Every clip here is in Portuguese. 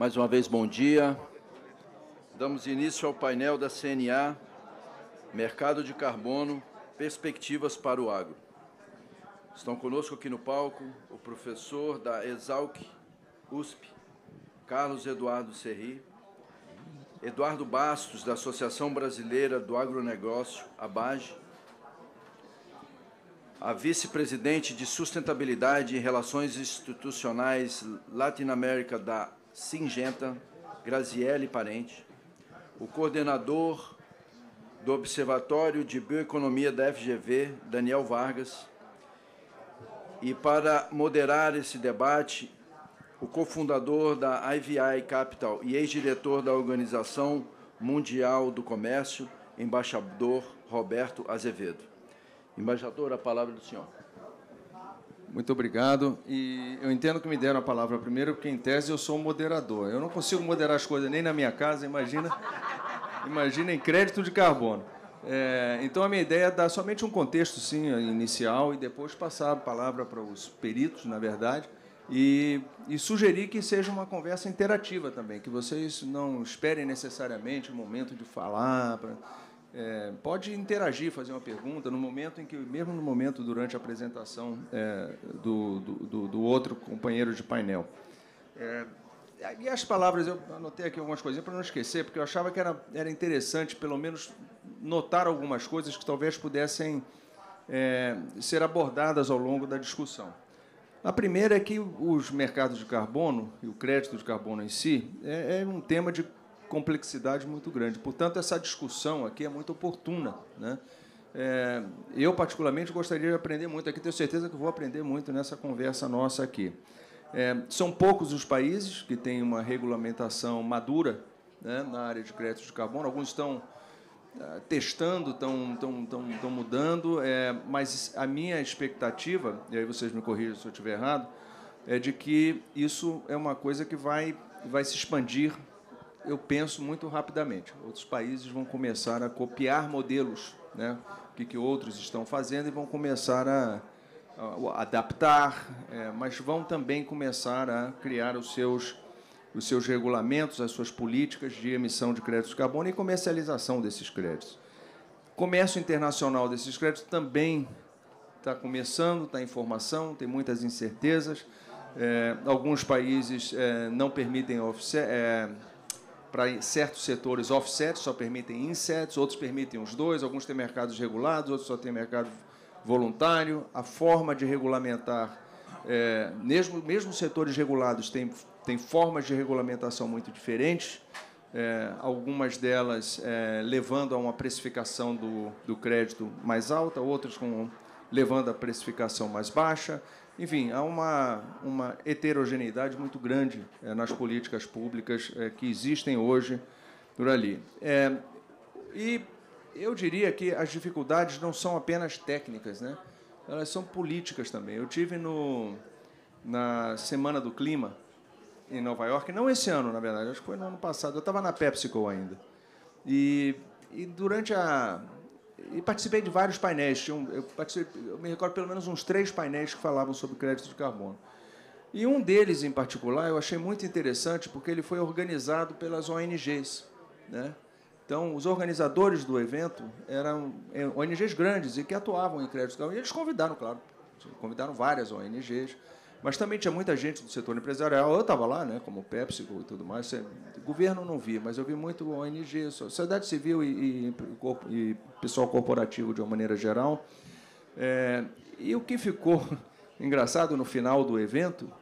Mais uma vez, bom dia. Damos início ao painel da CNA, Mercado de Carbono, Perspectivas para o Agro. Estão conosco aqui no palco o professor da Exalc USP, Carlos Eduardo Serri, Eduardo Bastos, da Associação Brasileira do Agronegócio, ABAGE, a vice-presidente de Sustentabilidade e Relações Institucionais Latino-América da Singenta, Graziele Parente, o coordenador do Observatório de Bioeconomia da FGV, Daniel Vargas, e para moderar esse debate, o cofundador da IVI Capital e ex-diretor da Organização Mundial do Comércio, embaixador Roberto Azevedo. Embaixador, a palavra é do senhor. Muito obrigado. E eu entendo que me deram a palavra primeiro, porque, em tese, eu sou um moderador. Eu não consigo moderar as coisas nem na minha casa, imagina em crédito de carbono. Então, a minha ideia é dar somente um contexto, sim, inicial, e depois passar a palavra para os peritos, na verdade, e sugerir que seja uma conversa interativa também, que vocês não esperem necessariamente o momento de falar. Pode interagir, fazer uma pergunta, no momento em que, mesmo no momento durante a apresentação do outro companheiro de painel. E as palavras, eu anotei aqui algumas coisinhas para não esquecer, porque eu achava que era interessante, pelo menos, notar algumas coisas que talvez pudessem ser abordadas ao longo da discussão. A primeira é que os mercados de carbono e o crédito de carbono em si é um tema de complexidade muito grande. Portanto, essa discussão aqui é muito oportuna, né? Eu, particularmente, gostaria de aprender muito aqui, tenho certeza que vou aprender muito nessa conversa nossa aqui. São poucos os países que têm uma regulamentação madura, né, na área de crédito de carbono. Alguns estão testando, estão mudando, mas a minha expectativa, e aí vocês me corrijam se eu estiver errado, é de que isso é uma coisa que vai se expandir, eu penso, muito rapidamente. Outros países vão começar a copiar modelos, né, que outros estão fazendo, e vão começar a adaptar, mas vão também começar a criar os seus regulamentos, as suas políticas de emissão de créditos de carbono e comercialização desses créditos. O comércio internacional desses créditos também está começando, está em formação, tem muitas incertezas. Alguns países não permitem para certos setores offsets, só permitem insets, outros permitem os dois, alguns têm mercados regulados, outros só têm mercado voluntário. A forma de regulamentar, mesmo setores regulados têm formas de regulamentação muito diferentes, algumas delas levando a uma precificação do crédito mais alta, outras levando a precificação mais baixa. Enfim, há uma heterogeneidade muito grande nas políticas públicas que existem hoje por ali. E eu diria que as dificuldades não são apenas técnicas, né? Elas são políticas também. Eu tive na Semana do Clima, em Nova York, não esse ano, na verdade, acho que foi no ano passado. Eu estava na PepsiCo ainda. E durante E participei de vários painéis. Eu me recordo pelo menos uns 3 painéis que falavam sobre crédito de carbono. E um deles, em particular, eu achei muito interessante, porque ele foi organizado pelas ONGs, né? Então, os organizadores do evento eram ONGs grandes e que atuavam em crédito de carbono. E eles convidaram, claro, várias ONGs, mas também tinha muita gente do setor empresarial. Eu estava lá, né, como PepsiCo e tudo mais. O governo não vi, mas eu vi muito ONG, sociedade civil e pessoal corporativo de uma maneira geral. E o que ficou engraçado no final do evento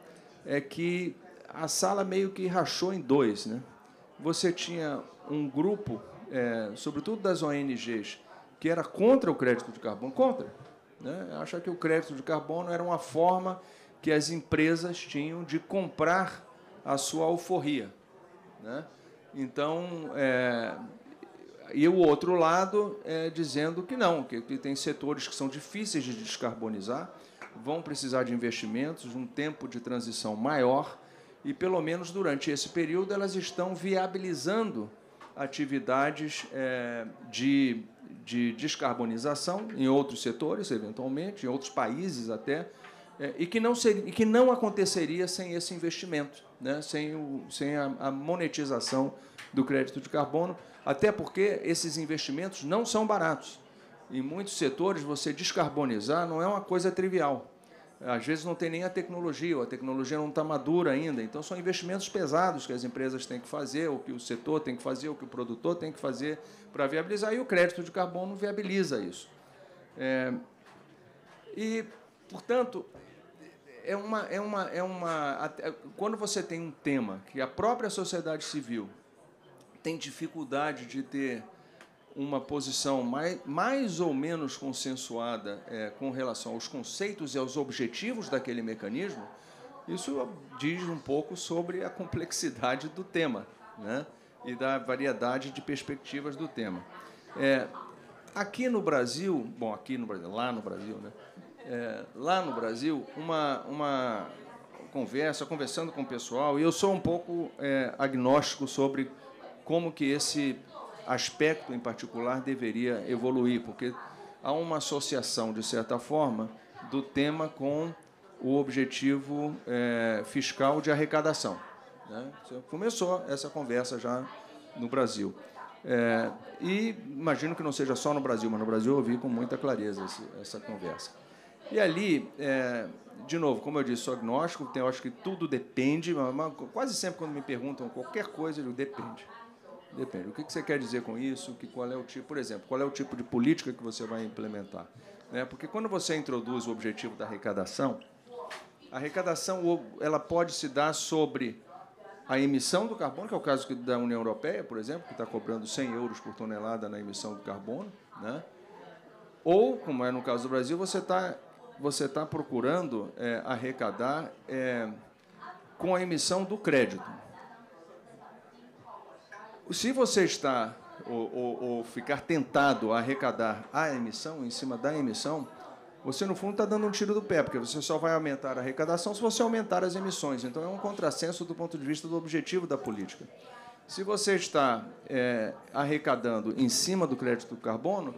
é que a sala meio que rachou em 2, né? Você tinha um grupo, sobretudo das ONGs, que era contra o crédito de carbono, né? Acha que o crédito de carbono era uma forma que as empresas tinham de comprar a sua alforria, né? Então, e o outro lado dizendo que não, que tem setores que são difíceis de descarbonizar, vão precisar de investimentos, um tempo de transição maior, e, pelo menos durante esse período, elas estão viabilizando atividades de descarbonização em outros setores, eventualmente, em outros países até, e que não aconteceria sem esse investimento, né? Sem a monetização do crédito de carbono, até porque esses investimentos não são baratos. Em muitos setores, você descarbonizar não é uma coisa trivial. Às vezes não tem nem a tecnologia, ou a tecnologia não está madura ainda. Então, são investimentos pesados que as empresas têm que fazer, ou que o setor tem que fazer, ou que o produtor tem que fazer para viabilizar, e o crédito de carbono viabiliza isso. E, portanto, quando você tem um tema que a própria sociedade civil tem dificuldade de ter uma posição mais ou menos consensuada com relação aos conceitos e aos objetivos daquele mecanismo, isso diz um pouco sobre a complexidade do tema, né? E da variedade de perspectivas do tema. Aqui no Brasil, lá no Brasil, né? Lá no Brasil, conversando com o pessoal, e eu sou um pouco agnóstico sobre como que esse aspecto em particular deveria evoluir, porque há uma associação, de certa forma, do tema com o objetivo fiscal de arrecadação, né? Começou essa conversa já no Brasil. E imagino que não seja só no Brasil, mas no Brasil eu ouvi com muita clareza essa conversa. E ali, de novo, como eu disse, sou agnóstico, eu acho que tudo depende, mas quase sempre quando me perguntam qualquer coisa, eu digo, depende. Depende. O que você quer dizer com isso? Qual é o tipo, por exemplo, qual é o tipo de política que você vai implementar? Porque quando você introduz o objetivo da arrecadação, a arrecadação ela pode se dar sobre a emissão do carbono, que é o caso da União Europeia, por exemplo, que está cobrando 100 euros por tonelada na emissão do carbono, né? Ou, como é no caso do Brasil, você está procurando arrecadar com a emissão do crédito. Se você está ou ficar tentado a arrecadar a emissão, em cima da emissão, você, no fundo, está dando um tiro do pé, porque você só vai aumentar a arrecadação se você aumentar as emissões. Então, é um contrassenso do ponto de vista do objetivo da política. Se você está arrecadando em cima do crédito do carbono,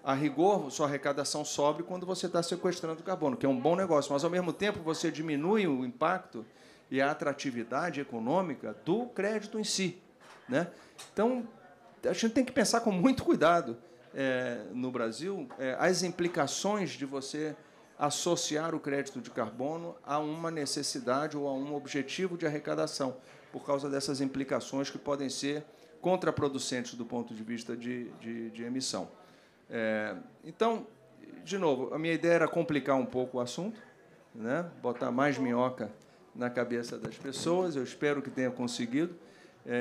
a rigor, sua arrecadação sobe quando você está sequestrando o carbono, que é um bom negócio, mas, ao mesmo tempo, você diminui o impacto e a atratividade econômica do crédito em si, né? Então, a gente tem que pensar com muito cuidado no Brasil as implicações de você associar o crédito de carbono a uma necessidade ou a um objetivo de arrecadação, por causa dessas implicações que podem ser contraproducentes do ponto de vista de emissão. Então, de novo, a minha ideia era complicar um pouco o assunto, né? Botar mais minhoca na cabeça das pessoas, eu espero que tenha conseguido.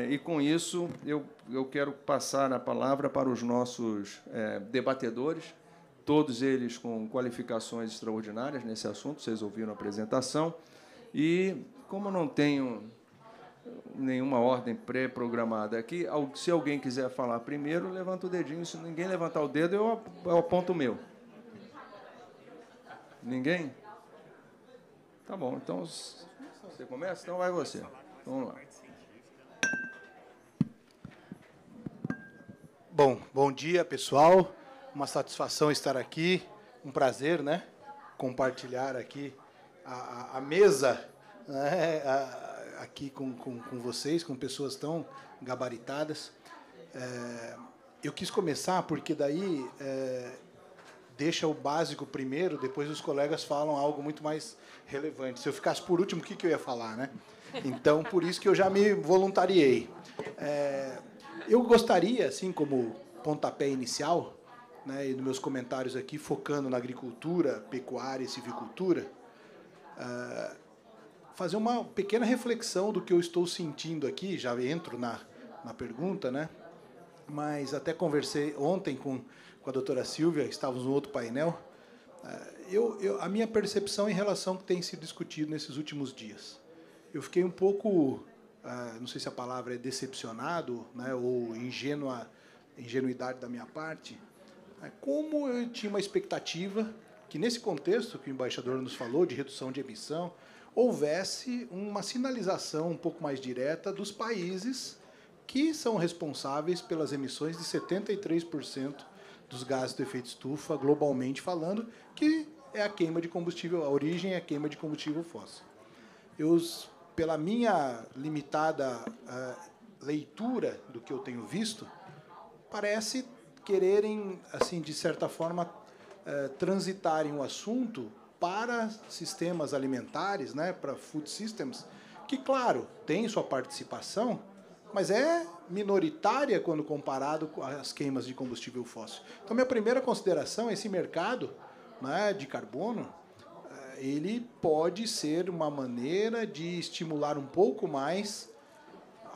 E, com isso, eu quero passar a palavra para os nossos debatedores, todos eles com qualificações extraordinárias nesse assunto, vocês ouviram a apresentação. E, como não tenho nenhuma ordem pré-programada aqui, se alguém quiser falar primeiro, levanta o dedinho. Se ninguém levantar o dedo, eu aponto o meu. Ninguém? Tá bom, então você começa? Então vai você. Vamos lá. Bom dia, pessoal. Uma satisfação estar aqui. Um prazer, né? Compartilhar aqui a mesa, né? Aqui com vocês, com pessoas tão gabaritadas. Eu quis começar porque daí deixa o básico primeiro, depois os colegas falam algo muito mais relevante. Se eu ficasse por último, o que eu ia falar, né? Então, por isso que eu já me voluntariei. Eu gostaria, assim, como pontapé inicial, né, e nos meus comentários aqui, focando na agricultura, pecuária e silvicultura, fazer uma pequena reflexão do que eu estou sentindo aqui, já entro na pergunta, né, mas até conversei ontem com a doutora Silvia, estávamos no outro painel, a minha percepção em relação ao que tem sido discutido nesses últimos dias. Eu fiquei um pouco... não sei se a palavra é decepcionado, né, ou ingenuidade da minha parte, como eu tinha uma expectativa que, nesse contexto que o embaixador nos falou, de redução de emissão, houvesse uma sinalização um pouco mais direta dos países que são responsáveis pelas emissões de 73% dos gases de efeito estufa, globalmente falando, que é a queima de combustível, a origem é a queima de combustível fóssil. Pela minha limitada leitura do que eu tenho visto, parece quererem, assim, de certa forma, transitarem o assunto para sistemas alimentares, né, para food systems, que, claro, tem sua participação, mas é minoritária quando comparado com as queimas de combustível fóssil. Então, minha primeira consideração é esse mercado, né, de carbono, ele pode ser uma maneira de estimular um pouco mais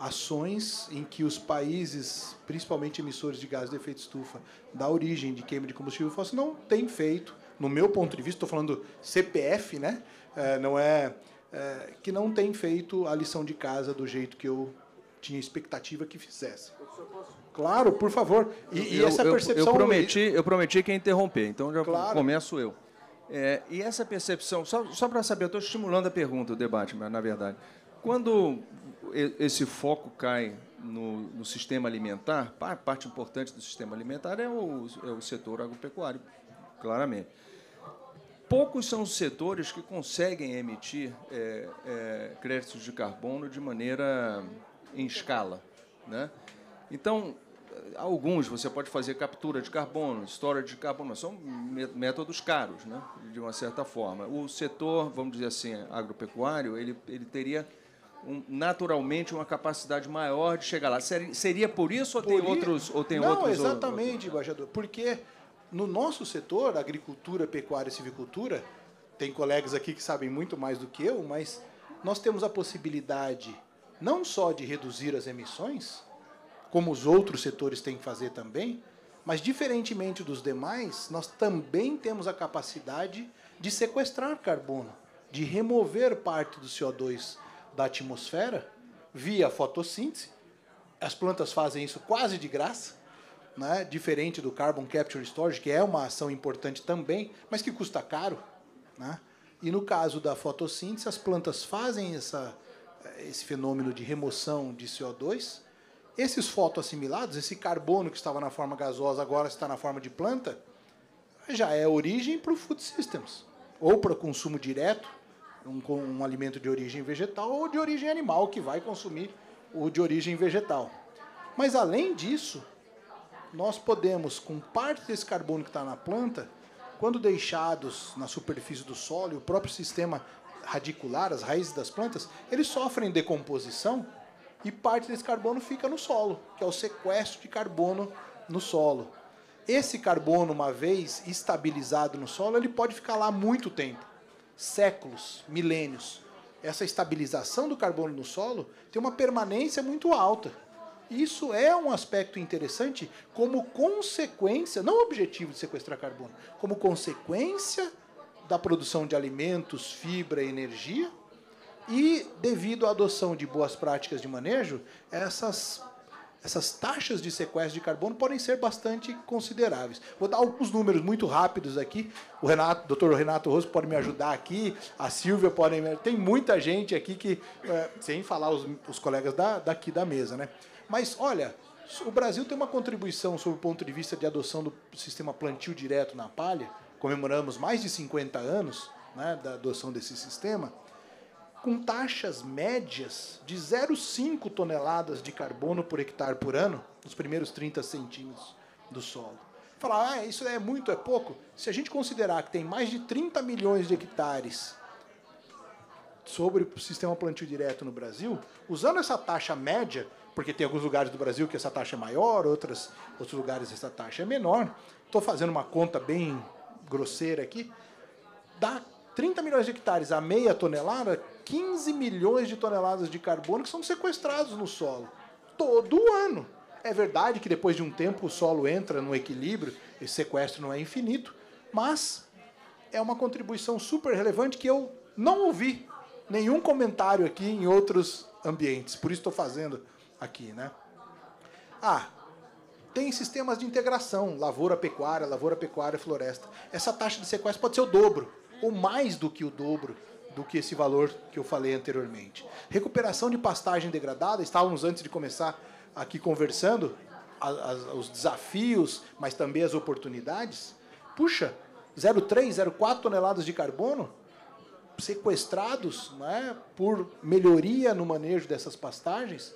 ações em que os países, principalmente emissores de gases de efeito estufa, da origem de queima de combustível fóssil, não têm feito, no meu ponto de vista, estou falando CPF, né? Que não tem feito a lição de casa do jeito que eu tinha expectativa que fizesse. Claro, por favor. E essa percepção... Eu prometi que ia interromper, então já claro. Começo eu. E essa percepção, só para saber, eu estou estimulando a pergunta, o debate, mas, na verdade, quando esse foco cai no sistema alimentar, parte importante do sistema alimentar é o setor agropecuário, claramente. Poucos são os setores que conseguem emitir créditos de carbono de maneira em escala, né? Então, alguns você pode fazer captura de carbono, storage de carbono, mas são métodos caros, né, de uma certa forma. O setor, vamos dizer assim, agropecuário, ele teria naturalmente uma capacidade maior de chegar lá. Seria por isso ou tem outros? Não, exatamente, embaixador. Porque no nosso setor, agricultura, pecuária e silvicultura, tem colegas aqui que sabem muito mais do que eu, mas nós temos a possibilidade não só de reduzir as emissões, como os outros setores têm que fazer também, mas, diferentemente dos demais, nós também temos a capacidade de sequestrar carbono, de remover parte do CO2 da atmosfera via fotossíntese. As plantas fazem isso quase de graça, né? Diferente do Carbon Capture Storage, que é uma ação importante também, mas que custa caro, né? E no caso da fotossíntese, as plantas fazem esse fenômeno de remoção de CO2. Esses fotoassimilados, esse carbono que estava na forma gasosa, agora está na forma de planta, já é origem para o food systems, ou para consumo direto, um alimento de origem vegetal ou de origem animal, que vai consumir o de origem vegetal. Mas, além disso, nós podemos, com parte desse carbono que está na planta, quando deixados na superfície do solo, e o próprio sistema radicular, as raízes das plantas, eles sofrem decomposição, e parte desse carbono fica no solo, que é o sequestro de carbono no solo. Esse carbono, uma vez estabilizado no solo, ele pode ficar lá muito tempo, séculos, milênios. Essa estabilização do carbono no solo tem uma permanência muito alta. Isso é um aspecto interessante como consequência, não objetivo de sequestrar carbono, como consequência da produção de alimentos, fibra e energia. E, devido à adoção de boas práticas de manejo, essas taxas de sequestro de carbono podem ser bastante consideráveis. Vou dar alguns números muito rápidos aqui. O Dr. Renato Rosso pode me ajudar aqui, a Silvia pode... Tem muita gente aqui que... sem falar os colegas daqui da mesa, né? Mas, olha, o Brasil tem uma contribuição sob o ponto de vista de adoção do sistema plantio direto na palha. Comemoramos mais de 50 anos, né, da adoção desse sistema, com taxas médias de 0,5 toneladas de carbono por hectare por ano, nos primeiros 30 centímetros do solo. Falar, isso é muito, é pouco? Se a gente considerar que tem mais de 30 milhões de hectares sobre o sistema plantio direto no Brasil, usando essa taxa média, porque tem alguns lugares do Brasil que essa taxa é maior, outros lugares essa taxa é menor, estou fazendo uma conta bem grosseira aqui, dá 30 milhões de hectares a meia tonelada, 15 milhões de toneladas de carbono que são sequestrados no solo. Todo ano. É verdade que depois de um tempo o solo entra no equilíbrio, esse sequestro não é infinito, mas é uma contribuição super relevante que eu não ouvi nenhum comentário aqui em outros ambientes. Por isso estou fazendo aqui, né? Tem sistemas de integração, lavoura-pecuária, floresta. Essa taxa de sequestro pode ser o dobro, ou mais do que o dobro do que esse valor que eu falei anteriormente. Recuperação de pastagem degradada, estávamos antes de começar aqui conversando, os desafios, mas também as oportunidades. Puxa, 0,3, 0,4 toneladas de carbono sequestrados, né, por melhoria no manejo dessas pastagens.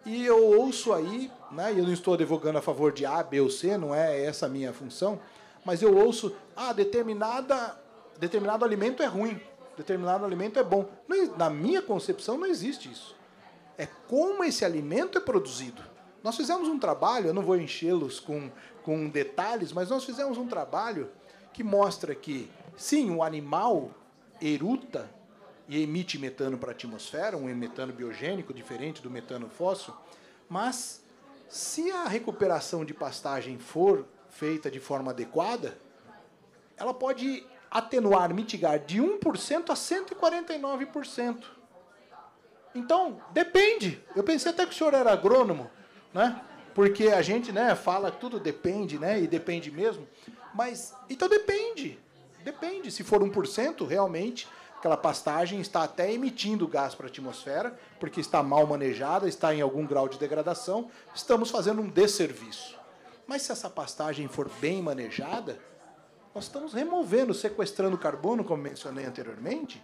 E eu ouço aí, né, e eu não estou advogando a favor de A, B ou C, não é essa a minha função, mas eu ouço, determinado alimento é ruim, determinado alimento é bom. Na minha concepção não existe isso. É como esse alimento é produzido. Nós fizemos um trabalho, eu não vou enchê-los com detalhes, mas nós fizemos um trabalho que mostra que, sim, o animal eruta e emite metano para a atmosfera, um metano biogênico diferente do metano fóssil, mas se a recuperação de pastagem for feita de forma adequada, ela pode atenuar, mitigar de 1% a 149%. Então, depende. Eu pensei até que o senhor era agrônomo, né? Porque a gente, né, fala que tudo depende, né, e depende mesmo. Mas, então depende. Depende. Se for 1%, realmente, aquela pastagem está até emitindo gás para a atmosfera, porque está mal manejada, está em algum grau de degradação, estamos fazendo um desserviço. Mas se essa pastagem for bem manejada, nós estamos removendo, sequestrando carbono, como mencionei anteriormente,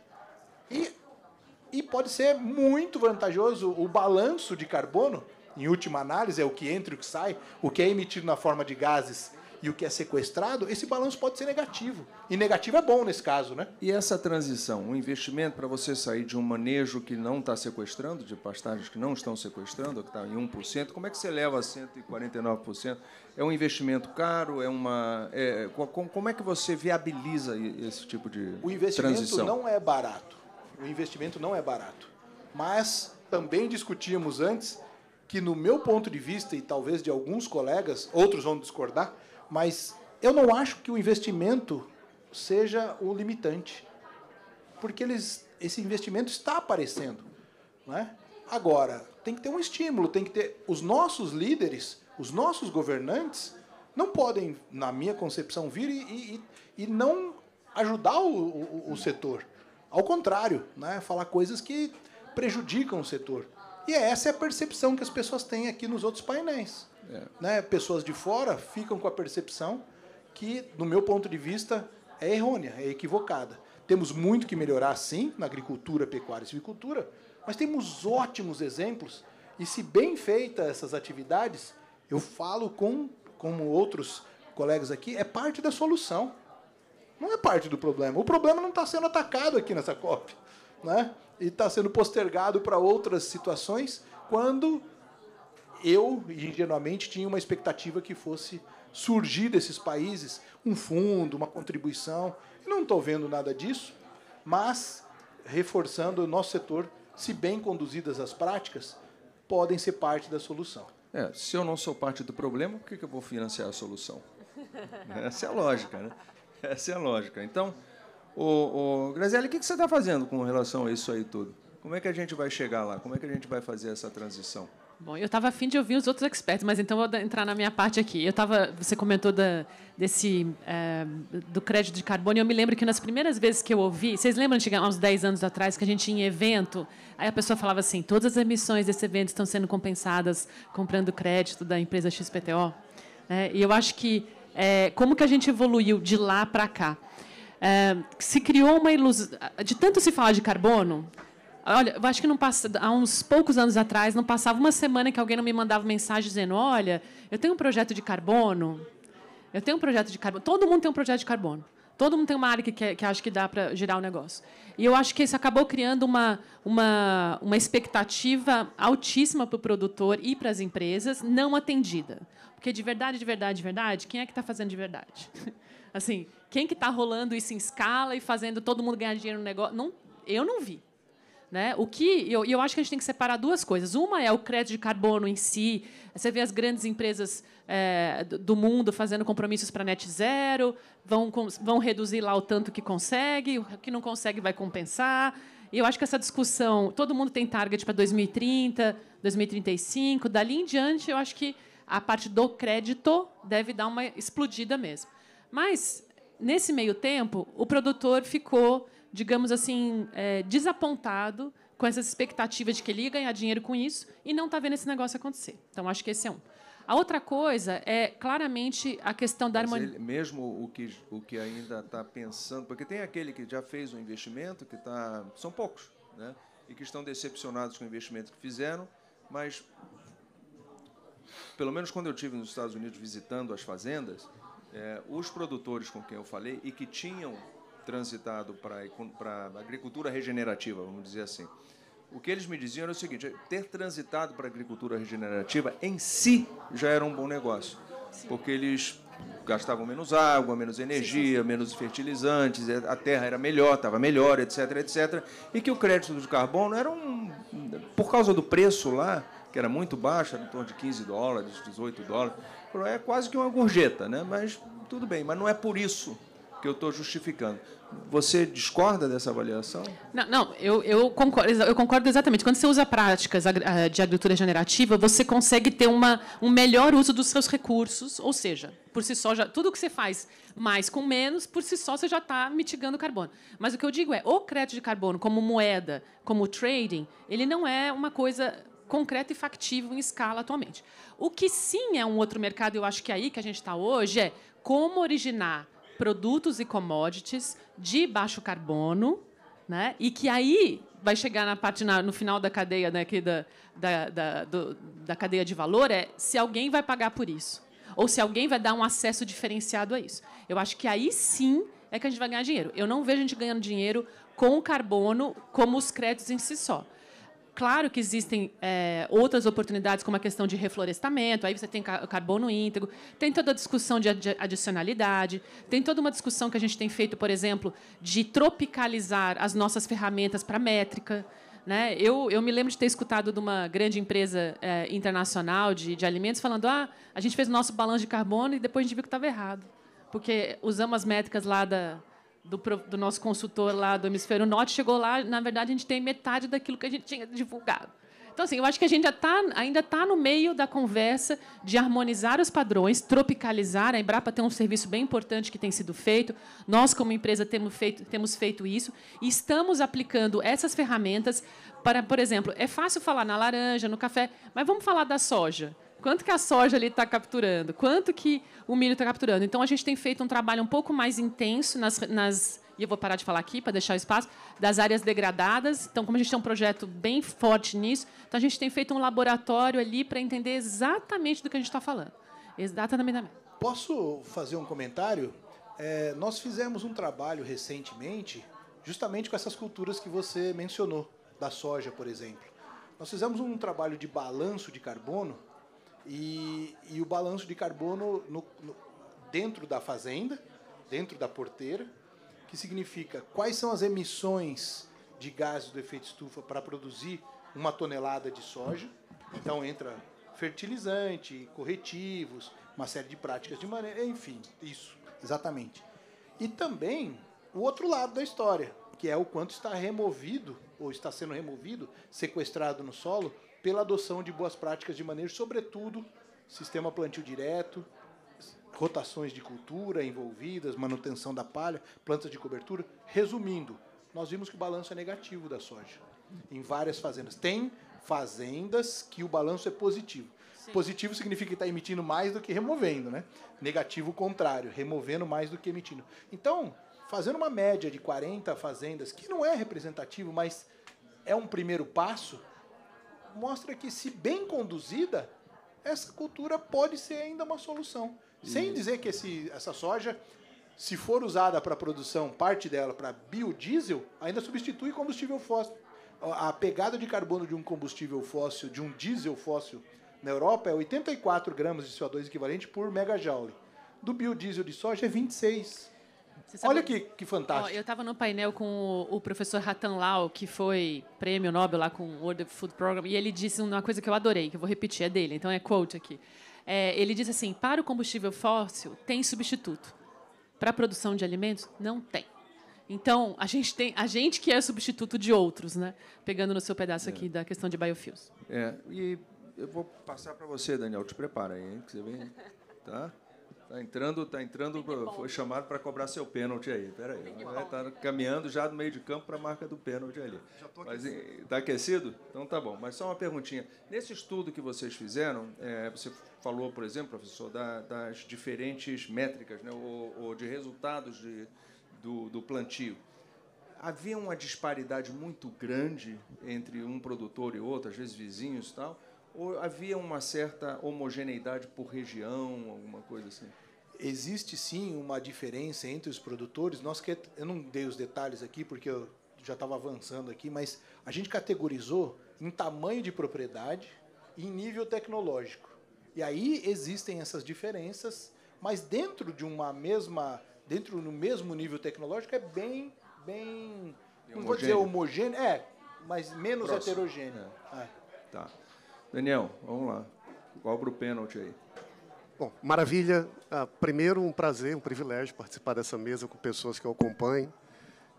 e pode ser muito vantajoso o balanço de carbono, em última análise, é o que entra e o que sai, o que é emitido na forma de gases e o que é sequestrado, esse balanço pode ser negativo. E negativo é bom nesse caso, né? E essa transição, um investimento para você sair de um manejo que não está sequestrando, de pastagens que não estão sequestrando, que está em 1%, como é que você leva a 149%? É um investimento caro? Como é que você viabiliza esse tipo de transição? O investimento não é barato. O investimento não é barato. Mas também discutíamos antes que, no meu ponto de vista, e talvez de alguns colegas, outros vão discordar, mas eu não acho que o investimento seja o limitante. Porque esse investimento está aparecendo. Não é? Agora, tem que ter um estímulo, tem que ter... Os nossos líderes, os nossos governantes, não podem, na minha concepção, vir e não ajudar o setor. Ao contrário, né, falar coisas que prejudicam o setor. E essa é a percepção que as pessoas têm aqui nos outros painéis. Né? Pessoas de fora ficam com a percepção que, no meu ponto de vista, é errônea, é equivocada. Temos muito que melhorar, sim, na agricultura, pecuária e silvicultura, mas temos ótimos exemplos. E, se bem feitas essas atividades, eu falo como outros colegas aqui, é parte da solução. Não é parte do problema. O problema não está sendo atacado aqui nessa COP, né? E está sendo postergado para outras situações, quando eu, ingenuamente, tinha uma expectativa que fosse surgir desses países um fundo, uma contribuição. Não estou vendo nada disso, mas, reforçando, o nosso setor, se bem conduzidas as práticas, podem ser parte da solução. Se eu não sou parte do problema, por que eu vou financiar a solução? Essa é a lógica, né? Essa é a lógica. Então, Graziele, o que você está fazendo com relação a isso aí tudo? Como é que a gente vai chegar lá? Como é que a gente vai fazer essa transição? Bom, eu estava a fim de ouvir os outros experts, mas então vou entrar na minha parte aqui. Você comentou do crédito de carbono, e eu me lembro que nas primeiras vezes que eu ouvi, vocês lembram de há uns 10 anos atrás, que a gente tinha evento, aí a pessoa falava assim, todas as emissões desse evento estão sendo compensadas comprando crédito da empresa XPTO? E eu acho que, como que a gente evoluiu de lá para cá? Se criou uma ilusão, de tanto se falar de carbono. Olha, eu acho que há uns poucos anos atrás, não passava uma semana que alguém não me mandava mensagem dizendo, olha, eu tenho um projeto de carbono, todo mundo tem um projeto de carbono, todo mundo tem uma área que acha que dá para girar o negócio. E eu acho que isso acabou criando uma expectativa altíssima para o produtor e para as empresas, não atendida. Porque, de verdade, quem é que está fazendo de verdade? Assim, quem que está rolando isso em escala e fazendo todo mundo ganhar dinheiro no negócio? Não, eu não vi. Né? Eu acho que a gente tem que separar duas coisas. Uma é o crédito de carbono em si. Você vê as grandes empresas do mundo fazendo compromissos para net zero, vão reduzir lá o tanto que consegue, o que não consegue vai compensar. E eu acho que essa discussão, todo mundo tem target para 2030, 2035, dali em diante, eu acho que a parte do crédito deve dar uma explodida mesmo. Mas, nesse meio tempo, o produtor ficou, digamos assim, desapontado com essas expectativas de que ele ia ganhar dinheiro com isso e não está vendo esse negócio acontecer. Então, acho que esse é um. A outra coisa é claramente a questão da Mas harmonia. mesmo o que ainda está pensando, porque tem aquele que já fez um investimento, que são poucos, né? E que estão decepcionados com o investimento que fizeram, mas, pelo menos quando eu estive nos Estados Unidos visitando as fazendas, os produtores com quem eu falei e que tinham transitado para a agricultura regenerativa, vamos dizer assim, o que eles me diziam era o seguinte: ter transitado para a agricultura regenerativa em si já era um bom negócio, porque eles gastavam menos água, menos energia, menos fertilizantes, a terra era melhor, estava melhor, etc., etc., e que o crédito de carbono era por causa do preço lá, que era muito baixo, era em torno de $15, $18, é quase que uma gorjeta, né? Mas tudo bem, mas não é por isso que eu estou justificando. Você discorda dessa avaliação? Não, eu concordo exatamente. Quando você usa práticas de agricultura regenerativa, você consegue ter um melhor uso dos seus recursos, ou seja, por si só, tudo que você faz mais com menos, por si só, você já está mitigando o carbono. Mas o que eu digo é, o crédito de carbono como moeda, como trading, ele não é uma coisa concreta e factível em escala atualmente. O que sim é um outro mercado, eu acho que é aí que a gente está hoje, é como originar produtos e commodities de baixo carbono, né? E que aí vai chegar no final da cadeia, né, aqui da cadeia de valor, se alguém vai pagar por isso, ou se alguém vai dar um acesso diferenciado a isso. Eu acho que aí sim é que a gente vai ganhar dinheiro. Eu não vejo a gente ganhando dinheiro com o carbono como os créditos em si só. Claro que existem outras oportunidades, como a questão de reflorestamento, aí você tem carbono íntegro, tem toda a discussão de adicionalidade, tem toda uma discussão que a gente tem feito, por exemplo, de tropicalizar as nossas ferramentas para métrica. Né? Eu me lembro de ter escutado de uma grande empresa internacional de alimentos falando: a gente fez o nosso balanço de carbono e depois a gente viu que estava errado, porque usamos as métricas lá do nosso consultor lá do Hemisfério Norte, chegou lá, na verdade, a gente tem metade daquilo que a gente tinha divulgado. Então, assim, eu acho que a gente ainda está no meio da conversa de harmonizar os padrões, tropicalizar. A Embrapa tem um serviço bem importante que tem sido feito. Nós, como empresa, temos feito isso e estamos aplicando essas ferramentas para, por exemplo, é fácil falar na laranja, no café, mas vamos falar da soja. Quanto que a soja ali está capturando? Quanto que o milho está capturando? Então, a gente tem feito um trabalho um pouco mais intenso e eu vou parar de falar aqui para deixar o espaço, das áreas degradadas. Então, como a gente tem um projeto bem forte nisso, então a gente tem feito um laboratório ali para entender exatamente do que a gente está falando. Exatamente. Posso fazer um comentário? Nós fizemos um trabalho recentemente, justamente com essas culturas que você mencionou, da soja, por exemplo. Nós fizemos um trabalho de balanço de carbono, e o balanço de carbono dentro da fazenda, dentro da porteira, que significa quais são as emissões de gases do efeito estufa para produzir 1 tonelada de soja. Então entra fertilizante, corretivos, uma série de práticas de maneira, enfim, isso, exatamente. E também o outro lado da história, que é o quanto está removido, ou está sendo removido, sequestrado no solo, pela adoção de boas práticas de manejo, sobretudo sistema plantio direto, rotações de cultura envolvidas, manutenção da palha, plantas de cobertura. Resumindo, nós vimos que o balanço é negativo da soja em várias fazendas. Tem fazendas que o balanço é positivo. Sim. Positivo significa que está emitindo mais do que removendo, né? Negativo, o contrário, removendo mais do que emitindo. Então, fazendo uma média de 40 fazendas, que não é representativo, mas é um primeiro passo, mostra que, se bem conduzida, essa cultura pode ser ainda uma solução. Sem dizer que essa soja, se for usada para produção, parte dela para biodiesel, ainda substitui combustível fóssil. A pegada de carbono de um combustível fóssil, de um diesel fóssil na Europa, é 84 gramas de CO2 equivalente por megajoule. Do biodiesel de soja é 26. Olha que fantástico. Eu estava no painel com o professor Ratan Lal, que foi prêmio Nobel lá com o World Food Program, e ele disse uma coisa que eu adorei, que eu vou repetir, é dele, então é quote aqui. Ele disse assim: para o combustível fóssil, tem substituto. Para a produção de alimentos, não tem. Então, a gente que é substituto de outros, né? Pegando no seu pedaço aqui da questão de biofuels. E eu vou passar para você, Daniel, te prepara aí, hein, que você vem, tá? Tá entrando, foi chamado para cobrar seu pênalti aí. Espera aí. Está caminhando já do meio de campo para a marca do pênalti ali. Mas está aquecido? Então tá bom. Mas só uma perguntinha. Nesse estudo que vocês fizeram, você falou, por exemplo, professor, das diferentes métricas, né, ou de resultados do plantio. Havia uma disparidade muito grande entre um produtor e outro, às vezes vizinhos e tal? Ou havia uma certa homogeneidade por região, alguma coisa assim? Existe, sim, uma diferença entre os produtores. Eu não dei os detalhes aqui, porque eu já estava avançando aqui, mas a gente categorizou em tamanho de propriedade e em nível tecnológico. E aí existem essas diferenças, mas dentro de uma mesma... Dentro do mesmo nível tecnológico é bem não vou dizer homogêneo, mas menos próximo. Heterogêneo. Tá. Daniel, vamos lá. Cobra o pênalti aí. Bom, maravilha. Primeiro, um prazer, um privilégio participar dessa mesa com pessoas que eu acompanho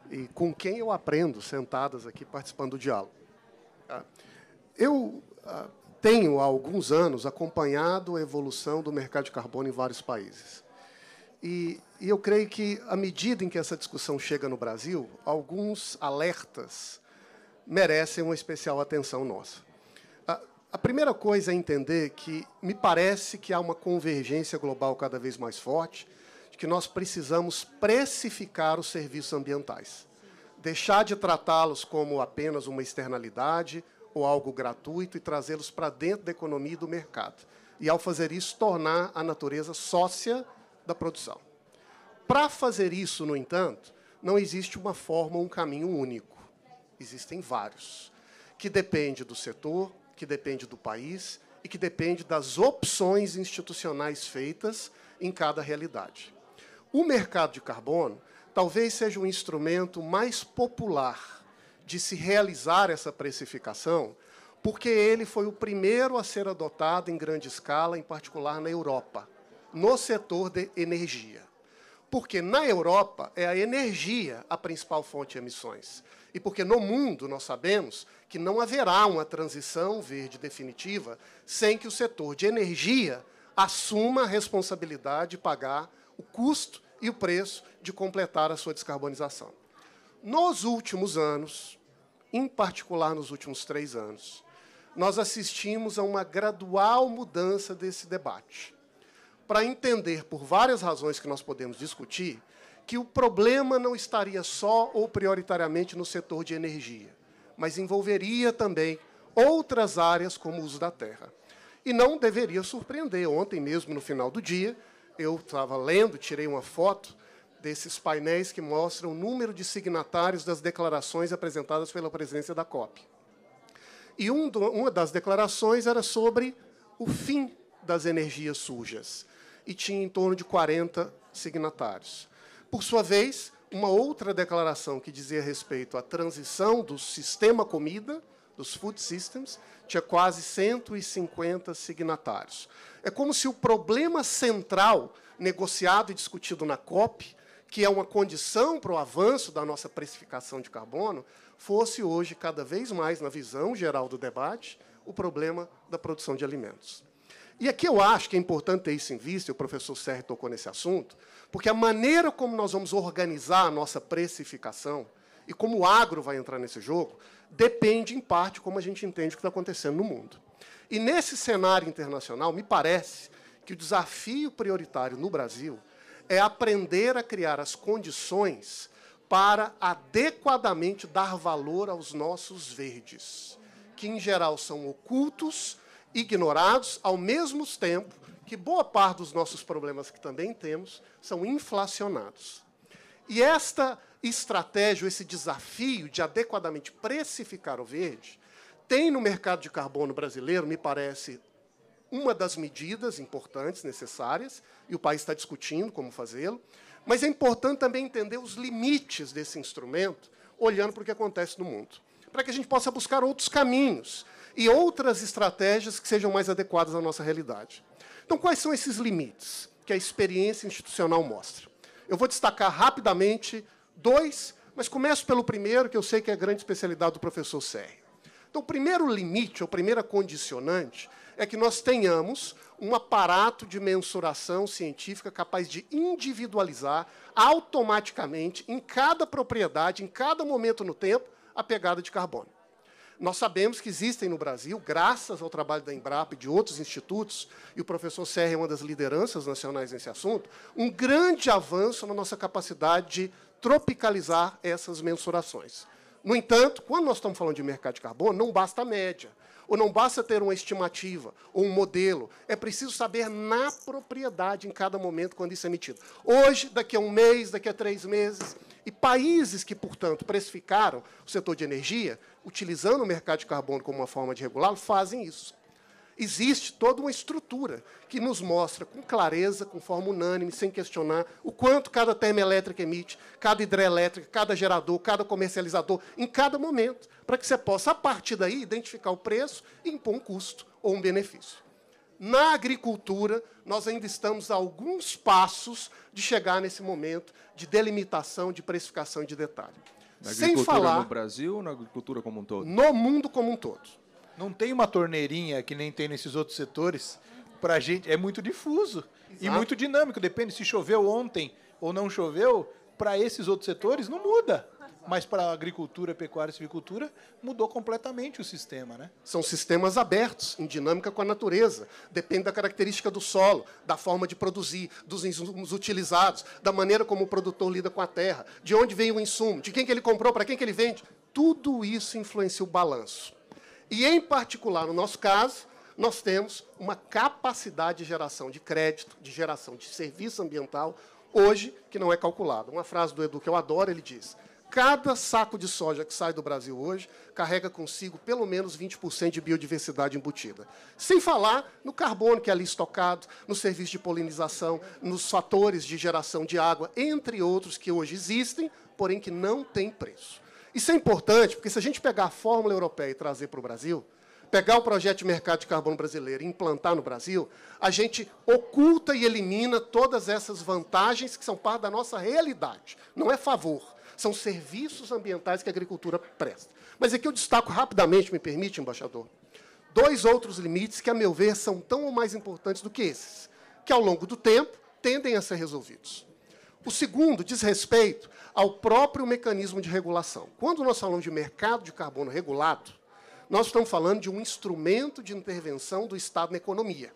e com quem eu aprendo, sentadas aqui, participando do diálogo. Eu tenho, há alguns anos, acompanhado a evolução do mercado de carbono em vários países. E eu creio que, à medida em que essa discussão chega no Brasil, alguns alertas merecem uma especial atenção nossa. A primeira coisa é entender que me parece que há uma convergência global cada vez mais forte, de que nós precisamos precificar os serviços ambientais. Deixar de tratá-los como apenas uma externalidade ou algo gratuito e trazê-los para dentro da economia e do mercado. E, ao fazer isso, tornar a natureza sócia da produção. Para fazer isso, no entanto, não existe uma forma ou um caminho único. Existem vários, que depende do setor, que depende do país e que depende das opções institucionais feitas em cada realidade. O mercado de carbono talvez seja um instrumento mais popular de se realizar essa precificação, porque ele foi o primeiro a ser adotado em grande escala, em particular na Europa, no setor de energia. Porque na Europa é a energia a principal fonte de emissões. E porque no mundo nós sabemos que não haverá uma transição verde definitiva sem que o setor de energia assuma a responsabilidade de pagar o custo e o preço de completar a sua descarbonização. Nos últimos anos, em particular nos últimos 3 anos, nós assistimos a uma gradual mudança desse debate, para entender, por várias razões que nós podemos discutir, que o problema não estaria só ou prioritariamente no setor de energia, mas envolveria também outras áreas como o uso da terra. E não deveria surpreender. Ontem mesmo, no final do dia, eu estava lendo, tirei uma foto desses painéis que mostram o número de signatários das declarações apresentadas pela presidência da COP. E uma das declarações era sobre o fim das energias sujas, e tinha em torno de 40 signatários. Por sua vez, uma outra declaração que dizia respeito à transição do sistema comida, dos food systems, tinha quase 150 signatários. É como se o problema central, negociado e discutido na COP, que é uma condição para o avanço da nossa precificação de carbono, fosse hoje, cada vez mais, na visão geral do debate, o problema da produção de alimentos. E aqui eu acho que é importante ter isso em vista, e o professor Sérgio tocou nesse assunto, porque a maneira como nós vamos organizar a nossa precificação e como o agro vai entrar nesse jogo, depende, em parte, como a gente entende o que está acontecendo no mundo. E, nesse cenário internacional, me parece que o desafio prioritário no Brasil é aprender a criar as condições para adequadamente dar valor aos nossos verdes, que, em geral, são ocultos, ignorados, ao mesmo tempo que boa parte dos nossos problemas que também temos são inflacionados. E esta estratégia, esse desafio de adequadamente precificar o verde, tem no mercado de carbono brasileiro, me parece, uma das medidas importantes, necessárias, e o país está discutindo como fazê-lo, mas é importante também entender os limites desse instrumento, olhando para o que acontece no mundo, para que a gente possa buscar outros caminhos e outras estratégias que sejam mais adequadas à nossa realidade. Então, quais são esses limites que a experiência institucional mostra? Eu vou destacar rapidamente 2, mas começo pelo primeiro, que eu sei que é a grande especialidade do professor Sérgio. Então, o primeiro limite, ou primeira condicionante, é que nós tenhamos um aparato de mensuração científica capaz de individualizar automaticamente, em cada propriedade, em cada momento no tempo, a pegada de carbono. Nós sabemos que existem no Brasil, graças ao trabalho da Embrapa e de outros institutos, e o professor Serra é uma das lideranças nacionais nesse assunto, um grande avanço na nossa capacidade de tropicalizar essas mensurações. No entanto, quando nós estamos falando de mercado de carbono, não basta a média, ou não basta ter uma estimativa, ou um modelo. É preciso saber na propriedade, em cada momento, quando isso é emitido. Hoje, daqui a um mês, daqui a 3 meses. E países que, portanto, precificaram o setor de energia, utilizando o mercado de carbono como uma forma de regulá-lo, fazem isso. Existe toda uma estrutura que nos mostra com clareza, com forma unânime, sem questionar, o quanto cada termoelétrica emite, cada hidrelétrica, cada gerador, cada comercializador, em cada momento, para que você possa, a partir daí, identificar o preço e impor um custo ou um benefício. Na agricultura, nós ainda estamos a alguns passos de chegar nesse momento de delimitação, de precificação e de detalhe. Na Sem agricultura falar no Brasil ou na agricultura como um todo? no mundo como um todo. Não tem uma torneirinha que nem tem nesses outros setores. Para a gente é muito difuso e muito dinâmico. Depende se choveu ontem ou não choveu. Para esses outros setores não muda. Mas para a agricultura, pecuária e silvicultura mudou completamente o sistema, né? São sistemas abertos, em dinâmica com a natureza. Depende da característica do solo, da forma de produzir, dos insumos utilizados, da maneira como o produtor lida com a terra, de onde vem o insumo, de quem que ele comprou, para quem que ele vende. Tudo isso influencia o balanço. E, em particular, no nosso caso, nós temos uma capacidade de geração de crédito, de geração de serviço ambiental, hoje, que não é calculada. Uma frase do Edu que eu adoro, ele diz: cada saco de soja que sai do Brasil hoje carrega consigo pelo menos 20% de biodiversidade embutida. Sem falar no carbono que é ali estocado, no serviço de polinização, nos fatores de geração de água, entre outros que hoje existem, porém que não têm preço. Isso é importante, porque se a gente pegar a fórmula europeia e trazer para o Brasil, pegar o projeto de mercado de carbono brasileiro e implantar no Brasil, a gente oculta e elimina todas essas vantagens que são parte da nossa realidade. Não é favor, são serviços ambientais que a agricultura presta. Mas aqui eu destaco rapidamente, me permite, embaixador, 2 outros limites que, a meu ver, são tão ou mais importantes do que esses, que, ao longo do tempo, tendem a ser resolvidos. O segundo diz respeito ao próprio mecanismo de regulação. Quando nós falamos de mercado de carbono regulado, nós estamos falando de um instrumento de intervenção do Estado na economia.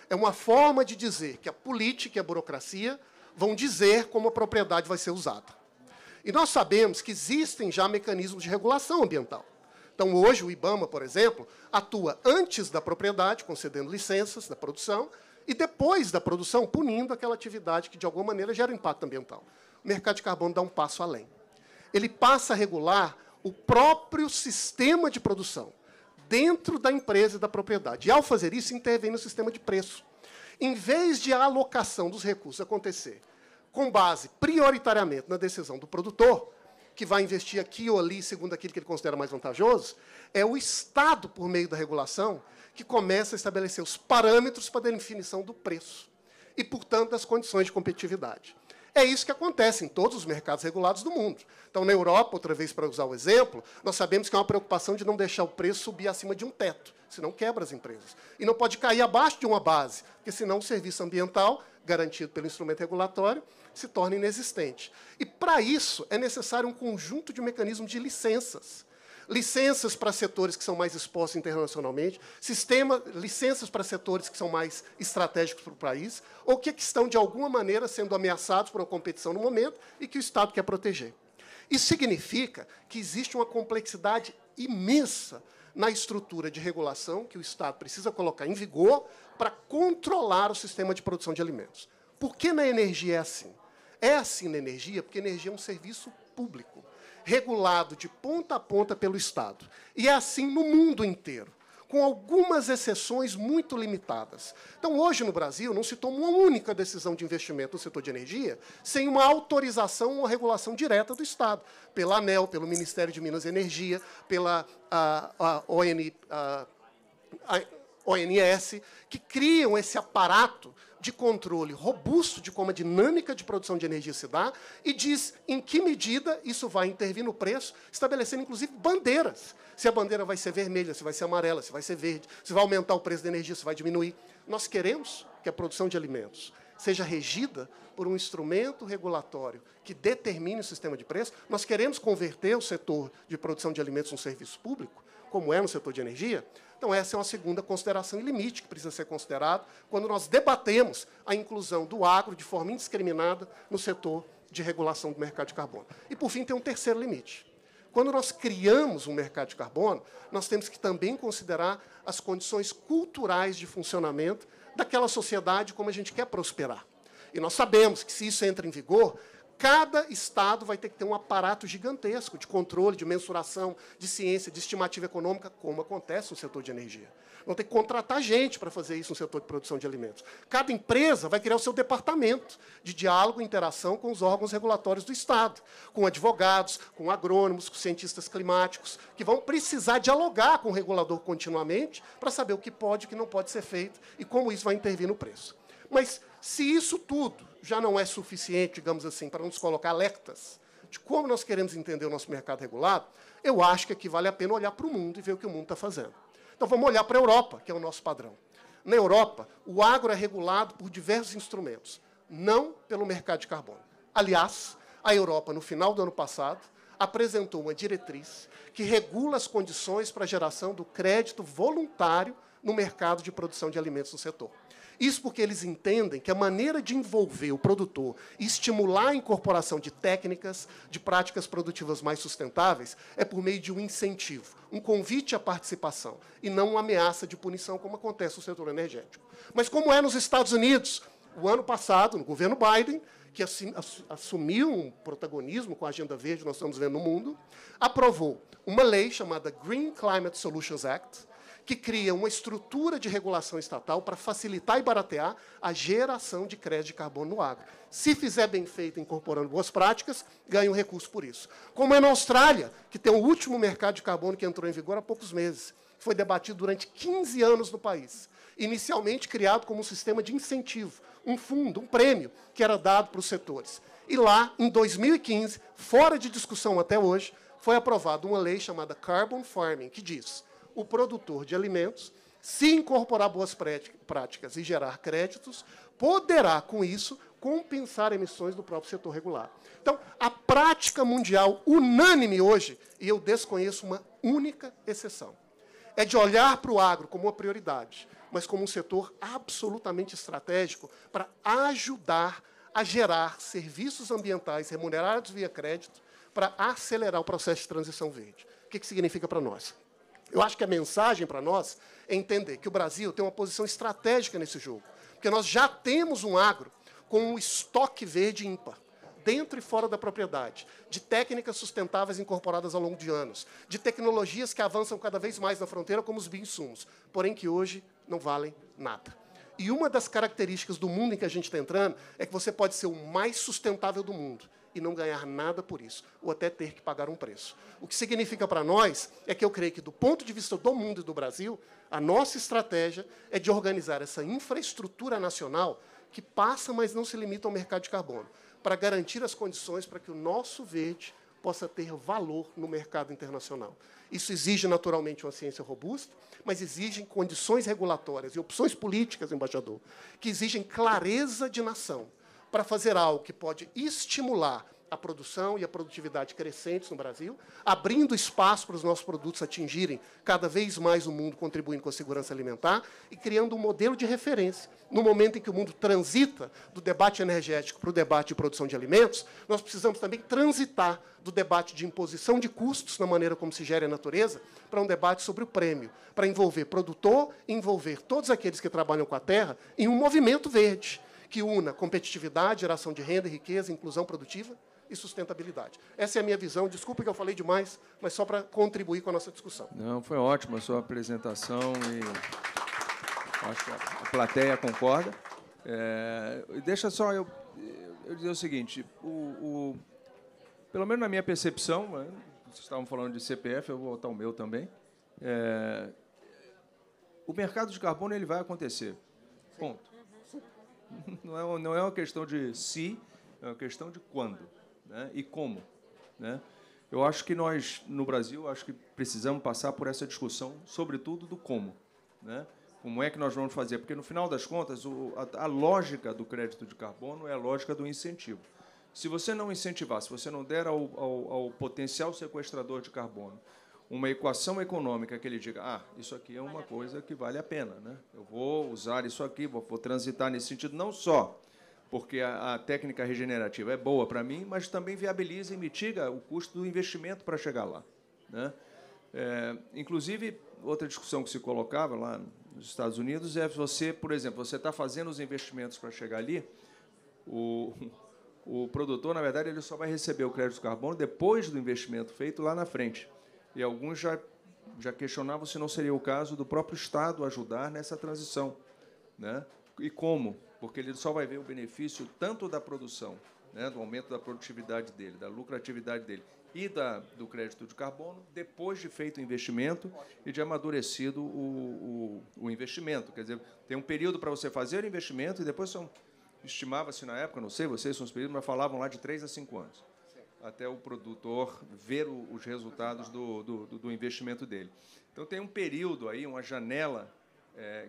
É uma forma de dizer que a política e a burocracia vão dizer como a propriedade vai ser usada. E nós sabemos que existem já mecanismos de regulação ambiental. Então, hoje, o IBAMA, por exemplo, atua antes da propriedade, concedendo licenças da produção, e depois da produção, punindo aquela atividade que, de alguma maneira, gera impacto ambiental. O mercado de carbono dá um passo além. Ele passa a regular o próprio sistema de produção, dentro da empresa e da propriedade. E, ao fazer isso, intervém no sistema de preço. Em vez de a alocação dos recursos acontecer com base, prioritariamente, na decisão do produtor, que vai investir aqui ou ali, segundo aquilo que ele considera mais vantajoso, é o Estado, por meio da regulação, que começa a estabelecer os parâmetros para a definição do preço e, portanto, das condições de competitividade. É isso que acontece em todos os mercados regulados do mundo. Então, na Europa, outra vez para usar o exemplo, nós sabemos que há uma preocupação de não deixar o preço subir acima de um teto, senão quebra as empresas. E não pode cair abaixo de uma base, porque senão o serviço ambiental, garantido pelo instrumento regulatório, se torna inexistente. E, para isso, é necessário um conjunto de mecanismos de licenças. Licenças para setores que são mais expostos internacionalmente, licenças para setores que são mais estratégicos para o país, ou que estão, de alguma maneira, sendo ameaçados por uma competição no momento e que o Estado quer proteger. Isso significa que existe uma complexidade imensa na estrutura de regulação que o Estado precisa colocar em vigor para controlar o sistema de produção de alimentos. Por que na energia é assim? É assim na energia porque a energia é um serviço público, regulado de ponta a ponta pelo Estado. E é assim no mundo inteiro, com algumas exceções muito limitadas. Então, hoje, no Brasil, não se toma uma única decisão de investimento no setor de energia sem uma autorização ou uma regulação direta do Estado, pela ANEEL, pelo Ministério de Minas e Energia, pela ONS, que criam esse aparato de controle robusto de como a dinâmica de produção de energia se dá e diz em que medida isso vai intervir no preço, estabelecendo, inclusive, bandeiras. Se a bandeira vai ser vermelha, se vai ser amarela, se vai ser verde, se vai aumentar o preço da energia, se vai diminuir. Nós queremos que a produção de alimentos seja regida por um instrumento regulatório que determine o sistema de preço. Nós queremos converter o setor de produção de alimentos num serviço público, como é no setor de energia. Então, essa é uma segunda consideração e limite que precisa ser considerado quando nós debatemos a inclusão do agro de forma indiscriminada no setor de regulação do mercado de carbono. E, por fim, tem um terceiro limite. Quando nós criamos um mercado de carbono, nós temos que também considerar as condições culturais de funcionamento daquela sociedade como a gente quer prosperar. E nós sabemos que, se isso entra em vigor, cada Estado vai ter que ter um aparato gigantesco de controle, de mensuração, de ciência, de estimativa econômica, como acontece no setor de energia. Vão ter que contratar gente para fazer isso no setor de produção de alimentos. Cada empresa vai criar o seu departamento de diálogo e interação com os órgãos regulatórios do Estado, com advogados, com agrônomos, com cientistas climáticos, que vão precisar dialogar com o regulador continuamente para saber o que pode e o que não pode ser feito e como isso vai intervir no preço. Mas, se isso tudo já não é suficiente, digamos assim, para nos colocar alertas de como nós queremos entender o nosso mercado regulado, eu acho que aqui vale a pena olhar para o mundo e ver o que o mundo está fazendo. Então, vamos olhar para a Europa, que é o nosso padrão. Na Europa, o agro é regulado por diversos instrumentos, não pelo mercado de carbono. Aliás, a Europa, no final do ano passado, apresentou uma diretriz que regula as condições para a geração do crédito voluntário no mercado de produção de alimentos no setor. Isso porque eles entendem que a maneira de envolver o produtor e estimular a incorporação de técnicas, de práticas produtivas mais sustentáveis, é por meio de um incentivo, um convite à participação, e não uma ameaça de punição, como acontece no setor energético. Mas, como é nos Estados Unidos, o ano passado, no governo Biden, que assumiu um protagonismo com a Agenda Verde que nós estamos vendo no mundo, aprovou uma lei chamada Green Climate Solutions Act, que cria uma estrutura de regulação estatal para facilitar e baratear a geração de crédito de carbono no agro. Se fizer bem feito, incorporando boas práticas, ganha um recurso por isso. Como é na Austrália, que tem o último mercado de carbono que entrou em vigor há poucos meses. Foi debatido durante 15 anos no país. Inicialmente criado como um sistema de incentivo, um fundo, um prêmio, que era dado para os setores. E lá, em 2015, fora de discussão até hoje, foi aprovada uma lei chamada Carbon Farming, que diz: o produtor de alimentos, se incorporar boas práticas e gerar créditos, poderá, com isso, compensar emissões do próprio setor regulado. Então, a prática mundial unânime hoje, e eu desconheço uma única exceção, é de olhar para o agro como uma prioridade, mas como um setor absolutamente estratégico para ajudar a gerar serviços ambientais remunerados via crédito para acelerar o processo de transição verde. O que significa para nós? Eu acho que a mensagem para nós é entender que o Brasil tem uma posição estratégica nesse jogo, porque nós já temos um agro com um estoque verde ímpar, dentro e fora da propriedade, de técnicas sustentáveis incorporadas ao longo de anos, de tecnologias que avançam cada vez mais na fronteira, como os bioinsumos, porém que hoje não valem nada. E uma das características do mundo em que a gente está entrando é que você pode ser o mais sustentável do mundo e não ganhar nada por isso, ou até ter que pagar um preço. O que significa para nós é que eu creio que, do ponto de vista do mundo e do Brasil, a nossa estratégia é de organizar essa infraestrutura nacional que passa, mas não se limita ao mercado de carbono, para garantir as condições para que o nosso verde possa ter valor no mercado internacional. Isso exige, naturalmente, uma ciência robusta, mas exige condições regulatórias e opções políticas, embaixador, que exigem clareza de nação, para fazer algo que pode estimular a produção e a produtividade crescentes no Brasil, abrindo espaço para os nossos produtos atingirem cada vez mais o mundo, contribuindo com a segurança alimentar e criando um modelo de referência. No momento em que o mundo transita do debate energético para o debate de produção de alimentos, nós precisamos também transitar do debate de imposição de custos na maneira como se gera a natureza para um debate sobre o prêmio, para envolver produtor e envolver todos aqueles que trabalham com a terra em um movimento verde, que una competitividade, geração de renda e riqueza, inclusão produtiva e sustentabilidade. Essa é a minha visão. Desculpa que eu falei demais, mas só para contribuir com a nossa discussão. Não, foi ótima a sua apresentação e acho que a plateia concorda. Deixa só eu dizer o seguinte, pelo menos na minha percepção, vocês estavam falando de CPF, eu vou botar o meu também, o mercado de carbono ele vai acontecer. Ponto. Não é uma questão de se, é uma questão de quando, né? E como, né? Eu acho que nós, no Brasil, acho que precisamos passar por essa discussão, sobretudo do como, né? Como é que nós vamos fazer? Porque, no final das contas, a lógica do crédito de carbono é a lógica do incentivo. Se você não incentivar, se você não der ao potencial sequestrador de carbono uma equação econômica que ele diga, isso aqui é uma coisa que vale a pena, né? Eu vou usar isso aqui, vou transitar nesse sentido, não só porque a técnica regenerativa é boa para mim, mas também viabiliza e mitiga o custo do investimento para chegar lá, né? Inclusive, outra discussão que se colocava lá nos Estados Unidos é você, por exemplo, você está fazendo os investimentos para chegar ali, o produtor, na verdade, ele só vai receber o crédito de carbono depois do investimento feito lá na frente. E alguns já questionavam se não seria o caso do próprio Estado ajudar nessa transição, né? E como? Porque ele só vai ver o benefício tanto da produção, né, do aumento da produtividade dele, da lucratividade dele, e do crédito de carbono, depois de feito o investimento e de amadurecido o investimento. Quer dizer, tem um período para você fazer o investimento e depois estimava-se na época, não sei, vocês são os períodos, mas falavam lá de 3 a 5 anos, até o produtor ver os resultados do investimento dele. Então, tem um período aí, uma janela,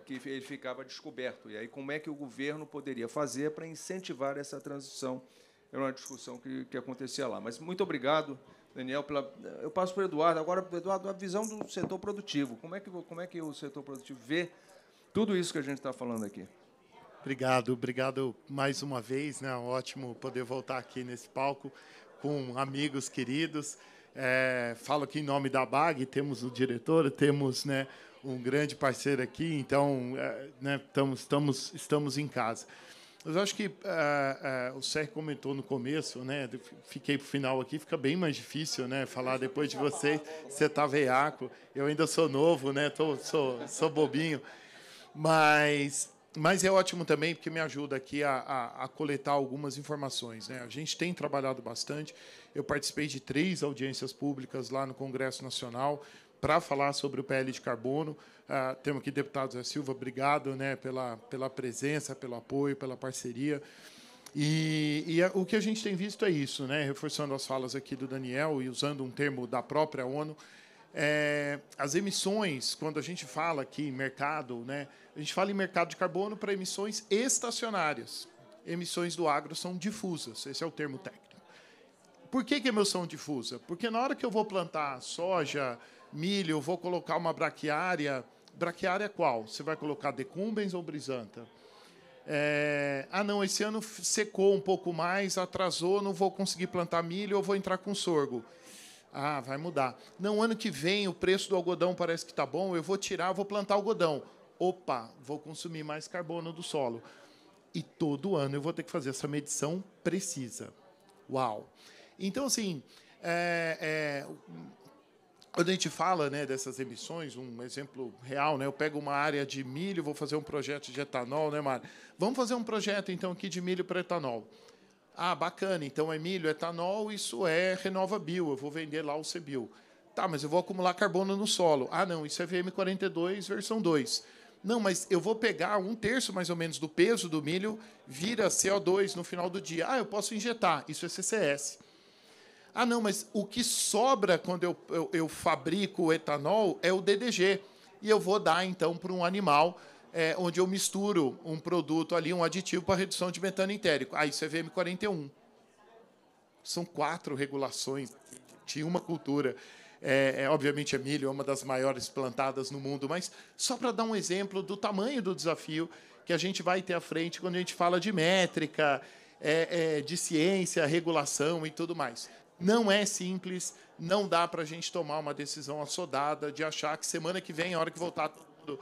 que ele ficava descoberto. E aí, como é que o governo poderia fazer para incentivar essa transição? Era uma discussão que acontecia lá. Mas muito obrigado, Daniel. Eu passo para o Eduardo. Agora, Eduardo, a visão do setor produtivo. Como é que o setor produtivo vê tudo isso que a gente está falando aqui? Obrigado mais uma vez, né? Ótimo poder voltar aqui nesse palco com amigos queridos. Falo aqui em nome da BAG, temos o diretor, temos, né, um grande parceiro aqui, então, né, estamos em casa. Mas eu acho que o Sérgio comentou no começo, né, fiquei para o final aqui, fica bem mais difícil, né, falar depois de você está veiaco, eu ainda sou novo, né, sou bobinho, mas é ótimo também, porque me ajuda aqui a coletar algumas informações, né? A gente tem trabalhado bastante. Eu participei de 3 audiências públicas lá no Congresso Nacional para falar sobre o PL de carbono. Temos aqui o deputado Zé Silva, obrigado, né, pela presença, pelo apoio, pela parceria. E o que a gente tem visto é isso, né? Reforçando as falas aqui do Daniel e usando um termo da própria ONU, as emissões, quando a gente fala aqui em mercado, né, a gente fala em mercado de carbono para emissões estacionárias. Emissões do agro são difusas, esse é o termo técnico. Por que emissão difusa? Porque na hora que eu vou plantar soja, milho, eu vou colocar uma braquiária. Braquiária qual? Você vai colocar decumbens ou brisanta? Não, esse ano secou um pouco mais, atrasou, não vou conseguir plantar milho, eu vou entrar com sorgo. Vai mudar. Não, ano que vem o preço do algodão parece que está bom, eu vou tirar, vou plantar algodão. Opa, vou consumir mais carbono do solo. E todo ano eu vou ter que fazer essa medição precisa. Uau! Então, assim, quando a gente fala, né, dessas emissões, um exemplo real, né, eu pego uma área de milho, vou fazer um projeto de etanol, né, Mário? Vamos fazer um projeto, então, aqui de milho para etanol. Bacana, então é milho, etanol, isso é RenovaBio, eu vou vender lá o CBio. Tá, mas eu vou acumular carbono no solo. Não, isso é VM42, versão 2. Não, mas eu vou pegar 1/3, mais ou menos, do peso do milho, vira CO2 no final do dia. Eu posso injetar, isso é CCS. Não, mas o que sobra quando eu fabrico o etanol é o DDG. E eu vou dar, então, para um animal, onde eu misturo um produto ali, um aditivo para redução de metano entérico. Isso é VM41. São 4 regulações de uma cultura. Obviamente, milho é uma das maiores plantadas no mundo, mas só para dar um exemplo do tamanho do desafio que a gente vai ter à frente quando a gente fala de métrica, de ciência, regulação e tudo mais. Não é simples, não dá para a gente tomar uma decisão assodada de achar que semana que vem, a hora que voltar tudo...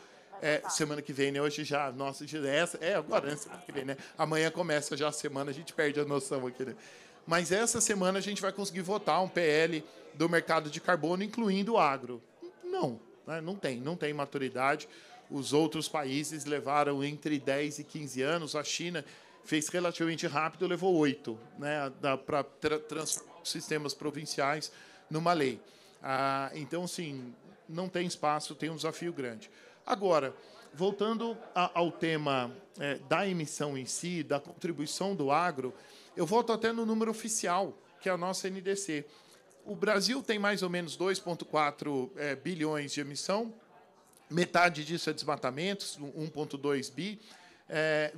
semana que vem, né? Hoje já... Nossa, agora, semana que vem, né? Amanhã começa já a semana, a gente perde a noção aqui, né? Mas essa semana a gente vai conseguir votar um PL do mercado de carbono, incluindo o agro. Não, né? Não tem maturidade. Os outros países levaram entre 10 e 15 anos. A China fez relativamente rápido, levou 8, né, para transformar os sistemas provinciais numa lei. Então, assim, não tem espaço, tem um desafio grande. Agora, voltando ao tema da emissão em si, da contribuição do agro, eu volto até no número oficial, que é a nossa NDC. O Brasil tem mais ou menos 2,4 bilhões de emissão, metade disso é desmatamentos, 1,2 bi,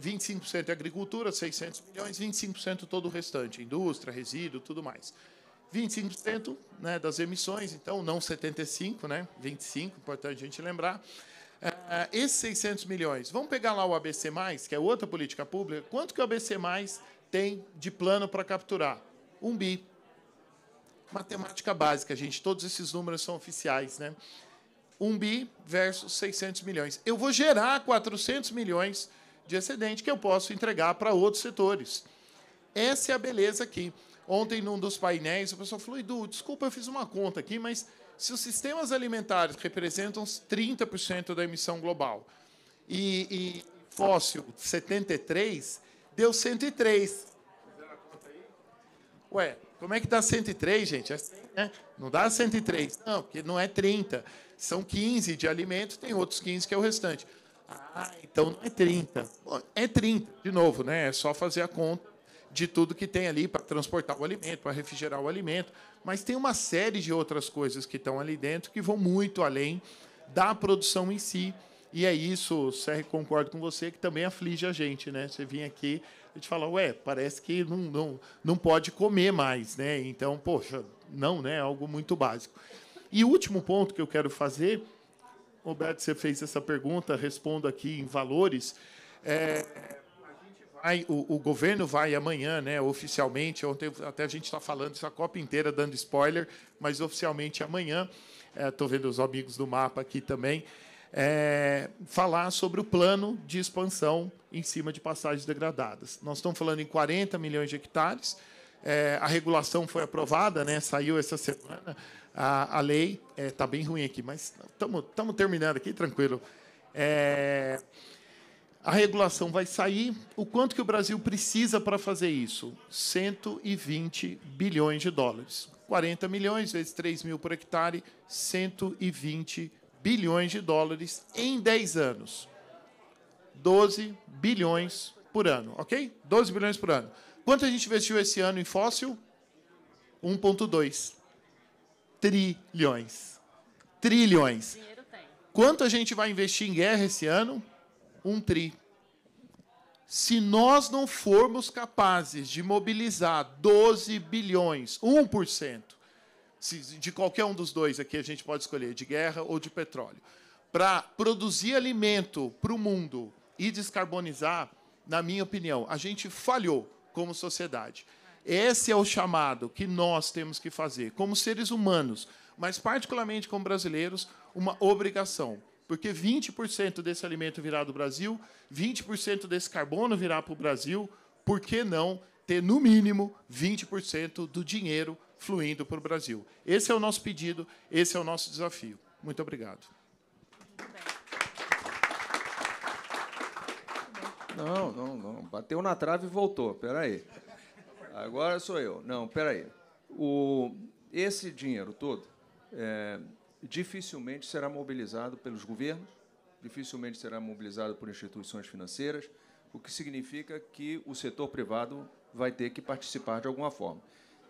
25% é agricultura, 600 milhões, 25% todo o restante, indústria, resíduo, tudo mais. 25%, né, das emissões, então, não 75%, né, 25%, importante a gente lembrar. Esses 600 milhões, vamos pegar lá o ABC+, que é outra política pública, quanto que o ABC+, tem de plano para capturar? 1 bi. Matemática básica, gente, todos esses números são oficiais, né? 1 bi versus 600 milhões. Eu vou gerar 400 milhões de excedente que eu posso entregar para outros setores. Essa é a beleza aqui. Ontem, num dos painéis, o pessoal falou, Edu, desculpa, eu fiz uma conta aqui, mas se os sistemas alimentares representam 30% da emissão global e fóssil 73%, deu 103. Ué, como é que dá 103, gente? É 100, né? Não dá 103. Não, porque não é 30. São 15 de alimento, tem outros 15 que é o restante. Ah, então não é 30. Bom, é 30, de novo, né? É só fazer a conta de tudo que tem ali para transportar o alimento, para refrigerar o alimento. Mas tem uma série de outras coisas que estão ali dentro que vão muito além da produção em si. E é isso, Serri, concordo com você, que também aflige a gente, né? Você vinha aqui, a gente fala, ué, parece que não pode comer mais, né? Então, poxa, não, né? É algo muito básico. E o último ponto que eu quero fazer, Roberto, você fez essa pergunta, respondo aqui em valores. O governo vai amanhã, né, oficialmente, ontem até a gente está falando isso a Copa inteira, dando spoiler, mas oficialmente amanhã, estou vendo os amigos do mapa aqui também, falar sobre o plano de expansão em cima de passagens degradadas. Nós estamos falando em 40 milhões de hectares, a regulação foi aprovada, né, saiu essa semana, a lei, está bem ruim aqui, mas estamos terminando aqui, tranquilo. A regulação vai sair. O quanto que o Brasil precisa para fazer isso? 120 bilhões de dólares. 40 milhões vezes 3 mil por hectare, 120 bilhões de dólares em 10 anos. 12 bilhões por ano, ok? 12 bilhões por ano. Quanto a gente investiu esse ano em fóssil? 1,2 trilhões. Trilhões. Dinheiro tem. Quanto a gente vai investir em guerra esse ano? 1 tri. Se nós não formos capazes de mobilizar 12 bilhões, 1%, de qualquer um dos dois aqui a gente pode escolher, de guerra ou de petróleo, para produzir alimento para o mundo e descarbonizar, na minha opinião, a gente falhou como sociedade. Esse é o chamado que nós temos que fazer, como seres humanos, mas particularmente como brasileiros, uma obrigação. Porque 20% desse alimento virá do Brasil, 20% desse carbono virá para o Brasil, por que não ter, no mínimo, 20% do dinheiro fluindo para o Brasil? Esse é o nosso pedido, esse é o nosso desafio. Muito obrigado. Não. Bateu na trave e voltou. Espera aí. Agora sou eu. Não, espera aí. Esse dinheiro todo dificilmente será mobilizado pelos governos, dificilmente será mobilizado por instituições financeiras, o que significa que o setor privado vai ter que participar de alguma forma.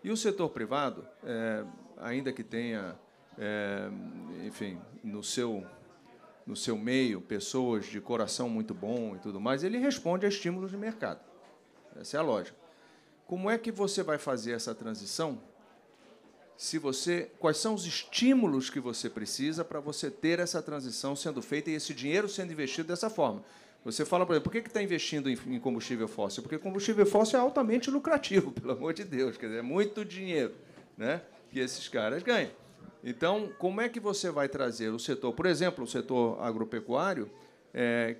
E o setor privado, ainda que tenha, enfim, no seu meio, pessoas de coração muito bom e tudo mais, ele responde a estímulos de mercado. Essa é a lógica. Como é que você vai fazer essa transição? Quais são os estímulos que você precisa para você ter essa transição sendo feita e esse dinheiro sendo investido dessa forma? Você fala, por exemplo, por que está investindo em combustível fóssil? Porque combustível fóssil é altamente lucrativo, pelo amor de Deus. Quer dizer, é muito dinheiro, né, que esses caras ganham. Então, como é que você vai trazer o setor, por exemplo, o setor agropecuário,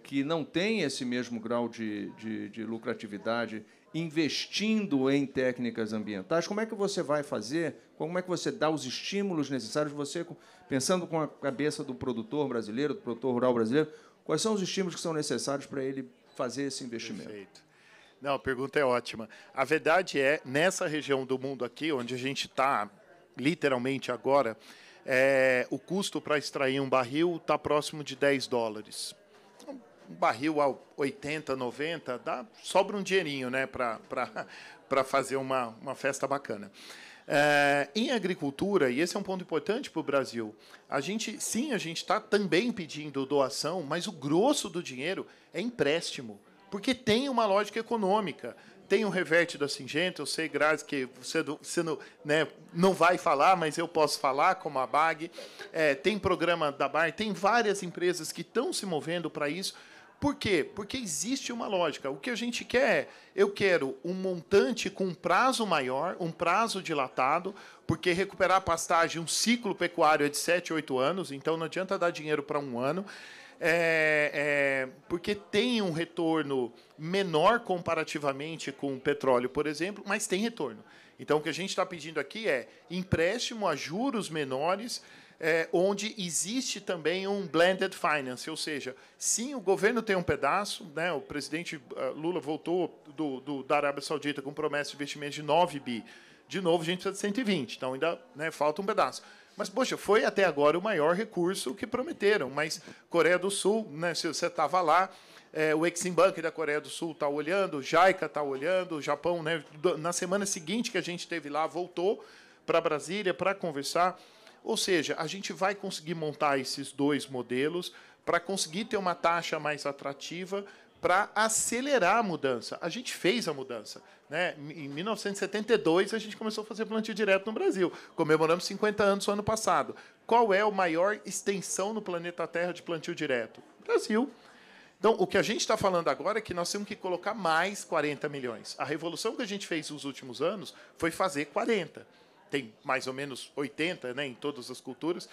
que não tem esse mesmo grau de lucratividade, investindo em técnicas ambientais? Como é que você vai fazer? Como é que você dá os estímulos necessários? Você, pensando com a cabeça do produtor brasileiro, do produtor rural brasileiro, quais são os estímulos que são necessários para ele fazer esse investimento? Perfeito. Não, a pergunta é ótima. A verdade é, nessa região do mundo aqui, onde a gente está literalmente agora, o custo para extrair um barril está próximo de $10. Um barril a 80, 90, sobra um dinheirinho, né, para fazer uma festa bacana. Em agricultura, e esse é um ponto importante para o Brasil, a gente está também pedindo doação, mas o grosso do dinheiro é empréstimo, porque tem uma lógica econômica. Tem o reverte da Syngenta, eu sei, Grazi, que você não, né, não vai falar, mas eu posso falar, como a BAG. Tem programa da BAR, tem várias empresas que estão se movendo para isso. Por quê? Porque existe uma lógica. O que a gente quer eu quero um montante com um prazo maior, um prazo dilatado, porque recuperar a pastagem, um ciclo pecuário é de 7, 8 anos, então não adianta dar dinheiro para um ano. Porque tem um retorno menor comparativamente com o petróleo, por exemplo, mas tem retorno. Então, o que a gente está pedindo aqui é empréstimo a juros menores, onde existe também um blended finance, ou seja, sim, o governo tem um pedaço, né, o presidente Lula voltou da Arábia Saudita com promessa de investimento de 9 bi. De novo, a gente precisa de 120, então ainda, né, falta um pedaço. Mas, poxa, foi até agora o maior recurso que prometeram. Mas Coreia do Sul, né, se você estava lá, o Exim Bank da Coreia do Sul está olhando, o JICA está olhando, o Japão, né, na semana seguinte que a gente esteve lá, voltou para Brasília para conversar. Ou seja, a gente vai conseguir montar esses dois modelos para conseguir ter uma taxa mais atrativa para acelerar a mudança. A gente fez a mudança, né? Em 1972, a gente começou a fazer plantio direto no Brasil. Comemoramos 50 anos no ano passado. Qual é a maior extensão no planeta Terra de plantio direto? Brasil. Então, o que a gente está falando agora é que nós temos que colocar mais 40 milhões. A revolução que a gente fez nos últimos anos foi fazer 40. Tem mais ou menos 80, né, em todas as culturas,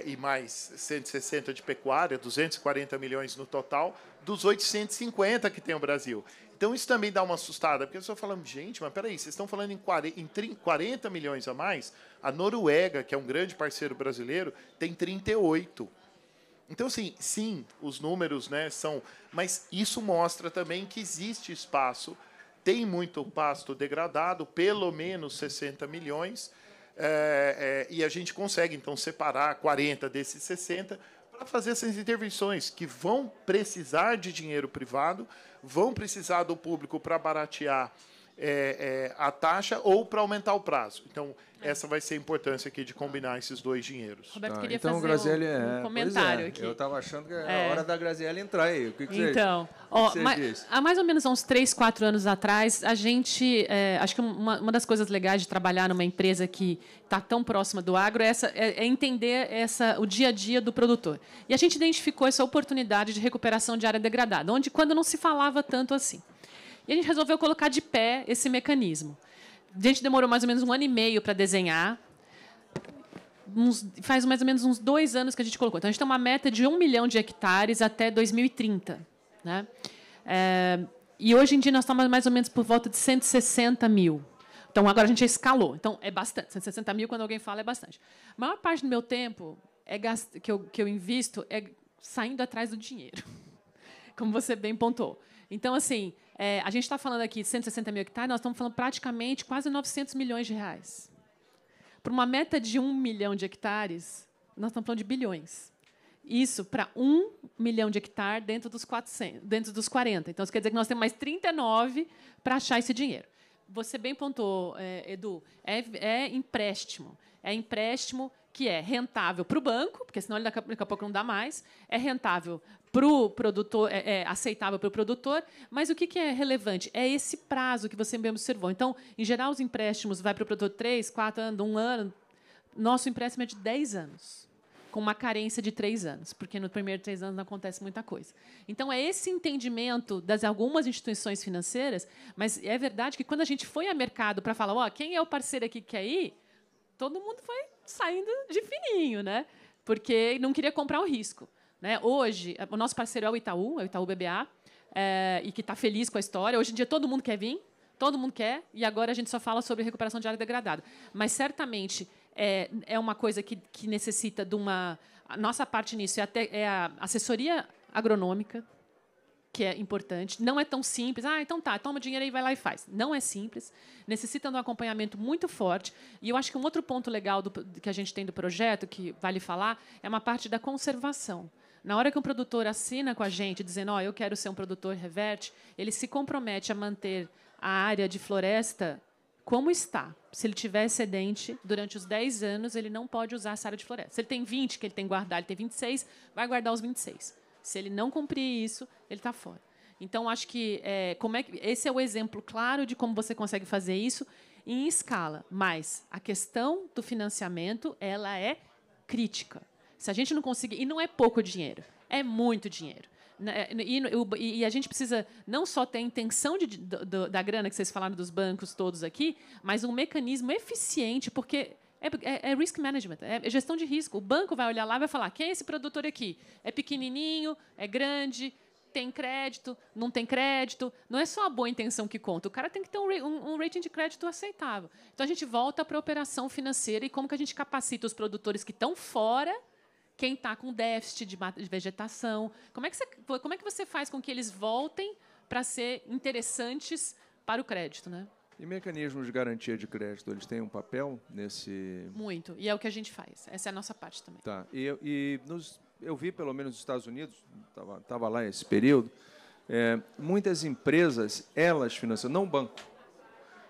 e mais 160 de pecuária, 240 milhões no total, dos 850 que tem o Brasil. Então, isso também dá uma assustada, porque eu estou falando, gente, mas peraí, vocês estão falando em 40 milhões a mais? A Noruega, que é um grande parceiro brasileiro, tem 38. Então, assim, sim, os números, né, são... Mas isso mostra também que existe espaço. Tem muito pasto degradado, pelo menos 60 milhões, e a gente consegue, então, separar 40 desses 60 para fazer essas intervenções que vão precisar de dinheiro privado, vão precisar do público para baratear a taxa ou para aumentar o prazo. Então, essa vai ser a importância aqui de combinar esses dois dinheiros. Roberto, queria então, fazer Graziele, um comentário aqui. Eu estava achando que era a hora da Graziele entrar aí. O que então, você diz? Há mais ou menos uns 3, 4 anos atrás, a gente... acho que uma das coisas legais de trabalhar numa empresa que está tão próxima do agro é entender o dia a dia do produtor. E a gente identificou essa oportunidade de recuperação de área degradada, quando não se falava tanto assim. E a gente resolveu colocar de pé esse mecanismo. A gente demorou mais ou menos 1 ano e meio para desenhar. Faz mais ou menos uns 2 anos que a gente colocou. Então, a gente tem uma meta de 1 milhão de hectares até 2030. Né? E hoje em dia nós estamos mais ou menos por volta de 160 mil. Então, agora a gente escalou. Então, é bastante. 160 mil, quando alguém fala, é bastante. A maior parte do meu tempo que eu invisto é saindo atrás do dinheiro, como você bem pontuou. Então, assim, a gente está falando aqui de 160 mil hectares, nós estamos falando praticamente quase 900 milhões de reais. Para uma meta de 1 milhão de hectares, nós estamos falando de bilhões. Isso para 1 milhão de hectares dentro dos 40. Então, isso quer dizer que nós temos mais 39 para achar esse dinheiro. Você bem pontuou, Edu, é empréstimo. É empréstimo que é rentável para o banco, porque senão ele daqui a pouco não dá mais, é rentável para o produtor, é aceitável para o produtor, mas o que é relevante? É esse prazo que você bem observou. Então, em geral, os empréstimos vai para o produtor 3, 4 anos, 1 ano. Nosso empréstimo é de 10 anos, com uma carência de 3 anos, porque no primeiro 3 anos não acontece muita coisa. Então, é esse entendimento das algumas instituições financeiras, mas é verdade que quando a gente foi ao mercado para falar, quem é o parceiro aqui que quer ir, todo mundo foi saindo de fininho, né? Porque não queria comprar o risco. Né? Hoje, o nosso parceiro é o Itaú BBA, e que está feliz com a história. Hoje em dia, todo mundo quer vir, todo mundo quer, e agora a gente só fala sobre recuperação de área degradada. Mas, certamente, é uma coisa que necessita de uma... A nossa parte nisso é a assessoria agronômica, que é importante. Não é tão simples. Ah, então tá, toma dinheiro aí, vai lá e faz. Não é simples. Necessita de um acompanhamento muito forte. E eu acho que um outro ponto legal que a gente tem do projeto, que vale falar, é uma parte da conservação. Na hora que um produtor assina com a gente, dizendo, eu quero ser um produtor reverte, ele se compromete a manter a área de floresta como está. Se ele tiver excedente, durante os 10 anos, ele não pode usar essa área de floresta. Se ele tem 20, que ele tem que guardar, ele tem 26, vai guardar os 26. Se ele não cumprir isso, ele está fora. Então, acho que esse é o exemplo claro de como você consegue fazer isso em escala. Mas a questão do financiamento ela é crítica. Se a gente não conseguir... E não é pouco dinheiro, é muito dinheiro. E a gente precisa não só ter a intenção da grana, que vocês falaram dos bancos todos aqui, mas um mecanismo eficiente, porque é risk management, é gestão de risco. O banco vai olhar lá e vai falar, quem é esse produtor aqui? É pequenininho, é grande, tem crédito, não tem crédito. Não é só a boa intenção que conta. O cara tem que ter um rating de crédito aceitável. Então, a gente volta para a operação financeira e como que a gente capacita os produtores que estão fora, quem está com déficit de vegetação. Como é que você faz com que eles voltem para ser interessantes para o crédito, né? E mecanismos de garantia de crédito, eles têm um papel nesse... Muito, e é o que a gente faz. Essa é a nossa parte também. Tá. Eu vi, pelo menos nos Estados Unidos, estava lá esse período, muitas empresas, elas financiam, não o banco,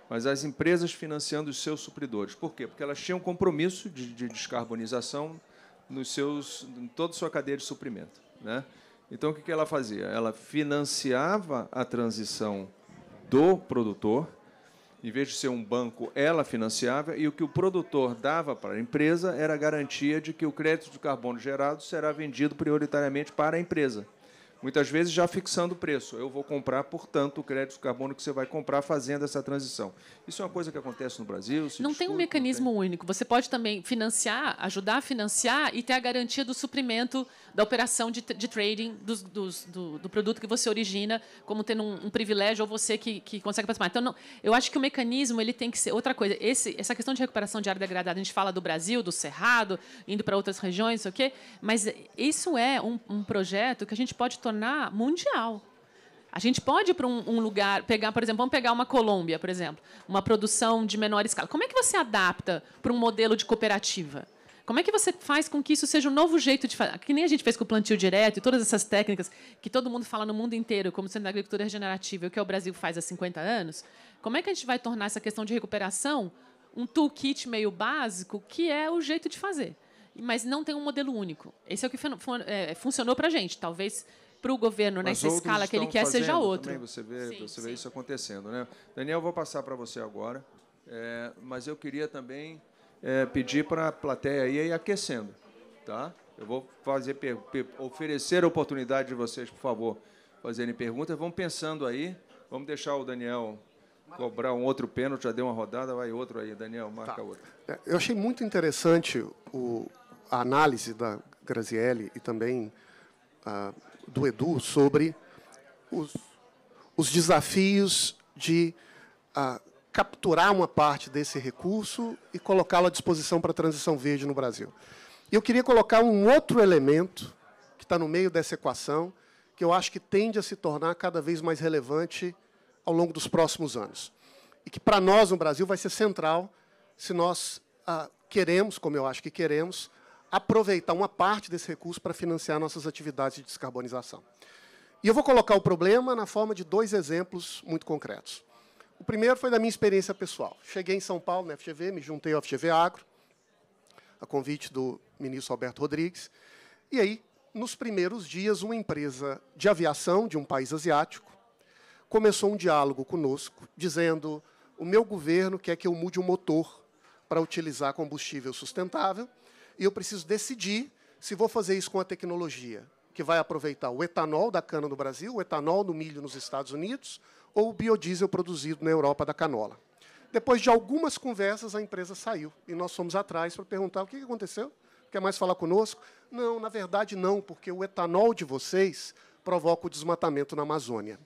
mas as empresas financiando os seus supridores. Por quê? Porque elas tinham compromisso de descarbonização em toda a sua cadeia de suprimento, né? Então, o que ela fazia? Ela financiava a transição do produtor. Em vez de ser um banco, ela financiava, e o que o produtor dava para a empresa era a garantia de que o crédito de carbono gerado será vendido prioritariamente para a empresa. Muitas vezes já fixando o preço. Eu vou comprar, portanto, o crédito de carbono que você vai comprar fazendo essa transição. Isso é uma coisa que acontece no Brasil? Não tem um mecanismo único. Você pode também financiar, ajudar a financiar e ter a garantia do suprimento da operação de trading do produto que você origina, como tendo um privilégio, ou você que consegue participar. Então, não, eu acho que o mecanismo ele tem que ser outra coisa. Essa questão de recuperação de área degradada, a gente fala do Brasil, do Cerrado, indo para outras regiões, não sei o quê, mas isso é um projeto que a gente pode tornar mundial. A gente pode ir para um lugar, por exemplo, vamos pegar uma Colômbia, por exemplo, uma produção de menor escala. Como é que você adapta para um modelo de cooperativa? Como é que você faz com que isso seja um novo jeito de fazer? Que nem a gente fez com o plantio direto e todas essas técnicas que todo mundo fala no mundo inteiro, como sendo a agricultura regenerativa, o que o Brasil faz há 50 anos. Como é que a gente vai tornar essa questão de recuperação um toolkit meio básico, que é o jeito de fazer? Mas não tem um modelo único. Esse é o que funcionou para a gente. Talvez para o governo, nessa escala que ele quer, seja outro. Também você vê isso acontecendo, né? Daniel, eu vou passar para você agora, mas eu queria também pedir para a plateia aí ir aquecendo, tá? Eu vou oferecer a oportunidade de vocês, por favor, fazerem perguntas. Vamos pensando aí, vamos deixar o Daniel cobrar um outro pênalti, já deu uma rodada, vai outro aí, Daniel, marca outro. Eu achei muito interessante a análise da Graziele e também do Edu sobre os desafios de capturar uma parte desse recurso e colocá-lo à disposição para a transição verde no Brasil. E eu queria colocar um outro elemento que está no meio dessa equação, que eu acho que tende a se tornar cada vez mais relevante ao longo dos próximos anos. E que, para nós, no Brasil, vai ser central se nós queremos, como eu acho que queremos, aproveitar uma parte desse recurso para financiar nossas atividades de descarbonização. E eu vou colocar o problema na forma de 2 exemplos muito concretos. O primeiro foi da minha experiência pessoal. Cheguei em São Paulo, na FGV, me juntei ao FGV Agro, a convite do ministro Alberto Rodrigues. E aí, nos primeiros dias, uma empresa de aviação de um país asiático começou um diálogo conosco, dizendo: o meu governo quer que eu mude o motor para utilizar combustível sustentável, e eu preciso decidir se vou fazer isso com a tecnologia que vai aproveitar o etanol da cana no Brasil, o etanol do milho nos Estados Unidos, ou o biodiesel produzido na Europa da canola. Depois de algumas conversas, a empresa saiu, e nós fomos atrás para perguntar: o que aconteceu? Quer mais falar conosco? Não, na verdade não, porque o etanol de vocês provoca o desmatamento na Amazônia.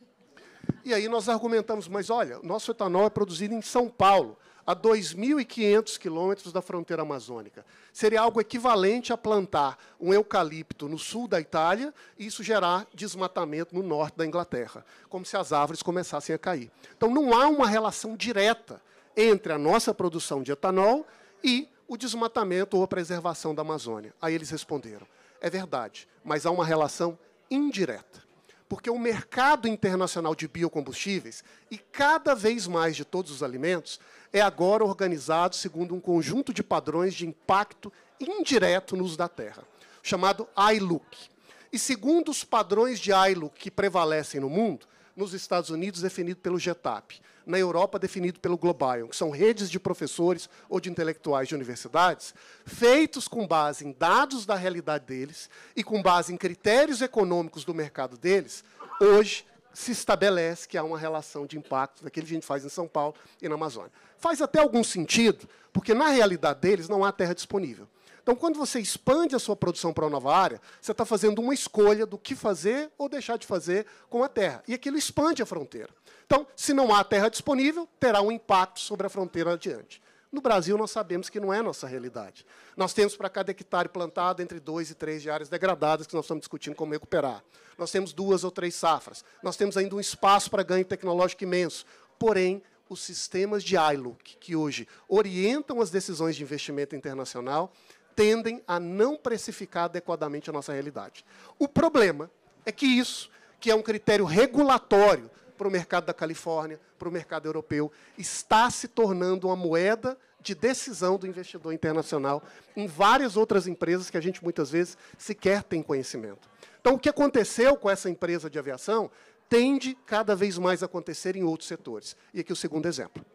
E aí nós argumentamos: mas olha, nosso etanol é produzido em São Paulo. a 2.500 quilômetros da fronteira amazônica. Seria algo equivalente a plantar um eucalipto no sul da Itália e isso gerar desmatamento no norte da Inglaterra, como se as árvores começassem a cair. Então, não há uma relação direta entre a nossa produção de etanol e o desmatamento ou a preservação da Amazônia. Aí eles responderam, é verdade, mas há uma relação indireta. Porque o mercado internacional de biocombustíveis, e cada vez mais de todos os alimentos, é agora organizado segundo um conjunto de padrões de impacto indireto no uso da terra, chamado ILUC. E segundo os padrões de ILUC que prevalecem no mundo, nos Estados Unidos definido pelo GETAP, na Europa definido pelo Globion, que são redes de professores ou de intelectuais de universidades, feitos com base em dados da realidade deles e com base em critérios econômicos do mercado deles, hoje se estabelece que há uma relação de impacto daquele que a gente faz em São Paulo e na Amazônia. Faz até algum sentido, porque na realidade deles não há terra disponível. Então, quando você expande a sua produção para uma nova área, você está fazendo uma escolha do que fazer ou deixar de fazer com a terra. E aquilo expande a fronteira. Então, se não há terra disponível, terá um impacto sobre a fronteira adiante. No Brasil, nós sabemos que não é a nossa realidade. Nós temos, para cada hectare plantado, entre 2 e 3 de áreas degradadas, que nós estamos discutindo como recuperar. Nós temos 2 ou 3 safras. Nós temos ainda um espaço para ganho tecnológico imenso. Porém, os sistemas de ILUC, que hoje orientam as decisões de investimento internacional, tendem a não precificar adequadamente a nossa realidade. O problema é que isso, que é um critério regulatório para o mercado da Califórnia, para o mercado europeu, está se tornando uma moeda de decisão do investidor internacional em várias outras empresas que a gente, muitas vezes, sequer tem conhecimento. Então, o que aconteceu com essa empresa de aviação tende cada vez mais a acontecer em outros setores. E aqui o segundo exemplo.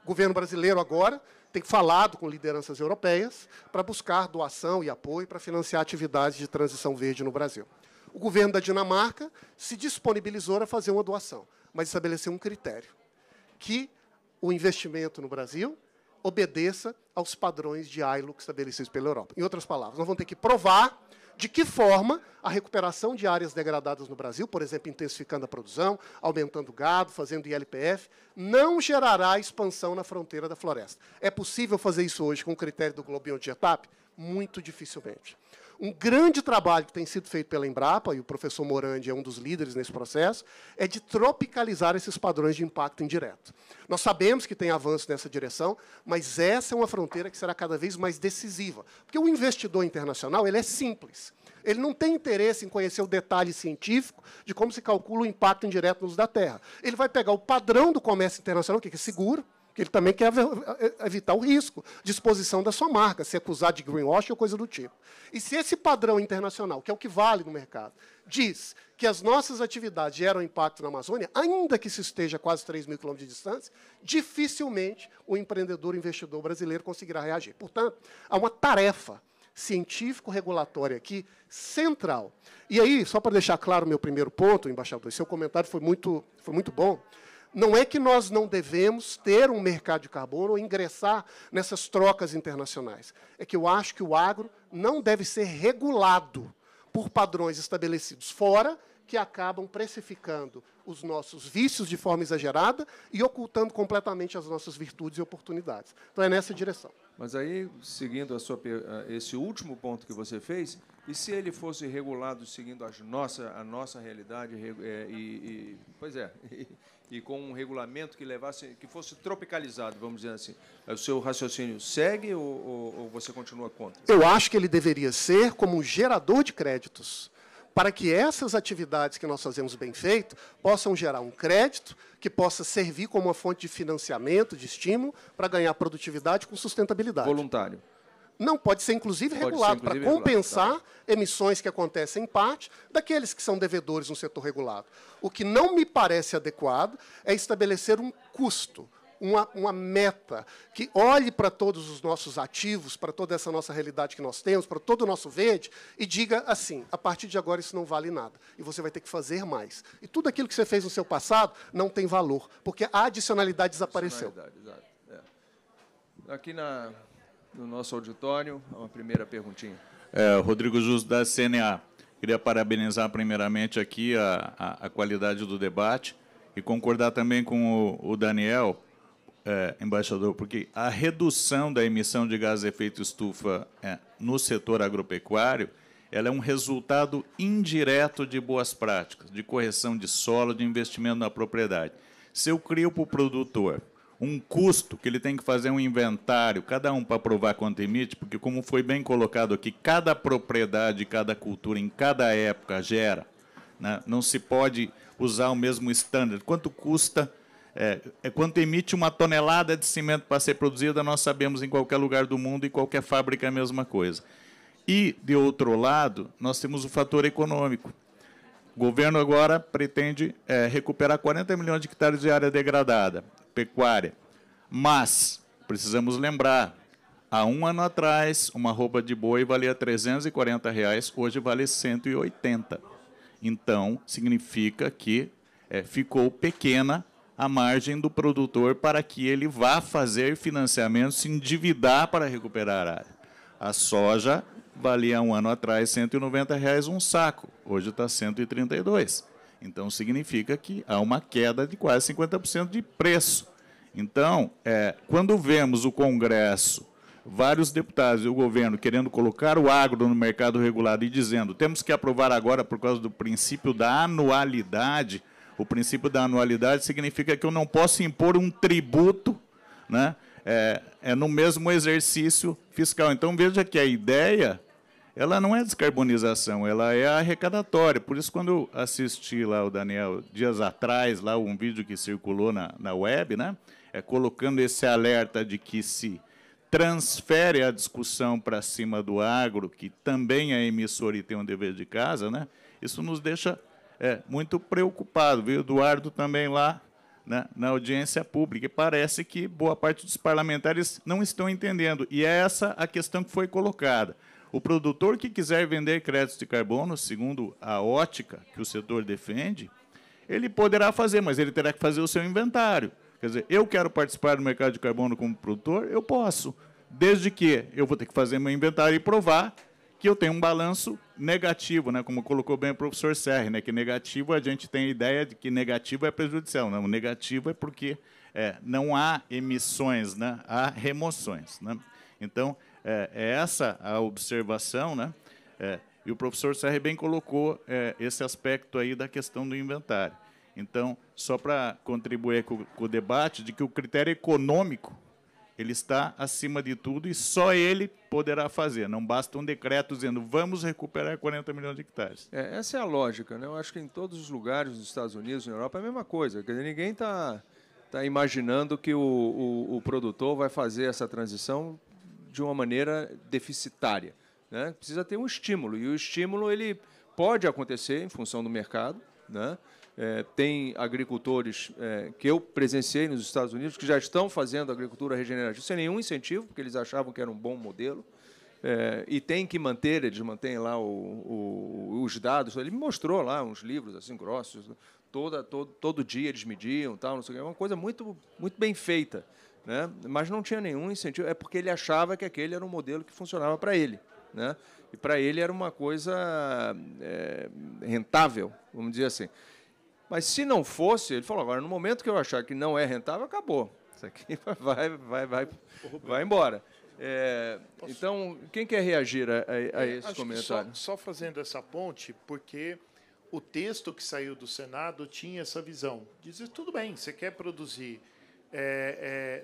O governo brasileiro, agora, tem falado com lideranças europeias para buscar doação e apoio para financiar atividades de transição verde no Brasil. O governo da Dinamarca se disponibilizou a fazer uma doação, mas estabeleceu um critério, que o investimento no Brasil obedeça aos padrões de ILUC estabelecidos pela Europa. Em outras palavras, nós vamos ter que provar de que forma a recuperação de áreas degradadas no Brasil, por exemplo, intensificando a produção, aumentando o gado, fazendo ILPF, não gerará expansão na fronteira da floresta. É possível fazer isso hoje com o critério do Globion de GETAP? Muito dificilmente. Um grande trabalho que tem sido feito pela Embrapa, e o professor Morandi é um dos líderes nesse processo, é de tropicalizar esses padrões de impacto indireto. Nós sabemos que tem avanço nessa direção, mas essa é uma fronteira que será cada vez mais decisiva. Porque o investidor internacional ele é simples. Ele não tem interesse em conhecer o detalhe científico de como se calcula o impacto indireto no uso da terra. Ele vai pegar o padrão do comércio internacional, que é seguro, que ele também quer evitar o risco de exposição da sua marca, se acusar de greenwashing ou coisa do tipo. E se esse padrão internacional, que é o que vale no mercado, diz que as nossas atividades geram impacto na Amazônia, ainda que se esteja a quase 3.000 quilômetros de distância, dificilmente o empreendedor, o investidor brasileiro conseguirá reagir. Portanto, há uma tarefa científico-regulatória aqui central. E aí, só para deixar claro o meu primeiro ponto, embaixador, seu comentário foi muito bom. Não é que nós não devemos ter um mercado de carbono ou ingressar nessas trocas internacionais. É que eu acho que o agro não deve ser regulado por padrões estabelecidos fora, que acabam precificando os nossos vícios de forma exagerada e ocultando completamente as nossas virtudes e oportunidades. Então, é nessa direção. Mas aí, seguindo esse último ponto que você fez, e se ele fosse regulado seguindo a nossa realidade, e com um regulamento que fosse tropicalizado, vamos dizer assim, o seu raciocínio segue ou você continua contra? Eu acho que ele deveria ser como um gerador de créditos, para que essas atividades que nós fazemos bem feito possam gerar um crédito que possa servir como uma fonte de financiamento, de estímulo, para ganhar produtividade com sustentabilidade. Voluntário. Não, pode ser, inclusive, regulado, para compensar emissões que acontecem em parte daqueles que são devedores no setor regulado. O que não me parece adequado é estabelecer um custo, uma meta que olhe para todos os nossos ativos, para toda essa nossa realidade que nós temos, para todo o nosso verde, e diga assim, a partir de agora isso não vale nada, e você vai ter que fazer mais. E tudo aquilo que você fez no seu passado não tem valor, porque a adicionalidade desapareceu. Exato. Aqui no nosso auditório, uma primeira perguntinha. Rodrigo Justo, da CNA. Queria parabenizar primeiramente aqui a qualidade do debate e concordar também com o Daniel embaixador, porque a redução da emissão de gás de efeito estufa no setor agropecuário, ela é um resultado indireto de boas práticas, de correção de solo, de investimento na propriedade. Se eu crio para o produtor um custo que ele tem que fazer um inventário, cada um para provar quanto emite, porque, como foi bem colocado aqui, cada propriedade, cada cultura, em cada época gera, né? Não se pode usar o mesmo standard. Quanto custa, quanto emite uma tonelada de cimento para ser produzida, nós sabemos em qualquer lugar do mundo e qualquer fábrica é a mesma coisa. E, de outro lado, nós temos o fator econômico. O governo agora pretende recuperar 40 milhões de hectares de área degradada, pecuária. Mas, precisamos lembrar, há um ano atrás, uma roupa de boi valia R$ 340, hoje vale 180. Então, significa que ficou pequena a margem do produtor para que ele vá fazer financiamento, se endividar para recuperar a área. A soja valia um ano atrás R$ 190 um saco, hoje está 132. Então, significa que há uma queda de quase 50% de preço. Então, quando vemos o Congresso, vários deputados e o governo querendo colocar o agro no mercado regulado e dizendo temos que aprovar agora por causa do princípio da anualidade, o princípio da anualidade significa que eu não posso impor um tributo, né, no mesmo exercício fiscal. Então, veja que a ideia, ela não é descarbonização, ela é arrecadatória. Por isso, quando eu assisti lá o Daniel, dias atrás, lá um vídeo que circulou na web, né, colocando esse alerta de que se transfere a discussão para cima do agro, que também é emissor e tem um dever de casa, né, isso nos deixa muito preocupado. Viu, Eduardo também lá, né, na audiência pública, e parece que boa parte dos parlamentares não estão entendendo. E é essa a questão que foi colocada. O produtor que quiser vender créditos de carbono, segundo a ótica que o setor defende, ele poderá fazer, mas ele terá que fazer o seu inventário. Quer dizer, eu quero participar do mercado de carbono como produtor, eu posso, desde que eu vou ter que fazer meu inventário e provar que eu tenho um balanço negativo, né, como colocou bem o professor Serri, né, que negativo, a gente tem a ideia de que negativo é prejudicial. Não, o negativo é porque não há emissões, né, há remoções. Né? Então, é essa a observação, né? E o professor Serri bem colocou esse aspecto aí da questão do inventário. Então, só para contribuir com o debate, de que o critério econômico ele está acima de tudo e só ele poderá fazer. Não basta um decreto dizendo vamos recuperar 40 milhões de hectares. Essa é a lógica, né? Eu acho que em todos os lugares dos Estados Unidos, na Europa, é a mesma coisa. Quer dizer, ninguém está imaginando que o produtor vai fazer essa transição de uma maneira deficitária, né? Precisa ter um estímulo, e o estímulo ele pode acontecer em função do mercado, né? Tem agricultores que eu presenciei nos Estados Unidos que já estão fazendo agricultura regenerativa sem nenhum incentivo, porque eles achavam que era um bom modelo, e tem que manter, eles mantêm lá os dados. Ele me mostrou lá uns livros assim grossos, todo dia eles mediam, tal, não sei o que, é uma coisa muito, muito bem feita, né? Mas não tinha nenhum incentivo, é porque ele achava que aquele era um modelo que funcionava para ele, né? E para ele era uma coisa rentável, vamos dizer assim. Mas se não fosse, ele falou, agora, no momento que eu achar que não é rentável, acabou. Isso aqui vai embora. Então, quem quer reagir a esse comentário? Só fazendo essa ponte, porque o texto que saiu do Senado tinha essa visão. Dizer, tudo bem, você quer produzir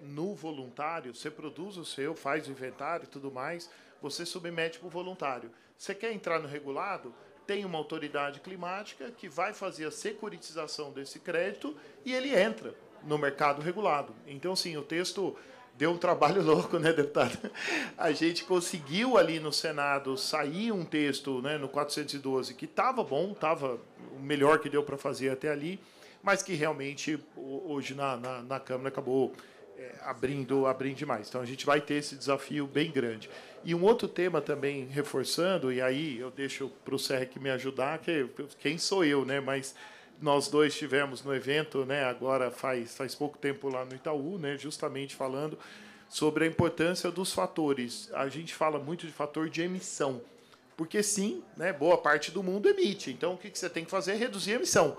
no voluntário, você produz o seu, faz o inventário e tudo mais, você submete para o voluntário. Você quer entrar no regulado? Tem uma autoridade climática que vai fazer a securitização desse crédito e ele entra no mercado regulado. Então, assim, o texto deu um trabalho louco, né, deputado? A gente conseguiu ali no Senado sair um texto, né, no 412 que estava bom, estava o melhor que deu para fazer até ali, mas que realmente hoje na Câmara acabou abrindo demais. Então, a gente vai ter esse desafio bem grande. E um outro tema também, reforçando, e aí eu deixo para o Serri que me ajudar, que quem sou eu, né? Mas nós dois estivemos no evento, né, agora faz pouco tempo lá no Itaú, né, justamente falando sobre a importância dos fatores. A gente fala muito de fator de emissão, porque sim, né, boa parte do mundo emite. Então, o que você tem que fazer é reduzir a emissão.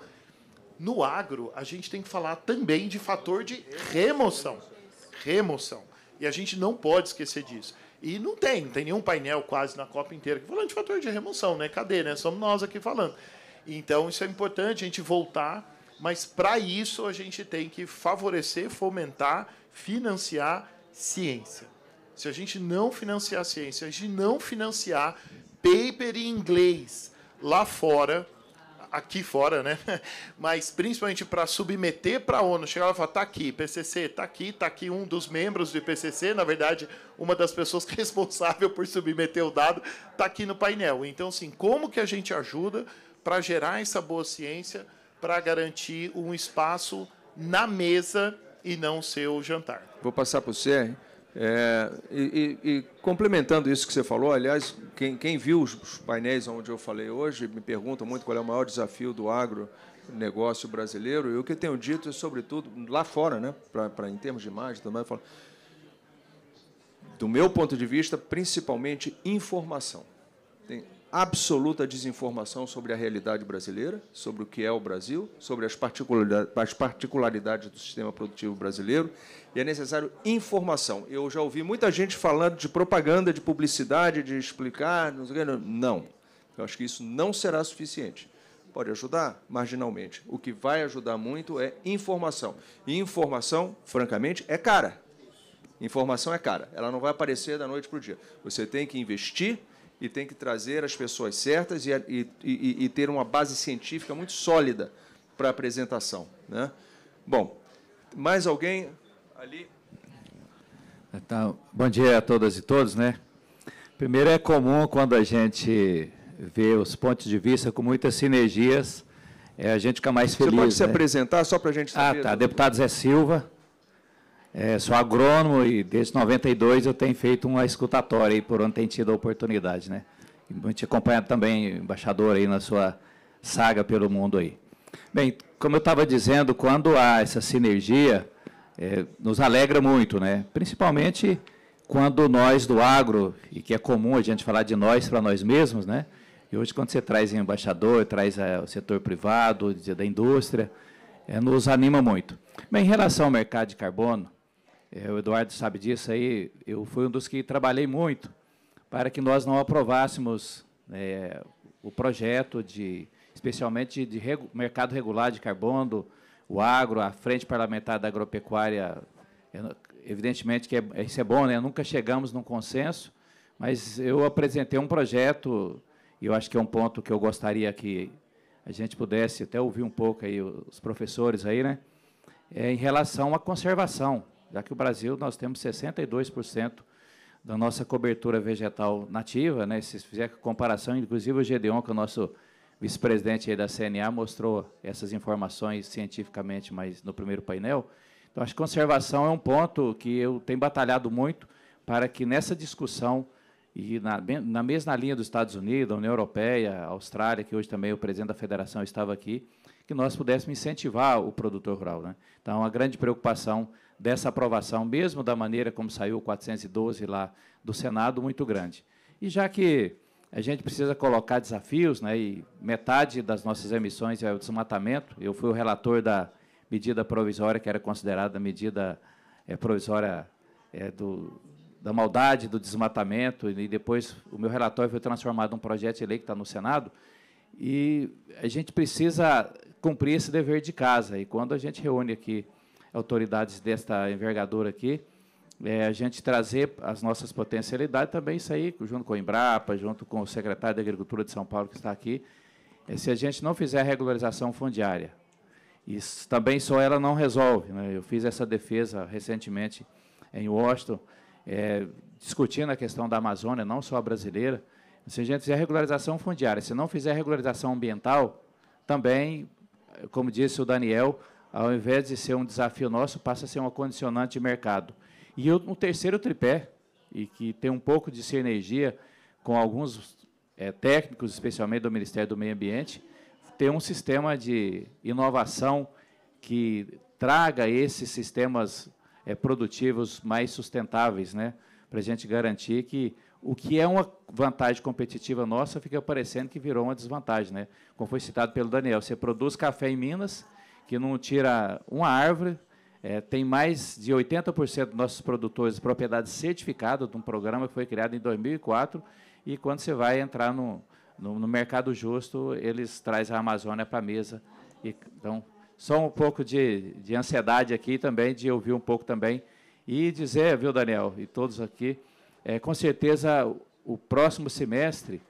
No agro, a gente tem que falar também de fator de remoção. remoção. E a gente não pode esquecer disso. E não tem nenhum painel quase na Copa inteira falando de fator de remoção, né? Cadê, né? Somos nós aqui falando. Então, isso é importante, a gente voltar, mas, para isso, a gente tem que favorecer, fomentar, financiar ciência. Se a gente não financiar a ciência, a gente não financiar paper em inglês lá fora, aqui fora, né? Mas principalmente para submeter para a ONU, chegar lá e falar, está aqui, IPCC, está aqui um dos membros do IPCC, na verdade, uma das pessoas responsáveis por submeter o dado, está aqui no painel. Então, assim, como que a gente ajuda para gerar essa boa ciência, para garantir um espaço na mesa e não ser o jantar? Vou passar para o Sérgio. Complementando isso que você falou, aliás, quem viu os painéis onde eu falei hoje me pergunta muito qual é o maior desafio do agronegócio brasileiro, e o que eu tenho dito é, sobretudo, lá fora, né, em termos de imagem também, eu falo, do meu ponto de vista, principalmente informação. Tem absoluta desinformação sobre a realidade brasileira, sobre o que é o Brasil, sobre as particularidades do sistema produtivo brasileiro, e é necessário informação. Eu já ouvi muita gente falando de propaganda, de publicidade, de explicar, não. Eu acho que isso não será suficiente. Pode ajudar marginalmente. O que vai ajudar muito é informação. E informação, francamente, é cara. Informação é cara. Ela não vai aparecer da noite para o dia. Você tem que investir e tem que trazer as pessoas certas e ter uma base científica muito sólida para a apresentação, né? Bom, mais alguém ali? Então, bom dia a todas e todos, né? Primeiro, é comum quando a gente vê os pontos de vista com muitas sinergias, a gente fica mais feliz. Você pode se né? apresentar só para a gente saber? Tá. Deputado Zé Silva. Sou agrônomo e desde 92 eu tenho feito uma escutatória aí por onde tem tido a oportunidade, né? A gente acompanha também, embaixador, aí na sua saga pelo mundo aí. Bem, como eu estava dizendo, quando há essa sinergia, nos alegra muito, né? Principalmente quando nós do agro, e que é comum a gente falar de nós para nós mesmos, né? E hoje quando você traz embaixador, traz o setor privado, da indústria, nos anima muito. Bem, em relação ao mercado de carbono, o Eduardo sabe disso aí, eu fui um dos que trabalhei muito para que nós não aprovássemos o projeto, especialmente de mercado regular de carbono, o agro, a Frente Parlamentar da Agropecuária, evidentemente que isso é bom, né? Nunca chegamos num consenso, mas eu apresentei um projeto, e eu acho que é um ponto que eu gostaria que a gente pudesse até ouvir um pouco aí os professores aí, né? Em relação à conservação, já que o Brasil nós temos 62% da nossa cobertura vegetal nativa, né? Se fizer comparação, inclusive o Gedeon, que é o nosso vice-presidente aí da CNA, mostrou essas informações cientificamente, mas no primeiro painel. Então, acho que conservação é um ponto que eu tenho batalhado muito para que nessa discussão, e na mesma linha dos Estados Unidos, da União Europeia, a Austrália, que hoje também o presidente da federação estava aqui, que nós pudéssemos incentivar o produtor rural, né? Então, a grande preocupação dessa aprovação, mesmo da maneira como saiu o 412 lá do Senado, muito grande. E já que a gente precisa colocar desafios, né, e metade das nossas emissões é o desmatamento, eu fui o relator da medida provisória, que era considerada a medida provisória da maldade, do desmatamento, e depois o meu relatório foi transformado em um projeto de lei que está no Senado, e a gente precisa cumprir esse dever de casa. E quando a gente reúne aqui autoridades desta envergadura aqui, a gente trazer as nossas potencialidades também, isso aí, junto com o Embrapa, junto com o secretário da Agricultura de São Paulo, que está aqui, se a gente não fizer a regularização fundiária, isso também só ela não resolve, né? Eu fiz essa defesa recentemente em Washington, discutindo a questão da Amazônia, não só a brasileira. Se a gente fizer a regularização fundiária, se não fizer a regularização ambiental, também, como disse o Daniel, ao invés de ser um desafio nosso, passa a ser uma condicionante de mercado. E um terceiro tripé, e que tem um pouco de sinergia com alguns técnicos, especialmente do Ministério do Meio Ambiente, ter um sistema de inovação que traga esses sistemas produtivos mais sustentáveis, né, para a gente garantir que o que é uma vantagem competitiva nossa fica parecendo que virou uma desvantagem, né? Como foi citado pelo Daniel, você produz café em Minas, que não tira uma árvore, tem mais de 80% dos nossos produtores de propriedade certificada de um programa que foi criado em 2004, e quando você vai entrar no mercado justo, eles trazem a Amazônia para a mesa. Então, só um pouco de ansiedade aqui também, de ouvir um pouco também, e dizer, viu, Daniel, e todos aqui, com certeza o próximo semestre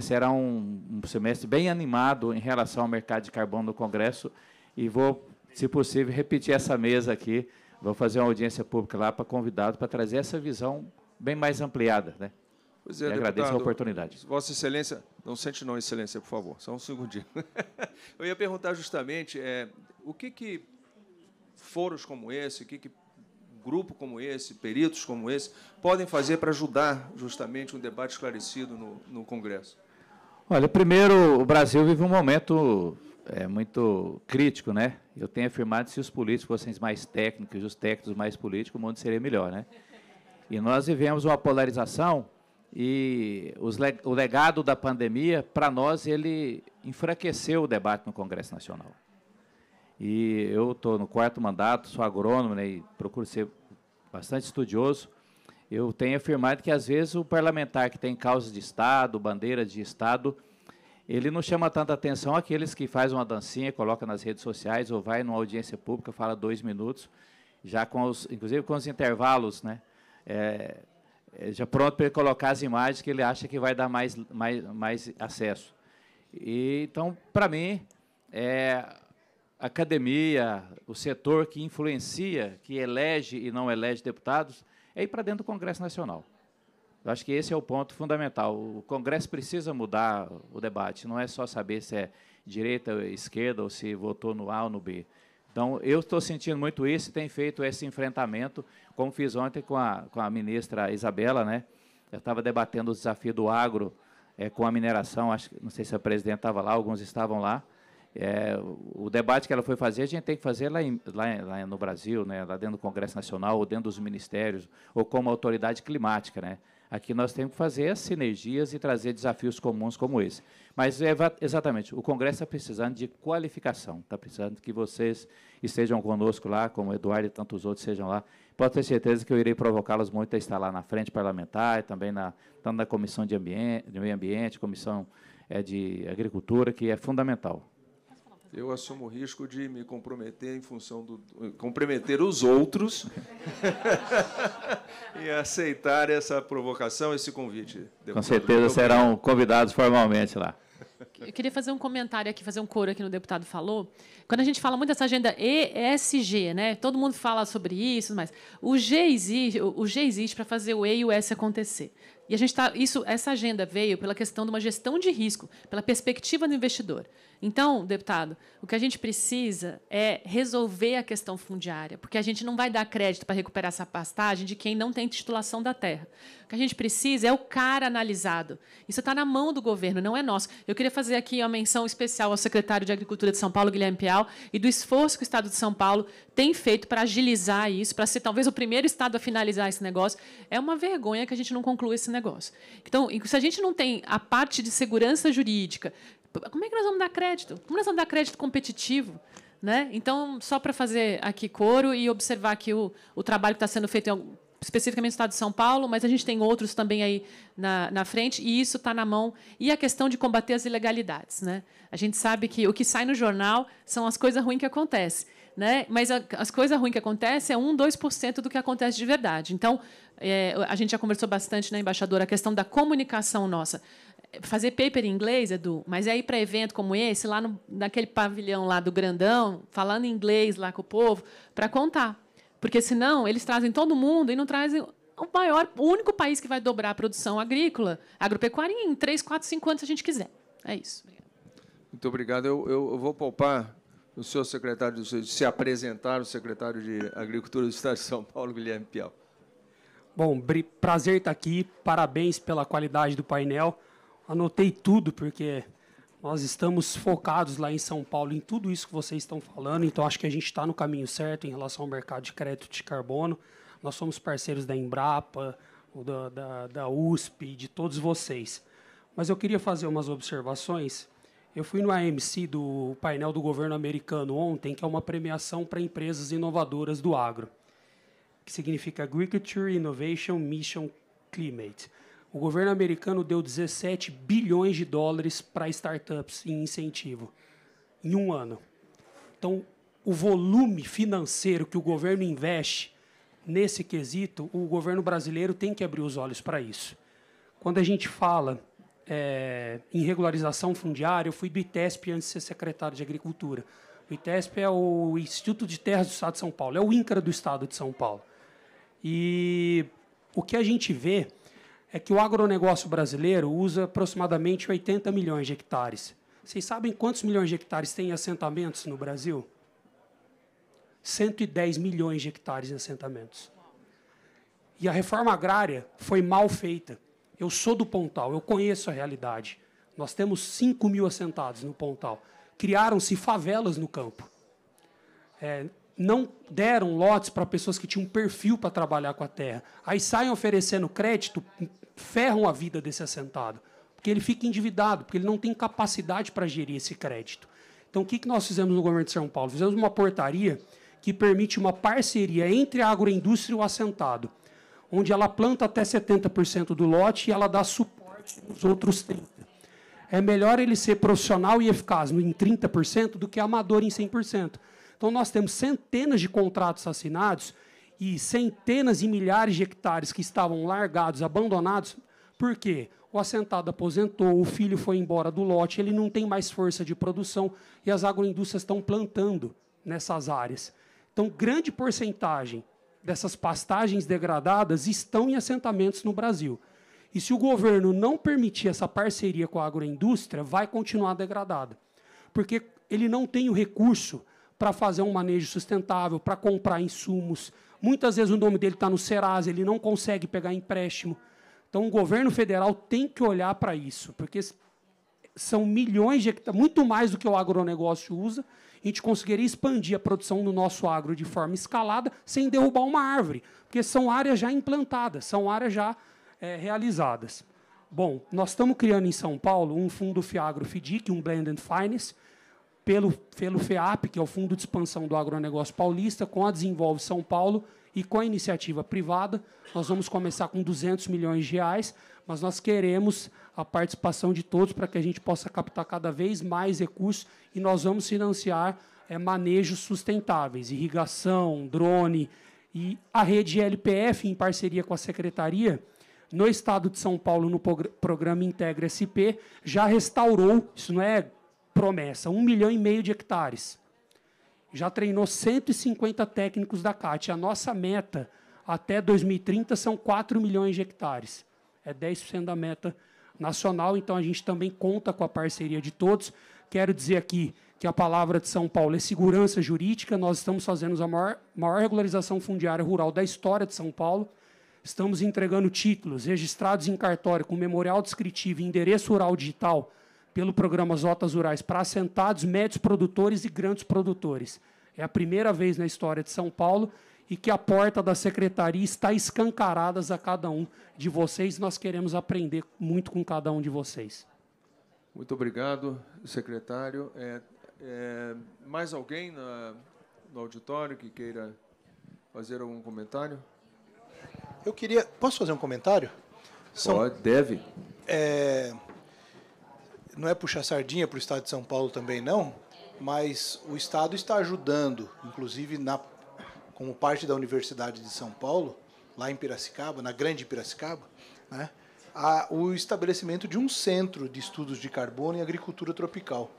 será um semestre bem animado em relação ao mercado de carbono no Congresso, e vou, se possível, repetir essa mesa aqui, vou fazer uma audiência pública lá para convidados para trazer essa visão bem mais ampliada, né? Pois é, e agradeço a oportunidade. Vossa Excelência, não sente não, Excelência, por favor, só um segundinho. Eu ia perguntar justamente o que foros como esse, grupo como esse, peritos como esse, podem fazer para ajudar justamente um debate esclarecido no Congresso? Olha, primeiro, o Brasil vive um momento muito crítico, né? Eu tenho afirmado que se os políticos fossem mais técnicos, os técnicos mais políticos, o mundo seria melhor, né? E nós vivemos uma polarização, e o legado da pandemia, para nós, ele enfraqueceu o debate no Congresso Nacional. E eu estou no 4º mandato, sou agrônomo, né, e procuro ser bastante estudioso. Eu tenho afirmado que, às vezes, o parlamentar que tem causas de Estado, bandeira de Estado, ele não chama tanta atenção aqueles que fazem uma dancinha, coloca nas redes sociais, ou vai numa audiência pública, fala 2 minutos, já inclusive com os intervalos, né, já pronto para ele colocar as imagens que ele acha que vai dar mais acesso. Então, para mim, a academia, o setor que influencia, que elege e não elege deputados, é ir para dentro do Congresso Nacional. Eu acho que esse é o ponto fundamental. O Congresso precisa mudar o debate, não é só saber se é direita ou esquerda, ou se votou no A ou no B. Então, eu estou sentindo muito isso e tenho feito esse enfrentamento, como fiz ontem com a ministra Isabela, né? Eu estava debatendo o desafio do agro com a mineração, não sei se a presidente estava lá, alguns estavam lá. O debate que ela foi fazer, a gente tem que fazer lá no Brasil, né? Lá dentro do Congresso Nacional, ou dentro dos ministérios, ou como autoridade climática, né? Aqui nós temos que fazer as sinergias e trazer desafios comuns como esse. Mas, exatamente, o Congresso está precisando de qualificação, está precisando que vocês estejam conosco lá, como o Eduardo e tantos outros sejam lá. Pode ter certeza que eu irei provocá-los muito a estar lá na frente parlamentar, também tanto na Comissão de Meio Ambiente, Comissão de Agricultura, que é fundamental. Eu assumo o risco de me comprometer em função comprometer os outros e aceitar essa provocação, esse convite. Deputado. Com certeza serão convidados formalmente lá. Eu queria fazer um comentário aqui, fazer um coro aqui no deputado falou. Quando a gente fala muito dessa agenda ESG, né? Todo mundo fala sobre isso, mas o G existe para fazer o E e o S acontecer. E a gente essa agenda veio pela questão de uma gestão de risco, pela perspectiva do investidor. Então, deputado, o que a gente precisa é resolver a questão fundiária, porque a gente não vai dar crédito para recuperar essa pastagem de quem não tem titulação da terra. O que a gente precisa é o CAR analisado. Isso está na mão do governo, não é nosso. Eu queria fazer aqui uma menção especial ao secretário de Agricultura de São Paulo, Guilherme Piau, e do esforço que o Estado de São Paulo tem feito para agilizar isso, para ser talvez o primeiro Estado a finalizar esse negócio. É uma vergonha que a gente não conclua esse negócio. Então, se a gente não tem a parte de segurança jurídica, como é que nós vamos dar crédito? Como nós vamos dar crédito competitivo? Né? Então, só para fazer aqui coro e observar aqui o trabalho que está sendo feito especificamente no Estado de São Paulo, mas a gente tem outros também aí na frente, e isso está na mão. E a questão de combater as ilegalidades. Né? A gente sabe que o que sai no jornal são as coisas ruins que acontecem. Né? Mas as coisas ruins que acontecem é 2% do que acontece de verdade. Então, a gente já conversou bastante, né, embaixadora, a questão da comunicação nossa. Fazer paper em inglês, Edu, mas é ir para evento como esse, lá naquele pavilhão lá do grandão, falando inglês lá com o povo, para contar. Porque, senão, eles trazem todo mundo e não trazem o único país que vai dobrar a produção agrícola, agropecuária, em 3, 4, 5 anos, se a gente quiser. É isso. Muito obrigado. Eu vou poupar o senhor secretário de se apresentar, o secretário de Agricultura do Estado de São Paulo, Guilherme Piau. Bom, prazer estar aqui. Parabéns pela qualidade do painel. Anotei tudo, porque nós estamos focados lá em São Paulo em tudo isso que vocês estão falando, então acho que a gente está no caminho certo em relação ao mercado de crédito de carbono. Nós somos parceiros da Embrapa, da USP, de todos vocês. Mas eu queria fazer umas observações Eu fui no AMC do painel do governo americano ontem, que é uma premiação para empresas inovadoras do agro, que significa Agriculture, Innovation, Mission, Climate. O governo americano deu 17 bilhões de dólares para startups em incentivo, em um ano. Então, o volume financeiro que o governo investe nesse quesito, o governo brasileiro tem que abrir os olhos para isso. Quando a gente fala em regularização fundiária, eu fui do ITESP antes de ser secretário de Agricultura. O ITESP é o Instituto de Terras do Estado de São Paulo, é o INCRA do Estado de São Paulo. E o que a gente vê é que o agronegócio brasileiro usa aproximadamente 80 milhões de hectares. Vocês sabem quantos milhões de hectares tem assentamentos no Brasil? 110 milhões de hectares em assentamentos. E a reforma agrária foi mal feita. Eu sou do Pontal, eu conheço a realidade. Nós temos 5 mil assentados no Pontal. Criaram-se favelas no campo. Não deram lotes para pessoas que tinham perfil para trabalhar com a terra. Aí saem oferecendo crédito, ferram a vida desse assentado, porque ele fica endividado, porque ele não tem capacidade para gerir esse crédito. Então, o que nós fizemos no governo de São Paulo? Fizemos uma portaria que permite uma parceria entre a agroindústria e o assentado, onde ela planta até 70% do lote e ela dá suporte nos outros 30%. É melhor ele ser profissional e eficaz em 30% do que amador em 100%. Então, nós temos centenas de contratos assinados e centenas e milhares de hectares que estavam largados, abandonados. Por quê? O assentado aposentou, o filho foi embora do lote, ele não tem mais força de produção e as agroindústrias estão plantando nessas áreas. Então, grande porcentagem dessas pastagens degradadas estão em assentamentos no Brasil. E se o governo não permitir essa parceria com a agroindústria, vai continuar degradada. Porque ele não tem o recurso para fazer um manejo sustentável, para comprar insumos. Muitas vezes o nome dele está no Serasa, ele não consegue pegar empréstimo. Então, o governo federal tem que olhar para isso, porque são milhões de hectares, muito mais do que o agronegócio usa. A gente conseguiria expandir a produção do nosso agro de forma escalada, sem derrubar uma árvore, porque são áreas já implantadas, são áreas já realizadas. Bom, nós estamos criando em São Paulo um fundo FIAGRO-FIDIC, um Blend and Finance, pelo FEAP, que é o Fundo de Expansão do Agronegócio Paulista, com a Desenvolve São Paulo e com a iniciativa privada. Nós vamos começar com 200 milhões de reais, mas nós queremos a participação de todos para que a gente possa captar cada vez mais recursos e nós vamos financiar manejos sustentáveis, irrigação, drone e a rede LPF, em parceria com a Secretaria, no Estado de São Paulo, no programa Integra SP, já restaurou, isso não é promessa, 1,5 milhão de hectares. Já treinou 150 técnicos da CAT. A nossa meta até 2030 são 4 milhões de hectares. É 10% da meta nacional, então a gente também conta com a parceria de todos. Quero dizer aqui que a palavra de São Paulo é segurança jurídica. Nós estamos fazendo a maior regularização fundiária rural da história de São Paulo. Estamos entregando títulos registrados em cartório com memorial descritivo e endereço rural digital pelo programa Zotas Rurais para assentados, médios produtores e grandes produtores. É a primeira vez na história de São Paulo e que a porta da secretaria está escancarada a cada um de vocês. Nós queremos aprender muito com cada um de vocês. Muito obrigado, secretário. Mais alguém no auditório que queira fazer algum comentário? Eu queria... Posso fazer um comentário? Pode, deve. Não é puxar sardinha para o Estado de São Paulo também, não, mas o Estado está ajudando, inclusive como parte da Universidade de São Paulo, lá em Piracicaba, na Grande Piracicaba, né, o estabelecimento de um centro de estudos de carbono e agricultura tropical,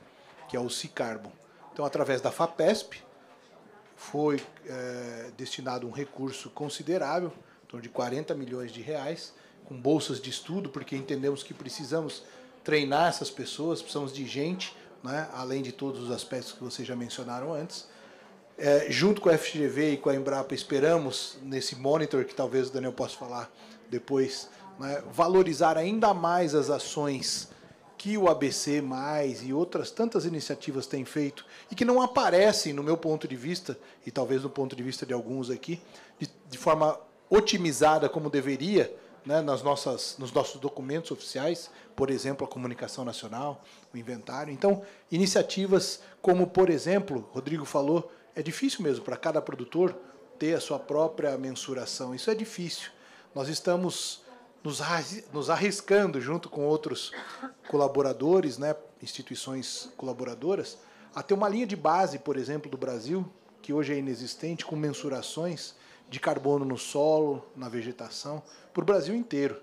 que é o Cicarbon. Então, através da FAPESP, foi destinado um recurso considerável, em torno de 40 milhões de reais, com bolsas de estudo, porque entendemos que precisamos treinar essas pessoas, precisamos de gente, né, além de todos os aspectos que vocês já mencionaram antes. Junto com a FGV e com a Embrapa, esperamos, nesse monitor, que talvez o Daniel possa falar depois, né, valorizar ainda mais as ações que o ABC+, e outras tantas iniciativas têm feito, e que não aparecem, no meu ponto de vista, e talvez no ponto de vista de alguns aqui, de forma otimizada como deveria, né, nos nossos documentos oficiais, por exemplo, a comunicação nacional, o inventário. Então, iniciativas como, por exemplo, Rodrigo falou, é difícil mesmo para cada produtor ter a sua própria mensuração. Isso é difícil. Nós estamos nos arriscando, junto com outros colaboradores, né, instituições colaboradoras, a ter uma linha de base, por exemplo, do Brasil, que hoje é inexistente, com mensurações de carbono no solo, na vegetação, para o Brasil inteiro.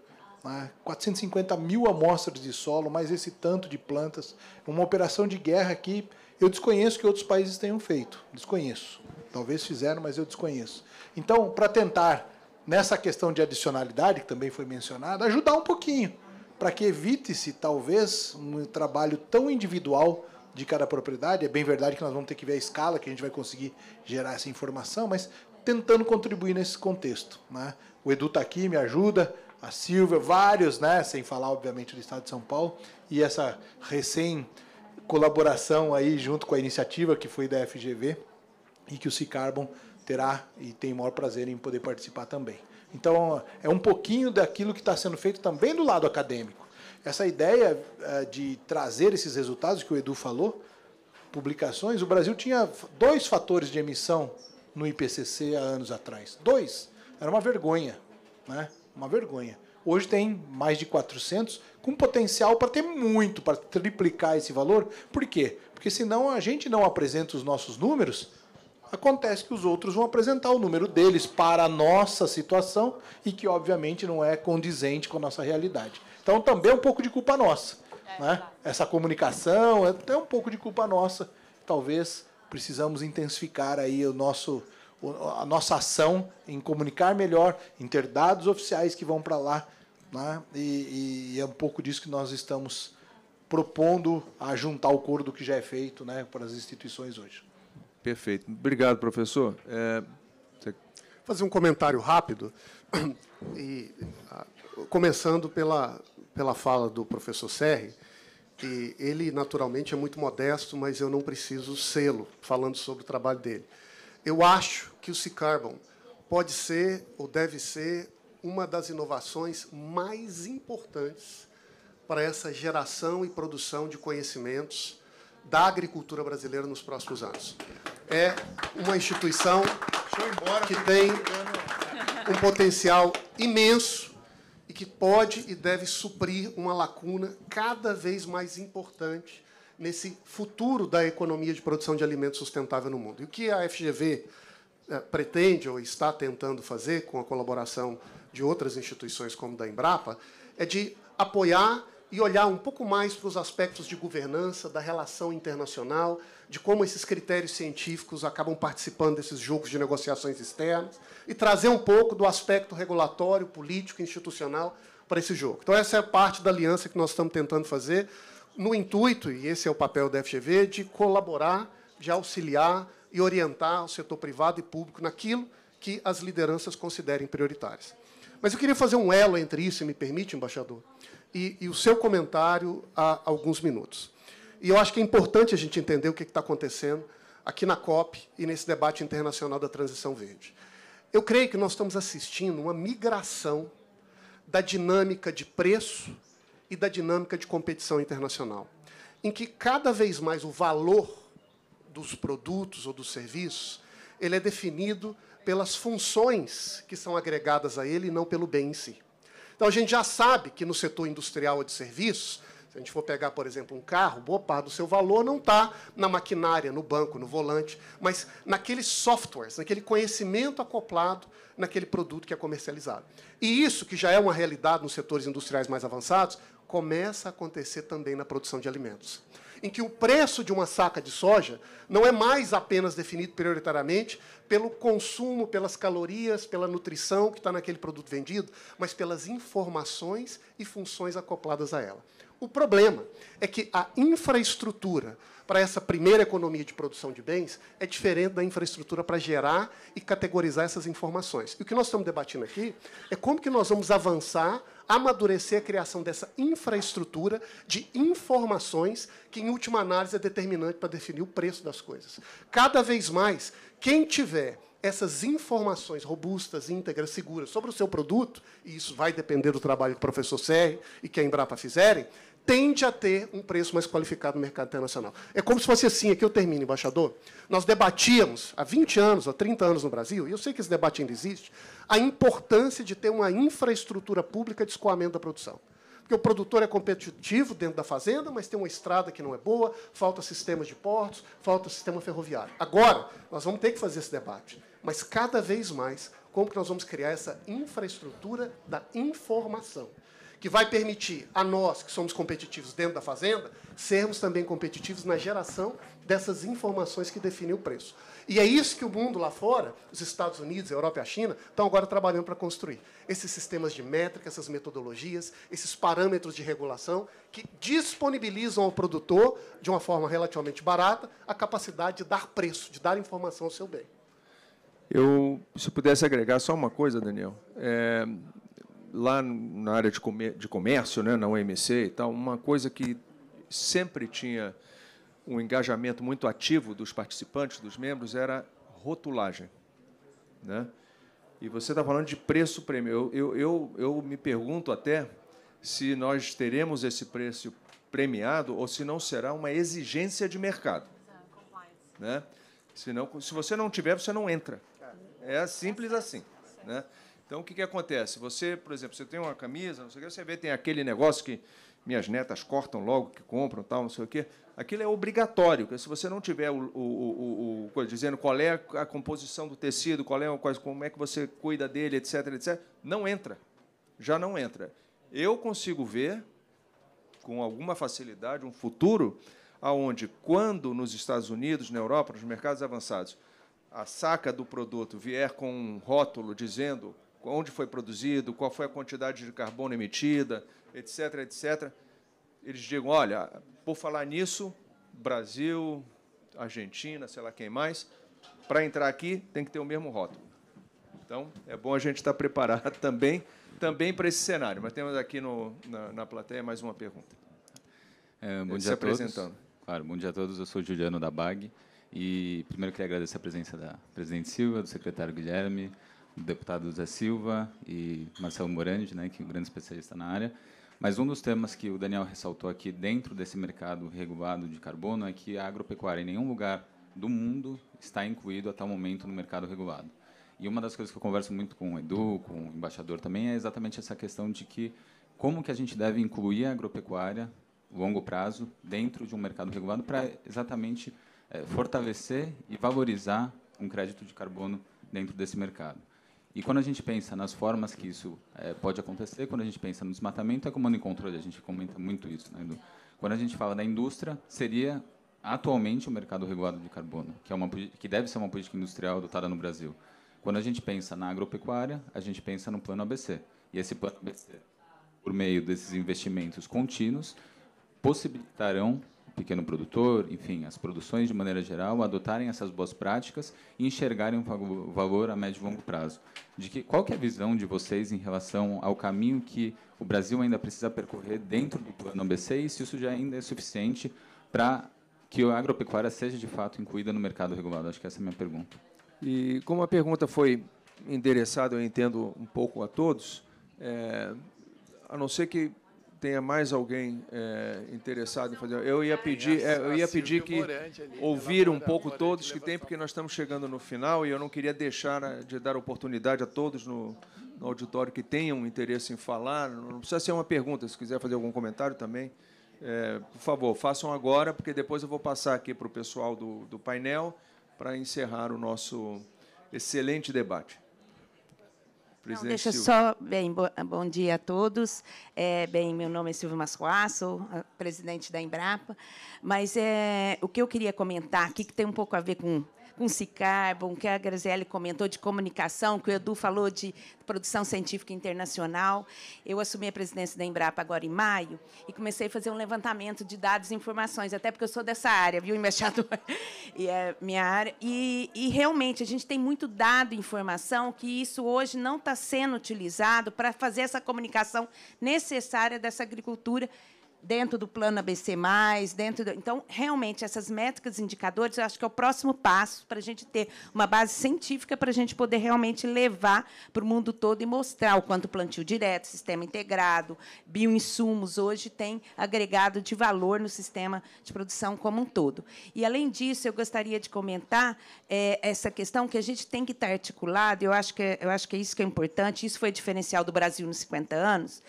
450 mil amostras de solo, mais esse tanto de plantas. Uma operação de guerra que eu desconheço que outros países tenham feito. Desconheço. Talvez fizeram, mas eu desconheço. Então, para tentar, nessa questão de adicionalidade, que também foi mencionada, ajudar um pouquinho, para que evite-se, talvez, um trabalho tão individual de cada propriedade. É bem verdade que nós vamos ter que ver a escala que a gente vai conseguir gerar essa informação, mas tentando contribuir nesse contexto, né? O Edu está aqui, me ajuda, a Silvia, vários, né? Sem falar, obviamente, do Estado de São Paulo, e essa recém-colaboração aí junto com a iniciativa que foi da FGV e que o Cicarbon terá e tem o maior prazer em poder participar também. Então, é um pouquinho daquilo que está sendo feito também do lado acadêmico. Essa ideia de trazer esses resultados que o Edu falou, publicações, o Brasil tinha 2 fatores de emissão no IPCC há anos atrás. 2. Era uma vergonha, né? Uma vergonha. Hoje tem mais de 400, com potencial para ter muito, para triplicar esse valor. Por quê? Porque senão a gente não apresenta os nossos números, acontece que os outros vão apresentar o número deles para a nossa situação e que, obviamente, não é condizente com a nossa realidade. Então, também é um pouco de culpa nossa, né? Essa comunicação é até um pouco de culpa nossa. Talvez precisamos intensificar aí a nossa ação em comunicar melhor, em ter dados oficiais que vão para lá, né? E é um pouco disso que nós estamos propondo a juntar o coro do que já é feito, né, para as instituições hoje. Perfeito. Obrigado, professor. Fazer um comentário rápido, e, começando pela fala do professor Serri, que ele, naturalmente, é muito modesto, mas eu não preciso sê-lo, falando sobre o trabalho dele. Eu acho que o Cicarbon pode ser, ou deve ser, uma das inovações mais importantes para essa geração e produção de conhecimentos da agricultura brasileira nos próximos anos. É uma instituição que tem um potencial imenso e que pode e deve suprir uma lacuna cada vez mais importante nesse futuro da economia de produção de alimentos sustentável no mundo. E o que a FGV pretende ou está tentando fazer, com a colaboração de outras instituições como da Embrapa, é de apoiar e olhar um pouco mais para os aspectos de governança, da relação internacional, de como esses critérios científicos acabam participando desses jogos de negociações externas, e trazer um pouco do aspecto regulatório, político, institucional para esse jogo. Então, essa é a parte da aliança que nós estamos tentando fazer, no intuito, e esse é o papel da FGV, de colaborar, de auxiliar e orientar o setor privado e público naquilo que as lideranças considerem prioritárias. Mas eu queria fazer um elo entre isso, se me permite, embaixador, e o seu comentário há alguns minutos. E eu acho que é importante a gente entender o que está acontecendo aqui na COP e nesse debate internacional da transição verde. Eu creio que nós estamos assistindo uma migração da dinâmica de preço e da dinâmica de competição internacional, em que cada vez mais o valor dos produtos ou dos serviços ele é definido pelas funções que são agregadas a ele e não pelo bem em si. Então, a gente já sabe que no setor industrial ou de serviços, se a gente for pegar, por exemplo, um carro, boa parte do seu valor não está na maquinária, no banco, no volante, mas naqueles softwares, naquele conhecimento acoplado naquele produto que é comercializado. E isso, que já é uma realidade nos setores industriais mais avançados, começa a acontecer também na produção de alimentos, em que o preço de uma saca de soja não é mais apenas definido prioritariamente pelo consumo, pelas calorias, pela nutrição que está naquele produto vendido, mas pelas informações e funções acopladas a ela. O problema é que a infraestrutura para essa primeira economia de produção de bens é diferente da infraestrutura para gerar e categorizar essas informações. E o que nós estamos debatendo aqui é como que nós vamos avançar amadurecer a criação dessa infraestrutura de informações que, em última análise, é determinante para definir o preço das coisas. Cada vez mais, quem tiver essas informações robustas, íntegras, seguras sobre o seu produto, e isso vai depender do trabalho que o professor Serri e que a Embrapa fizerem, tende a ter um preço mais qualificado no mercado internacional. É como se fosse assim, aqui eu termino, embaixador. Nós debatíamos, há 20 anos, há 30 anos no Brasil, e eu sei que esse debate ainda existe, a importância de ter uma infraestrutura pública de escoamento da produção. Porque o produtor é competitivo dentro da fazenda, mas tem uma estrada que não é boa, falta sistemas de portos, falta sistema ferroviário. Agora, nós vamos ter que fazer esse debate, mas cada vez mais, como que nós vamos criar essa infraestrutura da informação, que vai permitir a nós, que somos competitivos dentro da fazenda, sermos também competitivos na geração dessas informações que definem o preço. E é isso que o mundo lá fora, os Estados Unidos, a Europa e a China, estão agora trabalhando para construir. Esses sistemas de métrica, essas metodologias, esses parâmetros de regulação que disponibilizam ao produtor, de uma forma relativamente barata, a capacidade de dar preço, de dar informação ao seu bem. Se eu pudesse agregar só uma coisa, Daniel. Lá na área de comércio, né, na OMC e tal, uma coisa que sempre tinha um engajamento muito ativo dos participantes, dos membros, era rotulagem, né? E você está falando de preço prêmio. Eu me pergunto até se nós teremos esse preço premiado ou se não será uma exigência de mercado, né? Se você não tiver, você não entra. É simples assim, né? Então, o que acontece? Você, por exemplo, você tem uma camisa, não sei o que, você vê, tem aquele negócio que minhas netas cortam logo, que compram, tal, não sei o quê. Aquilo é obrigatório, porque se você não tiver dizendo qual é a composição do tecido, como é que você cuida dele, etc., etc., não entra. Já não entra. Eu consigo ver, com alguma facilidade, um futuro onde, quando nos Estados Unidos, na Europa, nos mercados avançados, a saca do produto vier com um rótulo dizendo onde foi produzido, qual foi a quantidade de carbono emitida, etc., etc., eles digam, olha, por falar nisso, Brasil, Argentina, sei lá quem mais, para entrar aqui tem que ter o mesmo rótulo. Então, é bom a gente estar preparado também para esse cenário. Mas temos aqui na plateia mais uma pergunta. Bom dia a todos. Claro, bom dia a todos. Eu sou o Juliano da BAG. E primeiro queria agradecer a presença da presidente Silva, do secretário Guilherme, do deputado Zé Silva e Marcelo Morandi, né, que é um grande especialista na área. Mas um dos temas que o Daniel ressaltou aqui dentro desse mercado regulado de carbono é que a agropecuária em nenhum lugar do mundo está incluído até o momento no mercado regulado. E uma das coisas que eu converso muito com o Edu, com o embaixador também, é exatamente essa questão de que como que a gente deve incluir a agropecuária, longo prazo, dentro de um mercado regulado para exatamente fortalecer e valorizar um crédito de carbono dentro desse mercado. E quando a gente pensa nas formas que isso pode acontecer, quando a gente pensa no desmatamento, é comando e controle, a gente comenta muito isso, né, Edu? Quando a gente fala da indústria, seria atualmente o mercado regulado de carbono, que deve ser uma política industrial adotada no Brasil. Quando a gente pensa na agropecuária, a gente pensa no plano ABC. E esse plano ABC, por meio desses investimentos contínuos, possibilitarão o pequeno produtor, enfim, as produções de maneira geral, adotarem essas boas práticas e enxergarem o valor a médio e longo prazo. Qual que é a visão de vocês em relação ao caminho que o Brasil ainda precisa percorrer dentro do plano ABC e se isso já ainda é suficiente para que a agropecuária seja, de fato, incluída no mercado regulado? Acho que essa é a minha pergunta. E como a pergunta foi endereçada, eu entendo, um pouco a todos, a não ser que tenha mais alguém interessado em fazer. Eu ia pedir que ouviram um pouco todos que tem, porque nós estamos chegando no final e eu não queria deixar de dar oportunidade a todos no auditório que tenham interesse em falar. Não precisa ser uma pergunta, se quiser fazer algum comentário também, por favor, façam agora, porque depois eu vou passar aqui para o pessoal do painel para encerrar o nosso excelente debate. Não, deixa só... Bem, bom dia a todos. Bem, meu nome é Silvia Mascoá, sou a presidente da Embrapa, mas o que eu queria comentar aqui, que tem um pouco a ver com com o Cicarbon, que a Graziele comentou de comunicação, que o Edu falou de produção científica internacional. Eu assumi a presidência da Embrapa agora em maio e comecei a fazer um levantamento de dados e informações, até porque eu sou dessa área, viu, embaixador? E é minha área. E realmente, a gente tem muito dado e informação que isso hoje não está sendo utilizado para fazer essa comunicação necessária dessa agricultura dentro do plano ABC+, Então, realmente, essas métricas e indicadores, eu acho que é o próximo passo para a gente ter uma base científica para a gente poder realmente levar para o mundo todo e mostrar o quanto o plantio direto, sistema integrado, bioinsumos, hoje tem agregado de valor no sistema de produção como um todo. E, além disso, eu gostaria de comentar essa questão que a gente tem que estar articulado, eu acho que é isso que é importante, isso foi diferencial do Brasil nos 50 anos,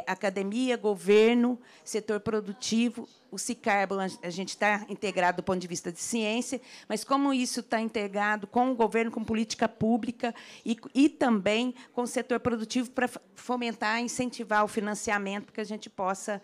academia, governo, setor produtivo, o Cicarbon, a gente está integrado do ponto de vista de ciência, mas como isso está integrado com o governo, com política pública e também com o setor produtivo para fomentar, incentivar o financiamento para que a gente possa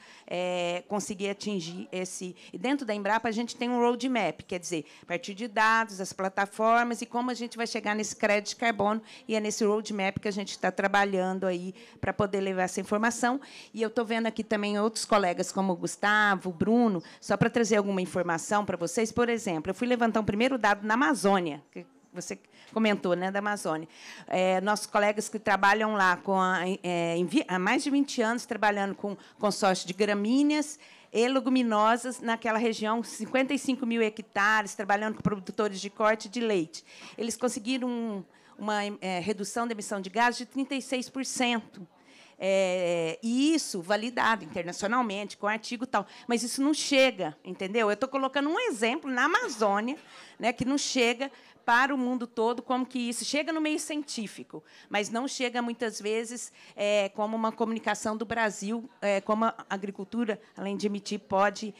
conseguir atingir esse... E dentro da Embrapa, a gente tem um roadmap, quer dizer, a partir de dados, as plataformas e como a gente vai chegar nesse crédito de carbono, e é nesse roadmap que a gente está trabalhando aí para poder levar essa informação. E eu estou vendo aqui também outros colegas, como o Gustavo, o Bruno, só para trazer alguma informação para vocês. Por exemplo, eu fui levantar um primeiro dado na Amazônia, que você comentou, né, da Amazônia. Nossos colegas que trabalham lá há mais de 20 anos, trabalhando com consórcio de gramíneas e leguminosas naquela região, 55 mil hectares, trabalhando com produtores de corte de leite. Eles conseguiram uma redução da emissão de gases de 36%. E isso validado internacionalmente, com artigo e tal. Mas isso não chega, entendeu? Eu estou colocando um exemplo na Amazônia, né, que não chega para o mundo todo, como que isso chega no meio científico, mas não chega, muitas vezes, como uma comunicação do Brasil, como a agricultura, além de emitir, pode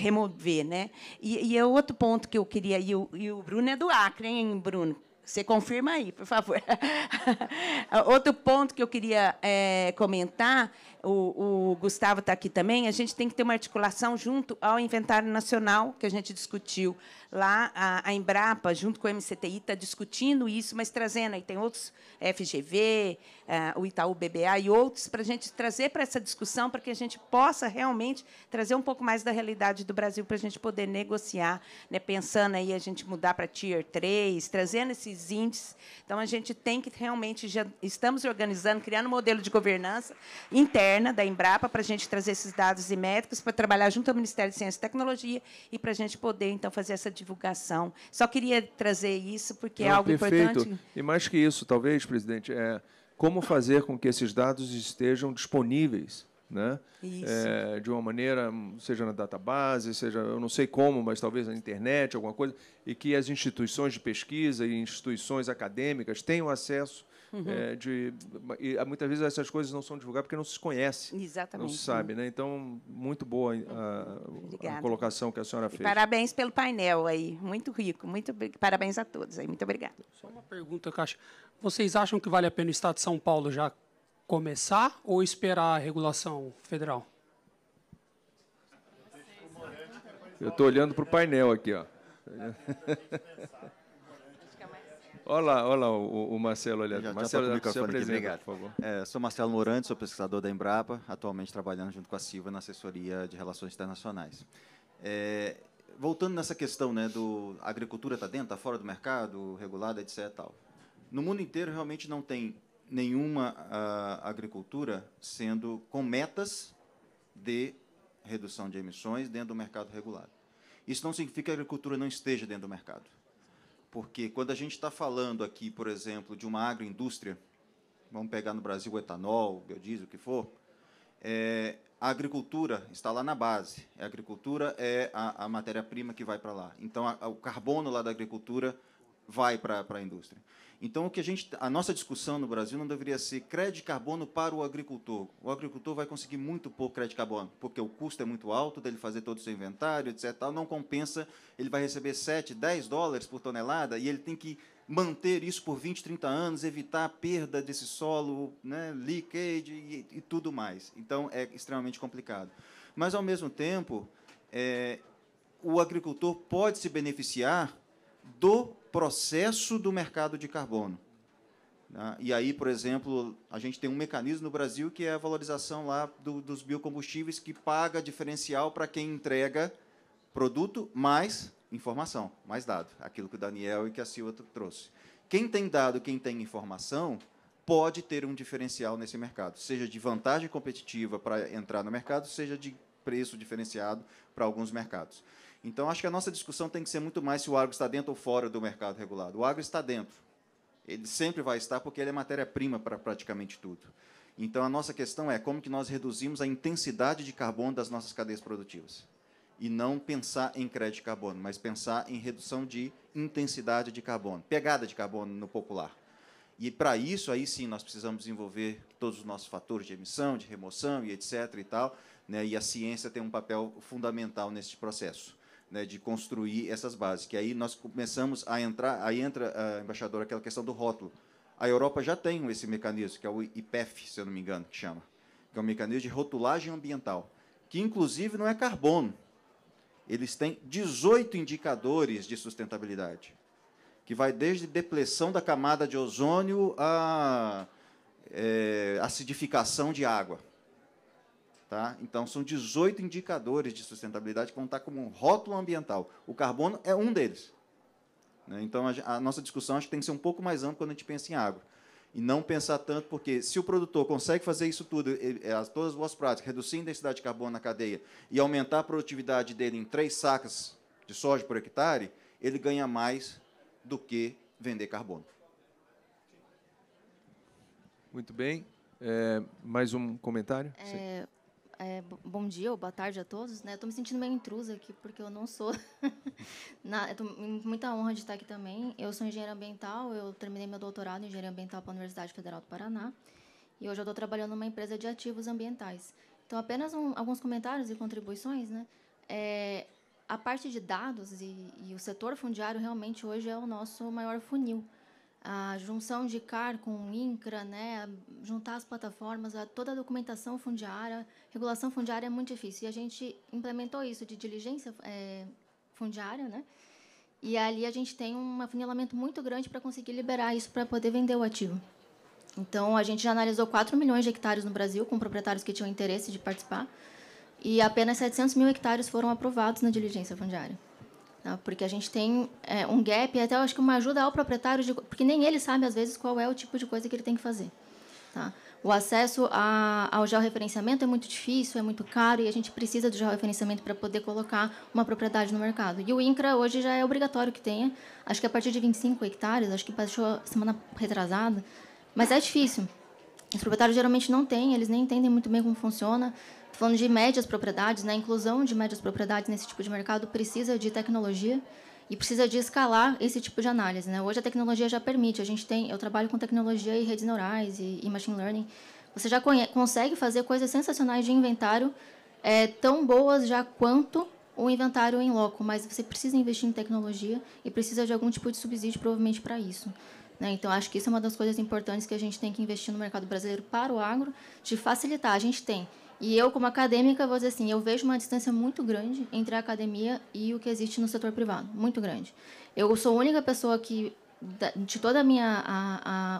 remover. Né? E outro ponto que eu queria... E o Bruno é do Acre, hein, Bruno? Você confirma aí, por favor. Outro ponto que eu queria comentar, o Gustavo está aqui também, a gente tem que ter uma articulação junto ao Inventário Nacional, que a gente discutiu lá, a Embrapa, junto com o MCTI, está discutindo isso, mas trazendo, aí tem outros, FGV, o Itaú BBA e outros, para a gente trazer para essa discussão, para que a gente possa realmente trazer um pouco mais da realidade do Brasil, para a gente poder negociar, né, pensando aí a gente mudar para Tier 3, trazendo esses índices. Então, a gente tem que realmente, já estamos organizando, criando um modelo de governança interna da Embrapa, para a gente trazer esses dados e métricas, para trabalhar junto ao Ministério de Ciência e Tecnologia e para a gente poder, então, fazer essa divulgação. Só queria trazer isso, porque é algo perfeito. importante. E mais que isso, talvez, presidente, como fazer com que esses dados estejam disponíveis, né? De uma maneira, seja na database, seja, eu não sei como, mas talvez na internet, alguma coisa, e que as instituições de pesquisa e instituições acadêmicas tenham acesso. E muitas vezes essas coisas não são divulgadas porque não se conhece. Exatamente. Não se sabe, né? Então, muito boa a colocação que a senhora fez. Parabéns pelo painel aí, muito rico. Parabéns a todos aí, muito obrigada. Só uma pergunta, Caixa. Vocês acham que vale a pena o Estado de São Paulo já começar ou esperar a regulação federal? Eu estou olhando para o painel aqui, ó. Olha lá o Marcelo olhando. Marcelo, se apresenta, por favor. Sou Marcelo Morante, sou pesquisador da Embrapa, atualmente trabalhando junto com a Silva na assessoria de relações internacionais. Voltando nessa questão, né, a agricultura está dentro, está fora do mercado, regulada, etc. Tal. No mundo inteiro, realmente não tem nenhuma agricultura sendo com metas de redução de emissões dentro do mercado regulado. Isso não significa que a agricultura não esteja dentro do mercado. Porque quando a gente está falando aqui, por exemplo, de uma agroindústria, vamos pegar no Brasil o etanol, o biodiesel, o que for, a agricultura está lá na base. A agricultura é a matéria-prima que vai para lá. Então, o carbono lá da agricultura vai para a indústria. Então, a nossa discussão no Brasil não deveria ser crédito de carbono para o agricultor. O agricultor vai conseguir muito pouco crédito de carbono, porque o custo é muito alto dele fazer todo o seu inventário, etc. Não compensa, ele vai receber $7, $10 por tonelada e ele tem que manter isso por 20, 30 anos, evitar a perda desse solo, né, leakage e tudo mais. Então, é extremamente complicado. Mas, ao mesmo tempo, o agricultor pode se beneficiar do processo do mercado de carbono. E aí, por exemplo, a gente tem um mecanismo no Brasil que é a valorização lá dos biocombustíveis, que paga diferencial para quem entrega produto mais informação, mais dado, aquilo que o Daniel e que a Silva trouxe. Quem tem dado, quem tem informação, pode ter um diferencial nesse mercado, seja de vantagem competitiva para entrar no mercado, seja de preço diferenciado para alguns mercados. Então, acho que a nossa discussão tem que ser muito mais se o agro está dentro ou fora do mercado regulado. O agro está dentro. Ele sempre vai estar, porque ele é matéria-prima para praticamente tudo. Então, a nossa questão é como que nós reduzimos a intensidade de carbono das nossas cadeias produtivas. E não pensar em crédito de carbono, mas pensar em redução de intensidade de carbono, pegada de carbono no popular. E, para isso, aí sim, nós precisamos desenvolver todos os nossos fatores de emissão, de remoção e etc. e tal, né? E a ciência tem um papel fundamental nesse processo, né, de construir essas bases, que aí nós começamos a entrar, aí entra, embaixador, aquela questão do rótulo. A Europa já tem esse mecanismo, que é o IPEF, se eu não me engano, que chama, que é um mecanismo de rotulagem ambiental, que, inclusive, não é carbono. Eles têm 18 indicadores de sustentabilidade, que vai desde depressão da camada de ozônio a acidificação de água. Tá? Então, são 18 indicadores de sustentabilidade que vão estar como um rótulo ambiental. O carbono é um deles. Né? Então, a nossa discussão acho que tem que ser um pouco mais ampla quando a gente pensa em água. E não pensar tanto, porque se o produtor consegue fazer isso tudo, todas as boas práticas, reduzir a intensidade de carbono na cadeia e aumentar a produtividade dele em 3 sacas de soja por hectare, ele ganha mais do que vender carbono. Muito bem. Mais um comentário? Bom dia ou boa tarde a todos. Estou me sentindo meio intrusa aqui, porque eu não sou... Estou com muita honra de estar aqui também. Eu sou engenheira ambiental, eu terminei meu doutorado em engenharia ambiental pela Universidade Federal do Paraná, e hoje eu estou trabalhando numa empresa de ativos ambientais. Então, apenas alguns comentários e contribuições. Né? A parte de dados e o setor fundiário realmente hoje é o nosso maior funil. A junção de CAR com INCRA, né, juntar as plataformas, toda a documentação fundiária, regulação fundiária é muito difícil. E a gente implementou isso de diligência fundiária, né, e ali a gente tem um afunilamento muito grande para conseguir liberar isso para poder vender o ativo. Então, a gente já analisou 4 milhões de hectares no Brasil, com proprietários que tinham interesse de participar, e apenas 700 mil hectares foram aprovados na diligência fundiária. Porque a gente tem um gap, e até eu acho que uma ajuda ao proprietário, porque nem ele sabe, às vezes, qual é o tipo de coisa que ele tem que fazer. Tá? O acesso ao georreferenciamento é muito difícil, é muito caro, e a gente precisa do georreferenciamento para poder colocar uma propriedade no mercado. E o INCRA hoje já é obrigatório que tenha, acho que a partir de 25 hectares, acho que passou semana retrasada, mas é difícil. Os proprietários geralmente não têm, eles nem entendem muito bem como funciona. Falando de médias propriedades, né, a inclusão de médias propriedades nesse tipo de mercado precisa de tecnologia e precisa de escalar esse tipo de análise. Né? Hoje a tecnologia já permite, eu trabalho com tecnologia e redes neurais e machine learning. Você já consegue fazer coisas sensacionais de inventário, tão boas já quanto o inventário em loco, mas você precisa investir em tecnologia e precisa de algum tipo de subsídio, provavelmente, para isso. Né? Então, acho que isso é uma das coisas importantes que a gente tem que investir no mercado brasileiro para o agro, de facilitar. A gente tem. E eu, como acadêmica, vou dizer assim, eu vejo uma distância muito grande entre a academia e o que existe no setor privado, muito grande. Eu sou a única pessoa que, de toda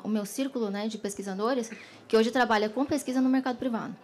o meu círculo, né, de pesquisadores, que hoje trabalha com pesquisa no mercado privado.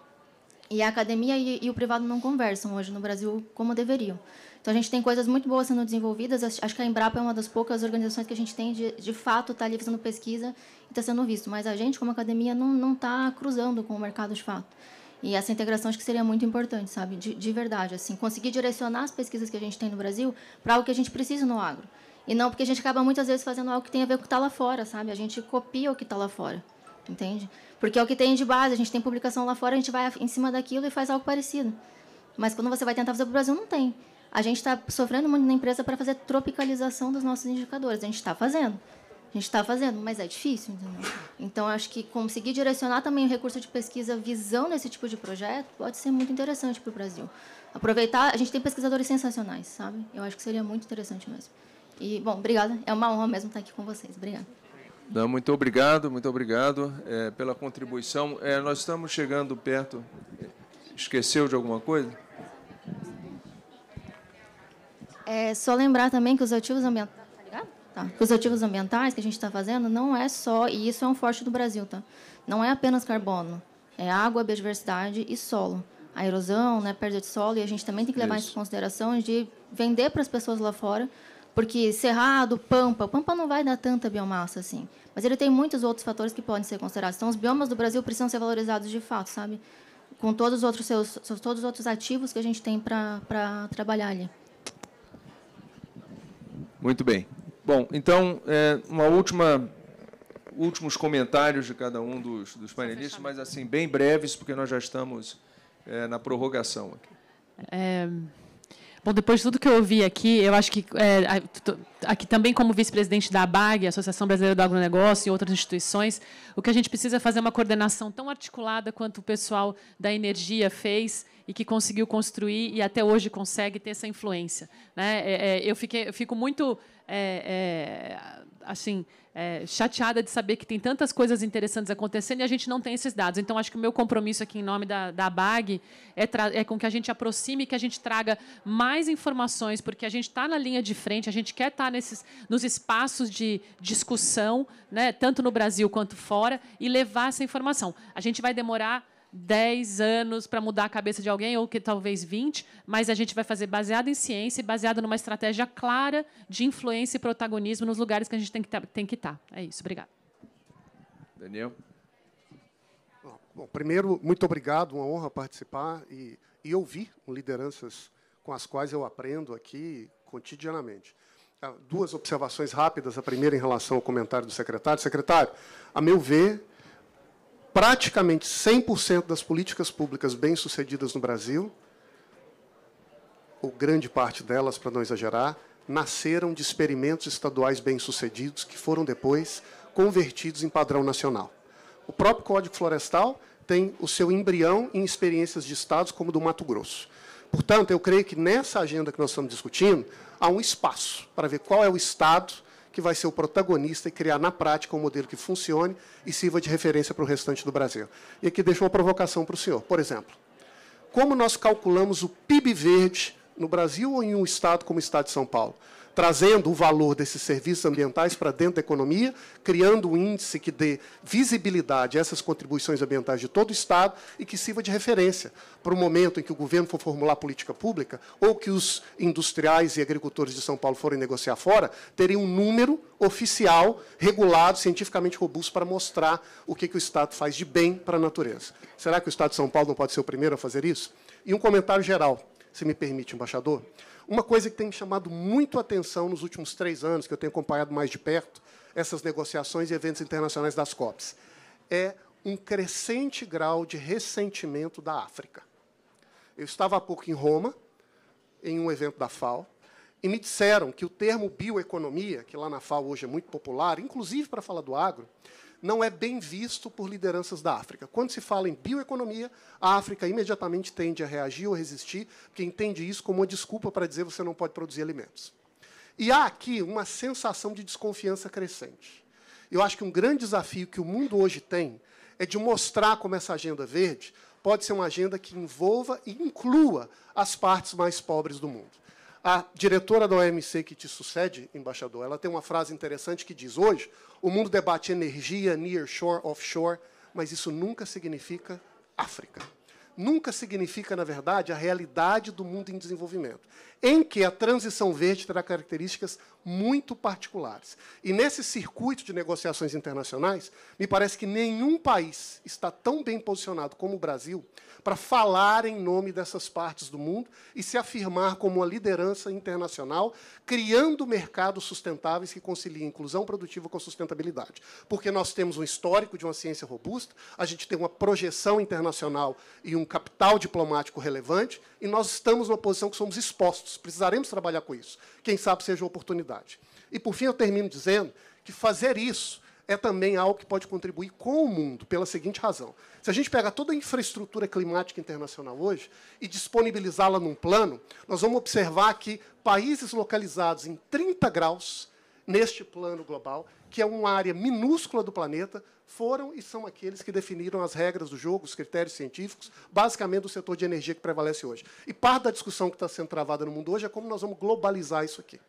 E a academia e o privado não conversam hoje no Brasil como deveriam. Então, a gente tem coisas muito boas sendo desenvolvidas. Acho que a Embrapa é uma das poucas organizações que a gente tem, de fato, está ali fazendo pesquisa e está sendo visto. Mas a gente, como academia, não está cruzando com o mercado de fato. E essa integração acho que seria muito importante, sabe? De verdade, assim, conseguir direcionar as pesquisas que a gente tem no Brasil para algo que a gente precisa no agro. E não porque a gente acaba muitas vezes fazendo algo que tem a ver com o que está lá fora, sabe? A gente copia o que está lá fora, entende? Porque é o que tem de base, a gente tem publicação lá fora, a gente vai em cima daquilo e faz algo parecido. Mas quando você vai tentar fazer para o Brasil, não tem. A gente está sofrendo muito na empresa para fazer tropicalização dos nossos indicadores. A gente está fazendo. A gente está fazendo, mas é difícil, entendeu? Então, acho que conseguir direcionar também o recurso de pesquisa visando esse tipo de projeto pode ser muito interessante para o Brasil. Aproveitar, a gente tem pesquisadores sensacionais, sabe? Eu acho que seria muito interessante mesmo. E, bom, obrigada. É uma honra mesmo estar aqui com vocês. Obrigada. Não, muito obrigado pela contribuição. Nós estamos chegando perto. Esqueceu de alguma coisa? Só lembrar também que os ativos ambientais... Tá ligado? Tá? Os ativos ambientais que a gente está fazendo não é só, e isso é um forte do Brasil, tá? Não é apenas carbono, é água, biodiversidade e solo. A erosão, né, perda de solo, e a gente também tem que levar isso em consideração de vender para as pessoas lá fora, porque Cerrado, Pampa não vai dar tanta biomassa assim, mas ele tem muitos outros fatores que podem ser considerados. Então, os biomas do Brasil precisam ser valorizados de fato, sabe? Com todos os outros ativos que a gente tem para trabalhar ali. Muito bem. Bom, então, últimos comentários de cada um dos panelistas, mas assim bem breves, porque nós já estamos na prorrogação aqui. Bom, depois de tudo que eu ouvi aqui, eu acho que, aqui também como vice-presidente da ABAG, Associação Brasileira do Agronegócio, e outras instituições, o que a gente precisa é fazer uma coordenação tão articulada quanto o pessoal da energia fez e que conseguiu construir e até hoje consegue ter essa influência, né? Eu fico muito chateada de saber que tem tantas coisas interessantes acontecendo e a gente não tem esses dados. Então, acho que o meu compromisso aqui em nome da ABAG é com que a gente aproxime e que a gente traga mais informações, porque a gente está na linha de frente, a gente quer estar nos espaços de discussão, né, tanto no Brasil quanto fora, e levar essa informação. A gente vai demorar 10 anos para mudar a cabeça de alguém, ou que talvez 20, mas a gente vai fazer baseado em ciência e baseado numa estratégia clara de influência e protagonismo nos lugares que a gente tem que estar. É isso. Obrigada. Daniel? Bom, primeiro, muito obrigado, uma honra participar e ouvir lideranças com as quais eu aprendo aqui cotidianamente. Duas observações rápidas. A primeira em relação ao comentário do secretário. Secretário, a meu ver, praticamente 100% das políticas públicas bem-sucedidas no Brasil, ou grande parte delas, para não exagerar, nasceram de experimentos estaduais bem-sucedidos que foram depois convertidos em padrão nacional. O próprio Código Florestal tem o seu embrião em experiências de estados como do Mato Grosso. Portanto, eu creio que nessa agenda que nós estamos discutindo, há um espaço para ver qual é o estado que vai ser o protagonista e criar na prática um modelo que funcione e sirva de referência para o restante do Brasil. E aqui deixo uma provocação para o senhor. Por exemplo, como nós calculamos o PIB verde no Brasil ou em um estado como o estado de São Paulo? Trazendo o valor desses serviços ambientais para dentro da economia, criando um índice que dê visibilidade a essas contribuições ambientais de todo o Estado e que sirva de referência para o momento em que o governo for formular política pública ou que os industriais e agricultores de São Paulo forem negociar fora, terem um número oficial, regulado, cientificamente robusto para mostrar o que o Estado faz de bem para a natureza. Será que o Estado de São Paulo não pode ser o primeiro a fazer isso? E um comentário geral, se me permite, embaixador. Uma coisa que tem me chamado muito a atenção nos últimos 3 anos, que eu tenho acompanhado mais de perto, essas negociações e eventos internacionais das COPs, é um crescente grau de ressentimento da África. Eu estava há pouco em Roma, em um evento da FAO, e me disseram que o termo bioeconomia, que lá na FAO hoje é muito popular, inclusive para falar do agro, não é bem visto por lideranças da África. Quando se fala em bioeconomia, a África imediatamente tende a reagir ou resistir, porque entende isso como uma desculpa para dizer que você não pode produzir alimentos. E há aqui uma sensação de desconfiança crescente. Eu acho que um grande desafio que o mundo hoje tem é de mostrar como essa agenda verde pode ser uma agenda que envolva e inclua as partes mais pobres do mundo. A diretora da OMC que te sucede, embaixador, ela tem uma frase interessante que diz: hoje, o mundo debate energia, nearshore, offshore, mas isso nunca significa África. Nunca significa, na verdade, a realidade do mundo em desenvolvimento, em que a transição verde terá características muito particulares. E nesse circuito de negociações internacionais, me parece que nenhum país está tão bem posicionado como o Brasil para falar em nome dessas partes do mundo e se afirmar como uma liderança internacional, criando mercados sustentáveis que conciliem inclusão produtiva com sustentabilidade. Porque nós temos um histórico de uma ciência robusta, a gente tem uma projeção internacional e um capital diplomático relevante, e nós estamos numa posição que somos expostos. Precisaremos trabalhar com isso. Quem sabe seja uma oportunidade. E, por fim, eu termino dizendo que fazer isso é também algo que pode contribuir com o mundo, pela seguinte razão. Se a gente pegar toda a infraestrutura climática internacional hoje e disponibilizá-la num plano, nós vamos observar que países localizados em 30 graus, neste plano global, que é uma área minúscula do planeta, foram e são aqueles que definiram as regras do jogo, os critérios científicos, basicamente do setor de energia que prevalece hoje. E parte da discussão que está sendo travada no mundo hoje é como nós vamos globalizar isso aqui.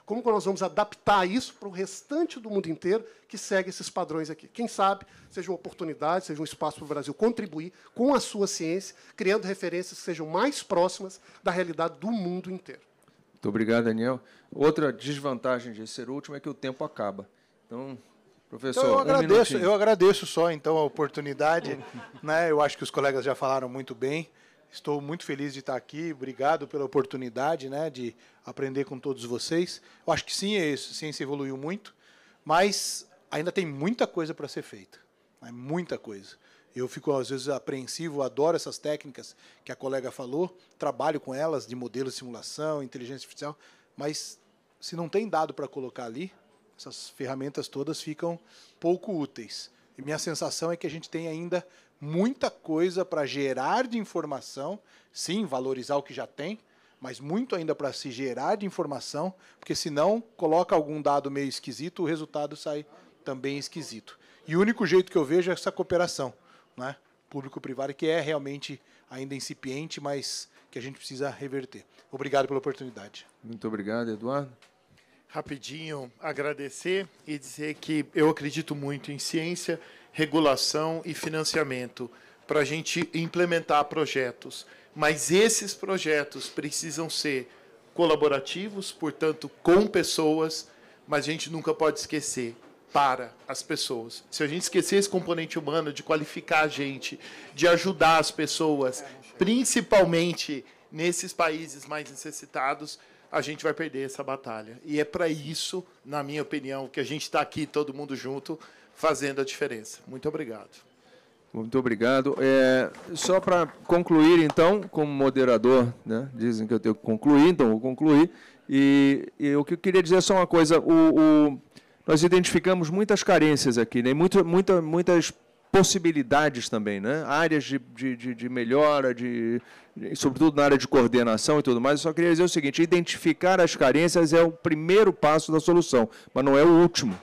Como nós vamos adaptar isso para o restante do mundo inteiro que segue esses padrões aqui. Quem sabe seja uma oportunidade, seja um espaço para o Brasil contribuir com a sua ciência, criando referências que sejam mais próximas da realidade do mundo inteiro. Muito obrigado, Daniel. Outra desvantagem de ser último é que o tempo acaba. Então, professor, então, eu agradeço só então a oportunidade, né? Eu acho que os colegas já falaram muito bem. Estou muito feliz de estar aqui. Obrigado pela oportunidade, né, de aprender com todos vocês. Eu acho que sim, é isso. A ciência evoluiu muito, mas ainda tem muita coisa para ser feita. Muita coisa. Eu fico, às vezes, apreensivo, adoro essas técnicas que a colega falou, trabalho com elas, de modelo de simulação, inteligência artificial, mas se não tem dado para colocar ali, essas ferramentas todas ficam pouco úteis. E minha sensação é que a gente tem ainda muita coisa para gerar de informação, sim, valorizar o que já tem, mas muito ainda para se gerar de informação, porque senão coloca algum dado meio esquisito, o resultado sai também esquisito. E o único jeito que eu vejo é essa cooperação, né, público-privado, que é realmente ainda incipiente, mas que a gente precisa reverter. Obrigado pela oportunidade. Muito obrigado, Eduardo. Rapidinho, agradecer e dizer que eu acredito muito em ciência, regulação e financiamento para a gente implementar projetos. Mas esses projetos precisam ser colaborativos, portanto, com pessoas, mas a gente nunca pode esquecer para as pessoas. Se a gente esquecer esse componente humano, de qualificar a gente, de ajudar as pessoas, principalmente nesses países mais necessitados, a gente vai perder essa batalha. E é para isso, na minha opinião, que a gente está aqui, todo mundo junto, fazendo a diferença. Muito obrigado. Muito obrigado. Só para concluir, então, como moderador, né, dizem que eu tenho que concluir, então vou concluir. E o que eu queria dizer é só uma coisa. Nós identificamos muitas carências aqui, né, muitas possibilidades também, né, áreas de melhora, sobretudo na área de coordenação e tudo mais. Eu só queria dizer o seguinte: identificar as carências é o primeiro passo da solução, mas não é o último.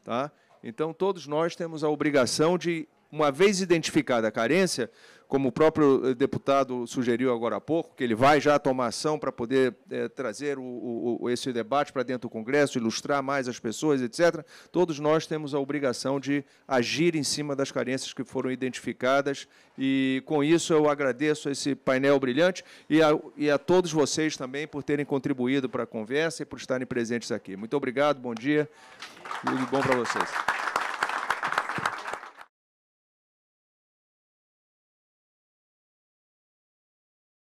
Tá? Então, todos nós temos a obrigação de, uma vez identificada a carência, como o próprio deputado sugeriu agora há pouco, que ele vai já tomar ação para poder trazer esse debate para dentro do Congresso, ilustrar mais as pessoas, etc., todos nós temos a obrigação de agir em cima das carências que foram identificadas. E, com isso, eu agradeço esse painel brilhante e a todos vocês também por terem contribuído para a conversa e por estarem presentes aqui. Muito obrigado, bom dia, tudo bom para vocês.